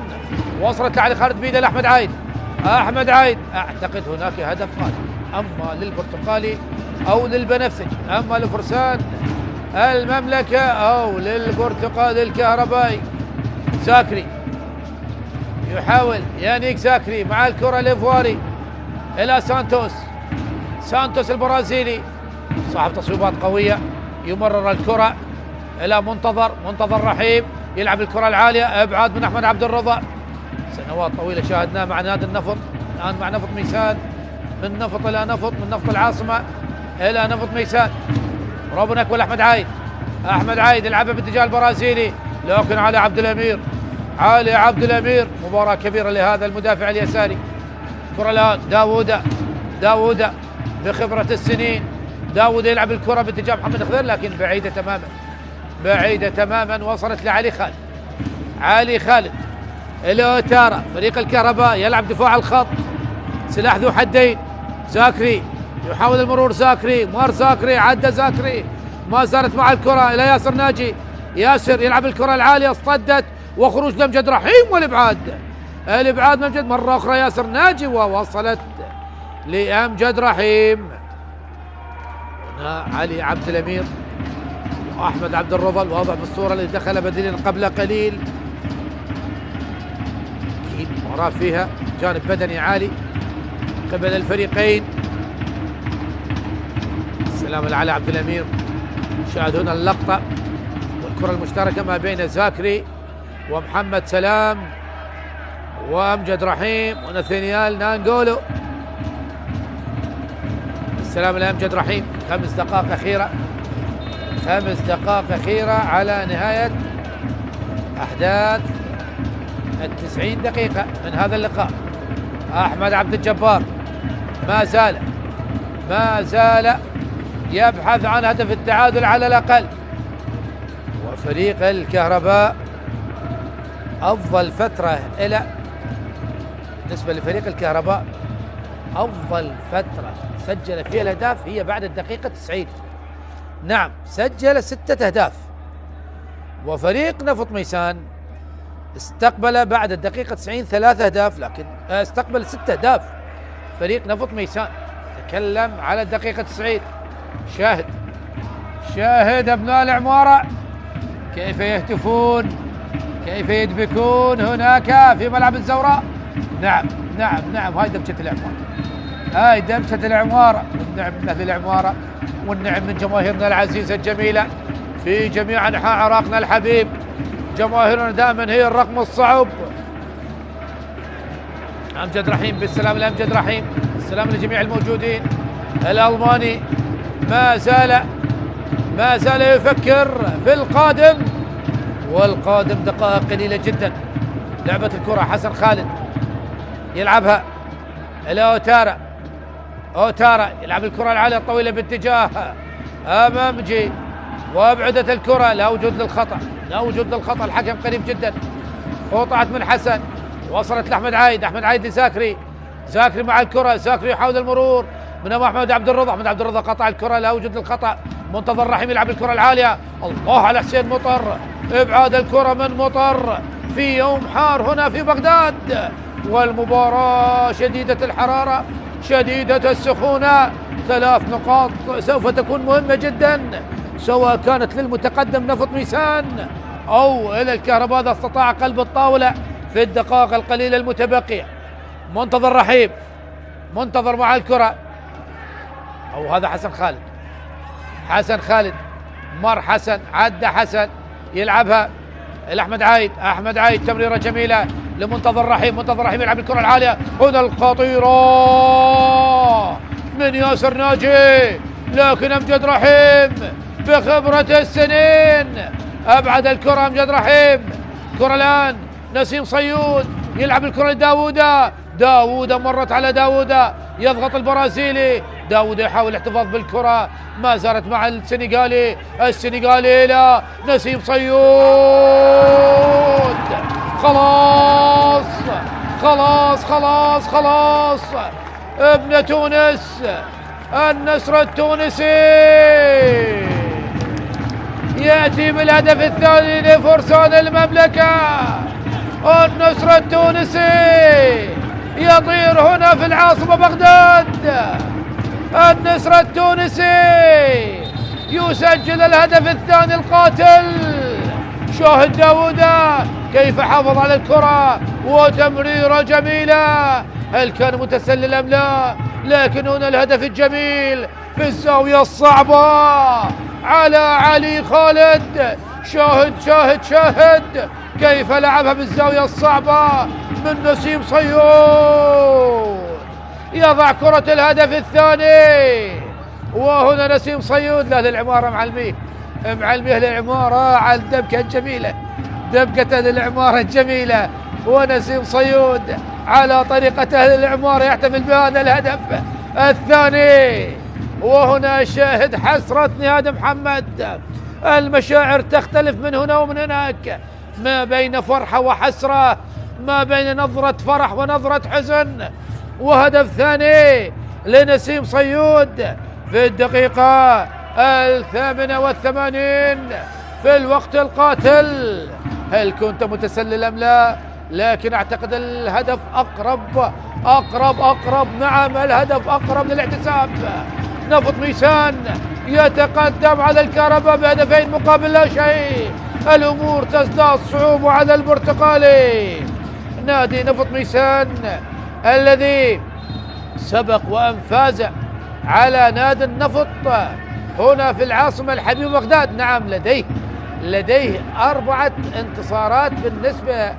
وصلت لعلي خالد بيده لاحمد عايد. احمد عايد، اعتقد هناك هدف قادم اما للبرتقالي او للبنفسجي، اما لفرسان المملكه او للبرتقال الكهربائي. زاكري يحاول يانيك زاكري مع الكره لفواري الى سانتوس البرازيلي صاحب تصويبات قويه، يمرر الكره الى منتظر رحيم، يلعب الكره العاليه، ابعاد من احمد عبد الرضا. سنوات طويله شاهدناه مع نادي النفط، الان مع نفط ميسان، من نفط الى نفط، من نفط العاصمه الى نفط ميسان. روبنك والاحمد عايد يلعبها باتجاه البرازيلي لكن علي عبد الامير. مباراه كبيره لهذا المدافع اليساري. كره الان داوودة بخبره السنين. داوودة يلعب الكره باتجاه محمد خضير لكن بعيده تماما. وصلت لعلي خالد الى تارا. فريق الكهرباء يلعب دفاع الخط، سلاح ذو حدين. زاكري يحاول المرور، عدى زاكري، ما زالت مع الكره الى ياسر ناجي. ياسر يلعب الكره العاليه، اصطدت وخروج لامجد رحيم، والابعاد من امجد مره اخرى. ياسر ناجي ووصلت لامجد رحيم. هنا علي عبد الامير واحمد عبد الرضا، الواضح بالصوره اللي دخل بديلا قبل قليل. اكيد مباراه فيها جانب بدني عالي قبل الفريقين. السلام على عبد الامير. شاهد هنا اللقطه والكره المشتركه ما بين زاكري ومحمد سلام وامجد رحيم وناثانيال نانغولو. السلام لامجد رحيم. 5 دقائق اخيره على نهايه احداث 90 دقيقه من هذا اللقاء. احمد عبد الجبار ما زال يبحث عن هدف التعادل على الاقل. وفريق الكهرباء افضل فتره بالنسبه لفريق الكهرباء افضل فتره سجل فيها الاهداف هي بعد الدقيقه 90. نعم، سجل 6 أهداف. وفريق نفط ميسان استقبل بعد الدقيقه 90 3 أهداف، لكن استقبل 6 أهداف. فريق نفط ميسان تكلم على الدقيقه 90. شاهد ابناء العماره كيف يهتفون، كيف يدبكون هناك في ملعب الزوراء. نعم هاي دبشة العمارة. والنعم من أهل العمارة، والنعم من جماهيرنا العزيزة الجميلة في جميع أنحاء عراقنا الحبيب. جماهيرنا دائما هي الرقم الصعب. أمجد رحيم، بالسلام لأمجد رحيم، السلام لجميع الموجودين. الألماني ما زال يفكر في القادم، والقادم دقائق قليلة جدا. لعبة الكرة حسن خالد يلعبها إلى أوتارا يلعب الكرة العالية الطويلة باتجاه أمامجي، وابعدت الكرة. لا وجود للخطأ، الحكم قريب جدا. قطعت من حسن، وصلت لأحمد عايد لزاكري. مع الكرة، زاكري يحاول المرور من أمام أحمد عبد الرضا. قطع الكرة، لا وجود للخطأ. منتظر رحيم يلعب الكرة العالية. الله على حسين مطر، ابعاد الكرة من مطر في يوم حار هنا في بغداد، والمباراة شديدة الحرارة شديدة السخونة. 3 نقاط سوف تكون مهمة جدا، سواء كانت للمتقدم نفط ميسان أو إلى الكهرباء إذا استطاع قلب الطاولة في الدقائق القليلة المتبقية. منتظر رحيم، منتظر مع الكرة، أو هذا حسن خالد، حسن خالد مر حسن، عدى حسن يلعبها لأحمد عايد، أحمد عايد تمريرة جميلة لمنتظر رحيم، منتظر رحيم يلعب الكرة العالية، هنا الخطيرة من ياسر ناجي، لكن أمجد رحيم بخبرة السنين أبعد الكرة. أمجد رحيم كرة الآن نسيم صيود يلعب الكرة لداوودة، داوودة مرت على داوودة، يضغط البرازيلي، داوودة يحاول الاحتفاظ بالكرة، ما زالت مع السنغالي، السنغالي إلى نسيم صيود. خلاص خلاص خلاص خلاص ابن تونس النصر التونسي يأتي بالهدف الثاني لفرسان المملكة. النصر التونسي يطير هنا في العاصمة بغداد، النصر التونسي يسجل الهدف الثاني القاتل. شاهد داوودة كيف حافظ على الكرة وتمريرة جميلة، هل كان متسلل أم لا؟ لكن هنا الهدف الجميل في الزاوية الصعبة على علي خالد. شاهد شاهد شاهد كيف لعبها بالزاوية الصعبة من نسيم صيود، يضع كرة الهدف الثاني. وهنا نسيم صيود له للعمارة معلميه للعمارة على الدبكة الجميلة، دبكة للعمارة الجميلة، ونسيم صيود على طريقة أهل العمارة يحتفل بهذا الهدف الثاني. وهنا شاهد حسرة نهاد محمد، المشاعر تختلف من هنا ومن هناك، ما بين فرحة وحسرة، ما بين نظرة فرح ونظرة حزن. وهدف ثاني لنسيم صيود في الدقيقة 88 في الوقت القاتل. هل كنت متسلل أم لا؟ لكن أعتقد الهدف أقرب. نعم الهدف أقرب للاحتساب. نفط ميسان يتقدم على الكهرباء بهدفين مقابل لا شيء. الأمور تزداد صعوبة على البرتقالي. نادي نفط ميسان الذي سبق وأن فاز على نادي النفط هنا في العاصمة الحبيبة بغداد. نعم لديه 4 انتصارات بالنسبة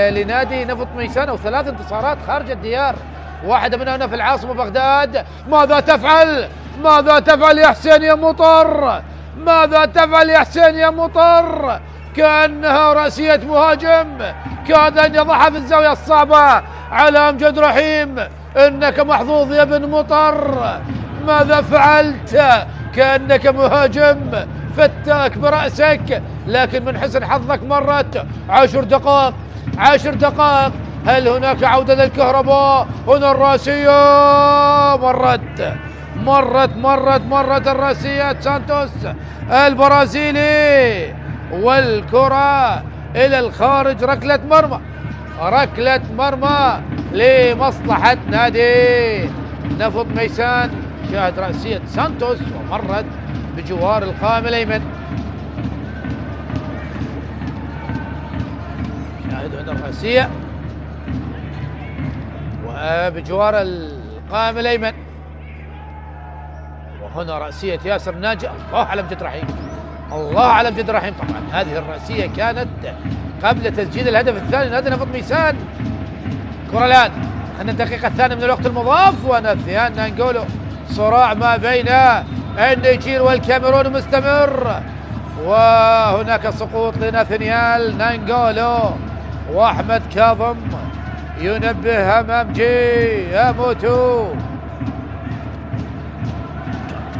لنادي نفط ميسان، أو 3 انتصارات خارج الديار، واحدة منها هنا في العاصمة بغداد. ماذا تفعل يا حسين يا مطر؟ ماذا تفعل يا حسين يا مطر؟ كأنها رأسية مهاجم، كاد أن يضعها في الزاوية الصعبة على أمجد رحيم. إنك محظوظ يا ابن مطر، ماذا فعلت؟ كأنك مهاجم فتاك برأسك، لكن من حسن حظك مرت 10 دقائق. هل هناك عودة للكهرباء؟ هنا الراسية مرت الراسية سانتوس البرازيلي، والكرة إلى الخارج، ركلة مرمى لمصلحة نادي نفط ميسان. شاهد رأسية سانتوس ومرت بجوار القائم الأيمن. شاهد هنا الرأسية وبجوار القائم الأيمن، وهنا رأسية ياسر ناجي. الله على أمجد رحيم. طبعا هذه الرأسية كانت قبل تسجيل الهدف الثاني نادي نفط ميسان. كرة الآن خلنا الدقيقة الثانية من الوقت المضاف، ونثيان نانجولو، صراع ما بين النيجير والكاميرون مستمر، وهناك سقوط لناثانيال نانجولو، وأحمد كاظم ينبه همامجي يموتو.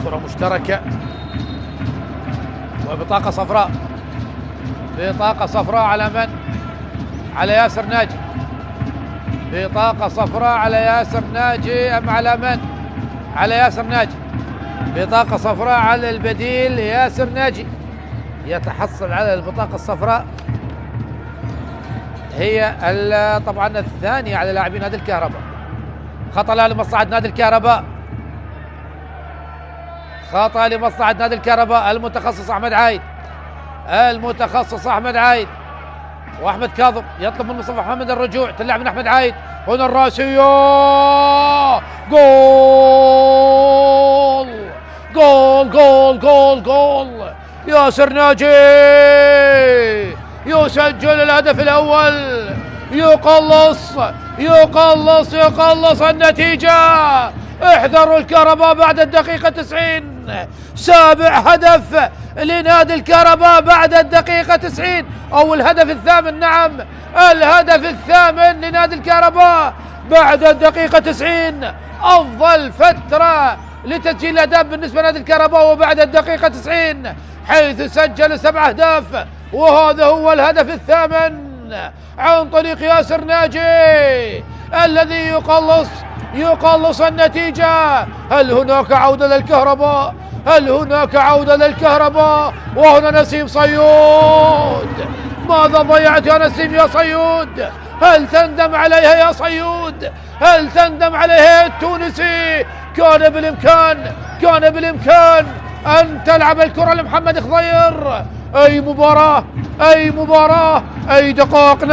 كرة مشتركة وبطاقة صفراء على من؟ على ياسر ناجي. بطاقة صفراء على ياسر ناجي أم على من؟ على ياسر ناجي. بطاقة صفراء على البديل ياسر ناجي، يتحصل على البطاقة الصفراء، هي طبعا الثانية على لاعبي نادي الكهرباء. خطأ لمصلحة نادي الكهرباء، خطأ لمصلحة نادي الكهرباء. المتخصص أحمد عايد، المتخصص أحمد عايد، وأحمد كاظم يطلب من مصطفى محمد الرجوع، تلعب من أحمد عايد، هنا الراسية، جول جول جول جول جول. ياسر ناجي يسجل الهدف الأول، يقلص النتيجة. احذروا الكهرباء بعد الدقيقة 90، سابع هدف لنادي الكهرباء بعد الدقيقة 90، أو الهدف الثامن، نعم الهدف الثامن لنادي الكهرباء بعد الدقيقة 90. أفضل فترة لتسجيل الأهداف بالنسبة لنادي الكهرباء وبعد الدقيقة 90، حيث سجل 7 أهداف، وهذا هو الهدف الثامن عن طريق ياسر ناجي الذي يقلص النتيجة. هل هناك عودة للكهرباء؟ هل هناك عودة للكهرباء؟ وهنا نسيم صيود، ماذا ضيعت يا نسيم يا صيود؟ هل تندم عليها يا صيود؟ هل تندم عليها يا التونسي؟ كان بالإمكان أن تلعب الكرة لمحمد خضير. أي مباراة، أي دقائق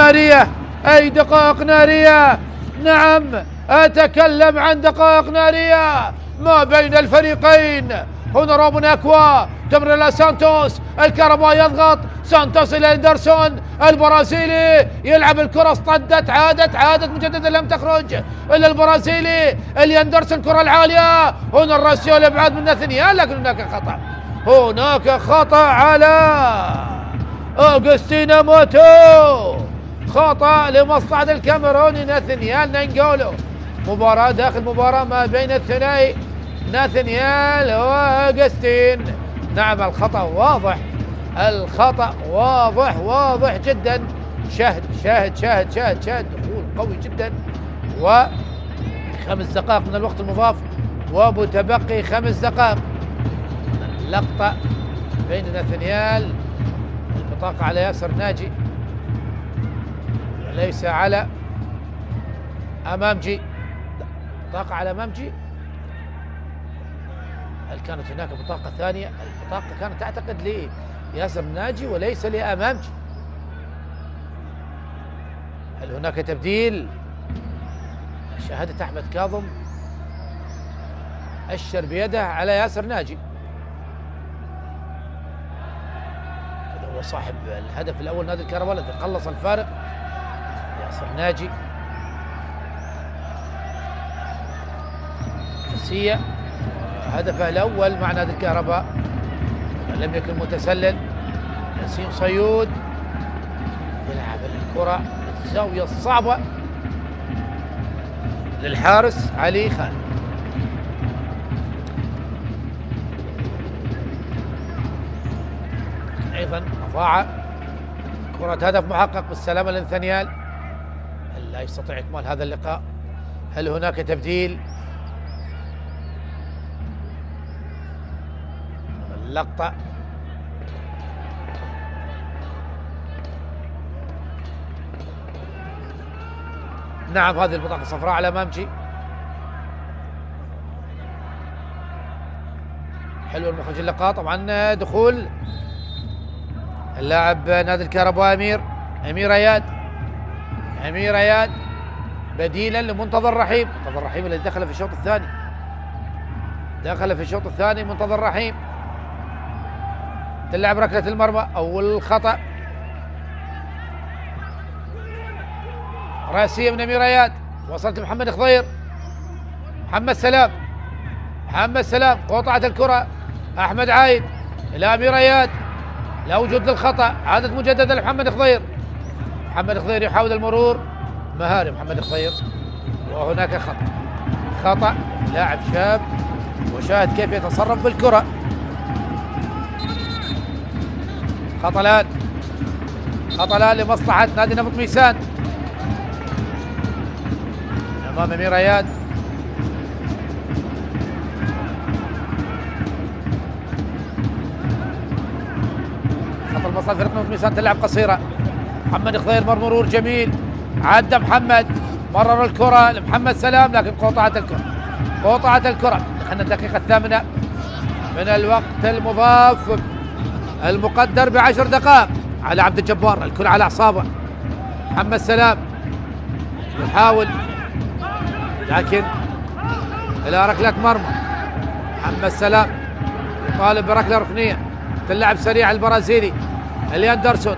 نارية، نعم أتكلم عن دقائق نارية ما بين الفريقين. هنا روبن أكوا، تمرير لسانتوس، الكهرباء يضغط، سانتوس إلى أندرسون البرازيلي، يلعب الكرة، اصطدت، عادت مجددا، لم تخرج إلا البرازيلي اللي أندرسون، كرة العالية، هنا الراسيو الإبعاد من ناثانيال، لكن هناك خطأ على أوغستينا موتو، خطأ لمصلحة الكاميروني ناثانيال نانجولو. مباراة داخل مباراة ما بين الثنائي ناثانيال وأوغستين. نعم الخطأ واضح جدا. شاهد دخول قوي جدا، و5 دقائق من الوقت المضاف ومتبقي 5 دقائق. اللقطة بين ناثانيال، البطاقة على ياسر ناجي وليس على أمامجي، بطاقة على أمامجي. هل كانت هناك بطاقة ثانية؟ البطاقة كانت أعتقد لياسر ناجي وليس لأمامجي. هل هناك تبديل؟ شاهدت أحمد كاظم أشر بيده على ياسر ناجي، هو صاحب الهدف الأول نادي الكهرباء الذي قلص الفارق. ياسر ناجي، مسية هدفه الأول مع نادي الكهرباء، لم يكن متسلل. نسيم صيود يلعب الكرة الزاوية الصعبة للحارس علي خالد. أيضا أضاع كرة هدف محقق بالسلامة لناثانيال. هل لا يستطيع إكمال هذا اللقاء؟ هل هناك تبديل؟ اللقطة نعم هذه البطاقة الصفراء على مامجي. حلو المخرج اللقاء. طبعا دخول اللاعب نادي الكهرباء أمير اياد بديلا لمنتظر رحيم. منتظر رحيم الذي دخل في الشوط الثاني، منتظر رحيم تلعب ركلة المرمى. أول خطأ راسية من أمير اياد، وصلت محمد خضير، محمد سلام قطعت الكرة، أحمد عايد إلى أمير اياد، لا وجود للخطأ، عادت مجددا لمحمد خضير. محمد خضير يحاول المرور، مهاري محمد خضير، وهناك خطأ لاعب شاب، وشاهد كيف يتصرف بالكرة. خطأ الآن لمصلحة نادي نفط ميسان أمام أمير اياد. لمصلحة فريق نفط ميسان. تلعب قصيرة، محمد خضير مرور جميل، عدى محمد، مرر الكرة لمحمد سلام لكن قطعت الكرة. دخلنا الدقيقة الثامنة من الوقت المضاف المقدر ب10 دقائق على عبد الجبار. الكرة على أعصابه، محمد سلام يحاول لكن إلى ركلة مرمى. محمد سلام يطالب بركلة ركنية. تلعب سريع البرازيلي الياندرسون.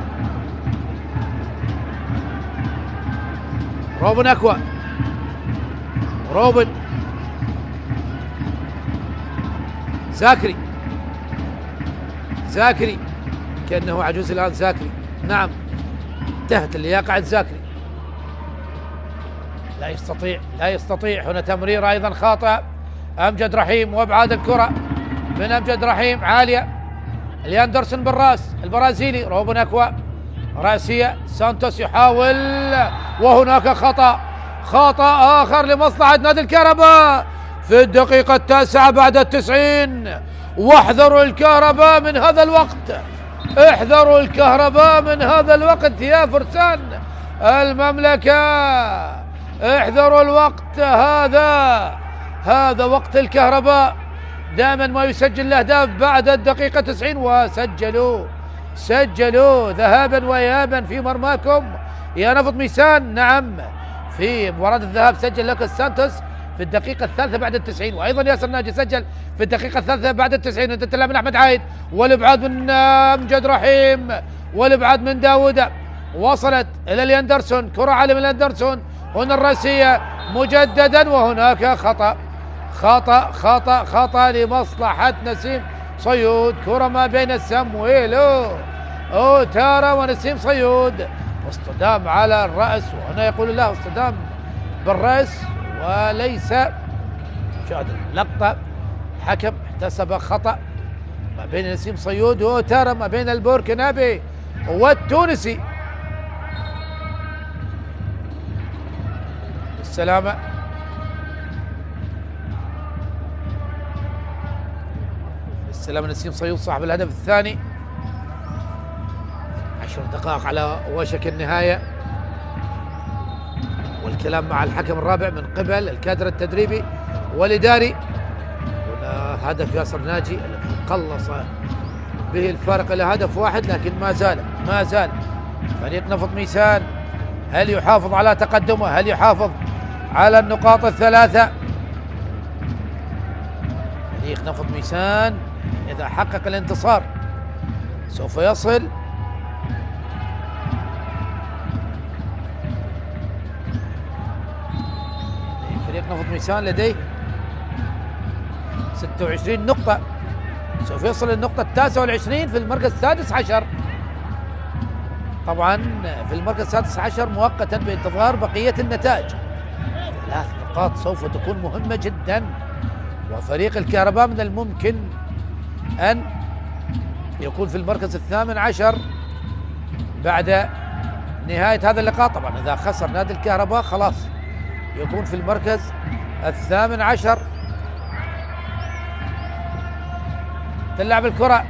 روبن أكوا، روبن زاكري كأنه عجوز الآن. زاكري نعم، انتهت اللياقة عند زاكري، لا يستطيع. هنا تمرير أيضا خاطئ أمجد رحيم، وابعاد الكرة من أمجد رحيم عالية. الياندرسون بالراس البرازيلي. روبن أكوا رأسية، سانتوس يحاول، وهناك خطأ آخر لمصلحة نادي الكهرباء في الدقيقة 9 بعد 90. واحذروا الكهرباء من هذا الوقت، احذروا الكهرباء من هذا الوقت يا فرسان المملكة، احذروا الوقت هذا وقت الكهرباء. دائما ما يسجل الأهداف بعد الدقيقة 90 وسجلوا ذهابا وإيابا في مرماكم يا نفط ميسان. نعم، في مباراة الذهاب سجل لك سانتوس في الدقيقة 3 بعد 90، وأيضا ياسر ناجي سجل في الدقيقة 3 بعد 90. انت تلعب من أحمد عايد، والإبعاد من أمجد رحيم، والإبعاد من داوود، وصلت إلى الياندرسون. كرة على من الياندرسون، هنا الرأسية مجددا، وهناك خطأ لمصلحة نسيم صيود. كرة ما بين السمويل أوتارا ونسيم صيود، واصطدام على الرأس، وهنا يقول له اصطدام بالرأس وليس. شاهد اللقطة، الحكم احتسب خطأ ما بين نسيم صيود وأوتارا، ما بين البوركينابي والتونسي. السلامة نسيم صيود صاحب الهدف الثاني. 10 دقائق على وشك النهاية، والكلام مع الحكم الرابع من قبل الكادر التدريبي والإداري. هنا هدف ياسر ناجي الذي قلص به الفارق إلى هدف واحد، لكن ما زال فريق نفط ميسان هل يحافظ على تقدمه؟ هل يحافظ على النقاط الثلاثة؟ فريق نفط ميسان إذا حقق الانتصار سوف يصل فريق نفط ميسان لديه 26 نقطة، سوف يصل النقطة 29 في المركز السادس عشر. طبعا في المركز السادس عشر مؤقتا بانتظار بقية النتائج. 3 نقاط سوف تكون مهمة جدا، وفريق الكهرباء من الممكن أن يكون في المركز الثامن عشر بعد نهاية هذا اللقاء. طبعا إذا خسر نادي الكهرباء خلاص يكون في المركز الثامن عشر. تلعب الكرة،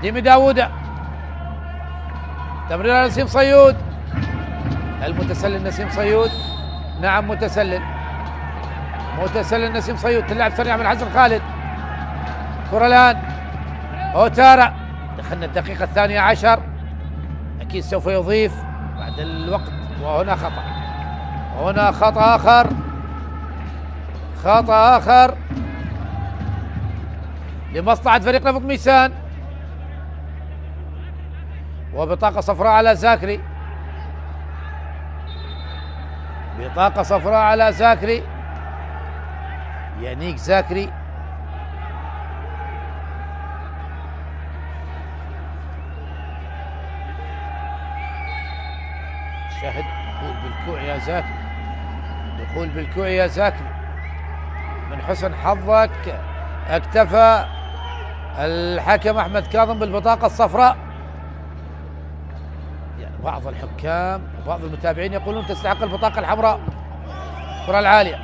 ديمي داوودة، تمرير نسيم صيود. المتسلل نسيم صيود، نعم متسلل نسيم صيود. تلعب سريع من حسن خالد. كرة الآن أوتارا، دخلنا الدقيقة الثانية عشر، أكيد سوف يضيف بعد الوقت. وهنا خطأ آخر لمصلحة فريق نفط ميسان، وبطاقة صفراء على زاكري، بطاقة صفراء على زاكري، يانيك زاكري. شاهد دخول بالكوع يا زاكري، من حسن حظك اكتفى الحكم أحمد كاظم بالبطاقة الصفراء. يعني بعض الحكام وبعض المتابعين يقولون تستحق البطاقة الحمراء. الكرة العالية،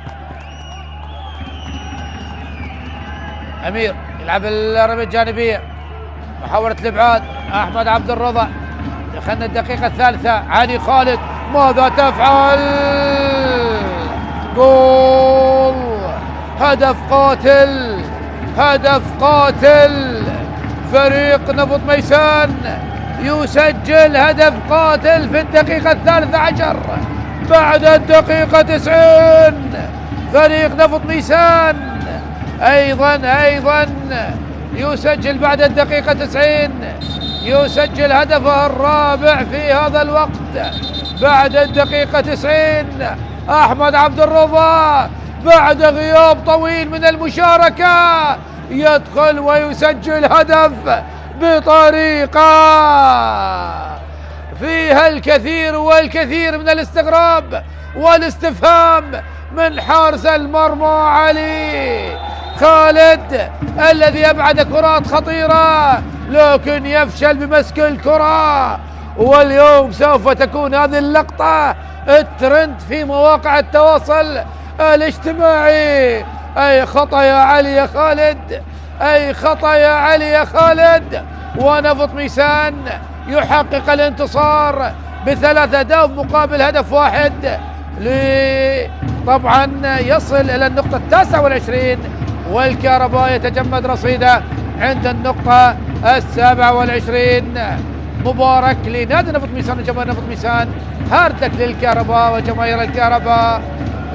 أمير يلعب الرمية الجانبية، محاولة الإبعاد أحمد عبد الرضا. دخلنا الدقيقة الثالثة، علي خالد ماذا تفعل؟ جول! هدف قاتل، هدف قاتل. فريق نفط ميسان يسجل هدف قاتل في الدقيقة 13 بعد الدقيقة 90. فريق نفط ميسان أيضا يسجل بعد الدقيقة 90، يسجل هدفه الرابع في هذا الوقت بعد الدقيقة 90. أحمد عبد الرضا بعد غياب طويل من المشاركة يدخل ويسجل هدف بطريقة فيها الكثير والكثير من الاستغراب والاستفهام من حارس المرمى علي خالد الذي أبعد كرات خطيرة لكن يفشل بمسك الكرة. واليوم سوف تكون هذه اللقطة الترند في مواقع التواصل الاجتماعي. أي خطأ يا علي يا خالد، أي خطأ يا علي يا خالد. ونفط ميسان يحقق الانتصار ب3 أهداف مقابل هدف واحد، طبعا يصل إلى النقطة 29 والكهرباء يتجمد رصيده عند النقطة 27. مبارك لنادي نفط ميسان وجماهير نفط ميسان، هارد لك للكهرباء وجماهير الكهرباء.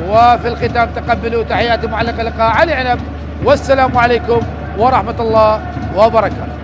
وفي الختام تقبلوا تحياتي معلق اللقاء علي عنب، والسلام عليكم ورحمة الله وبركاته.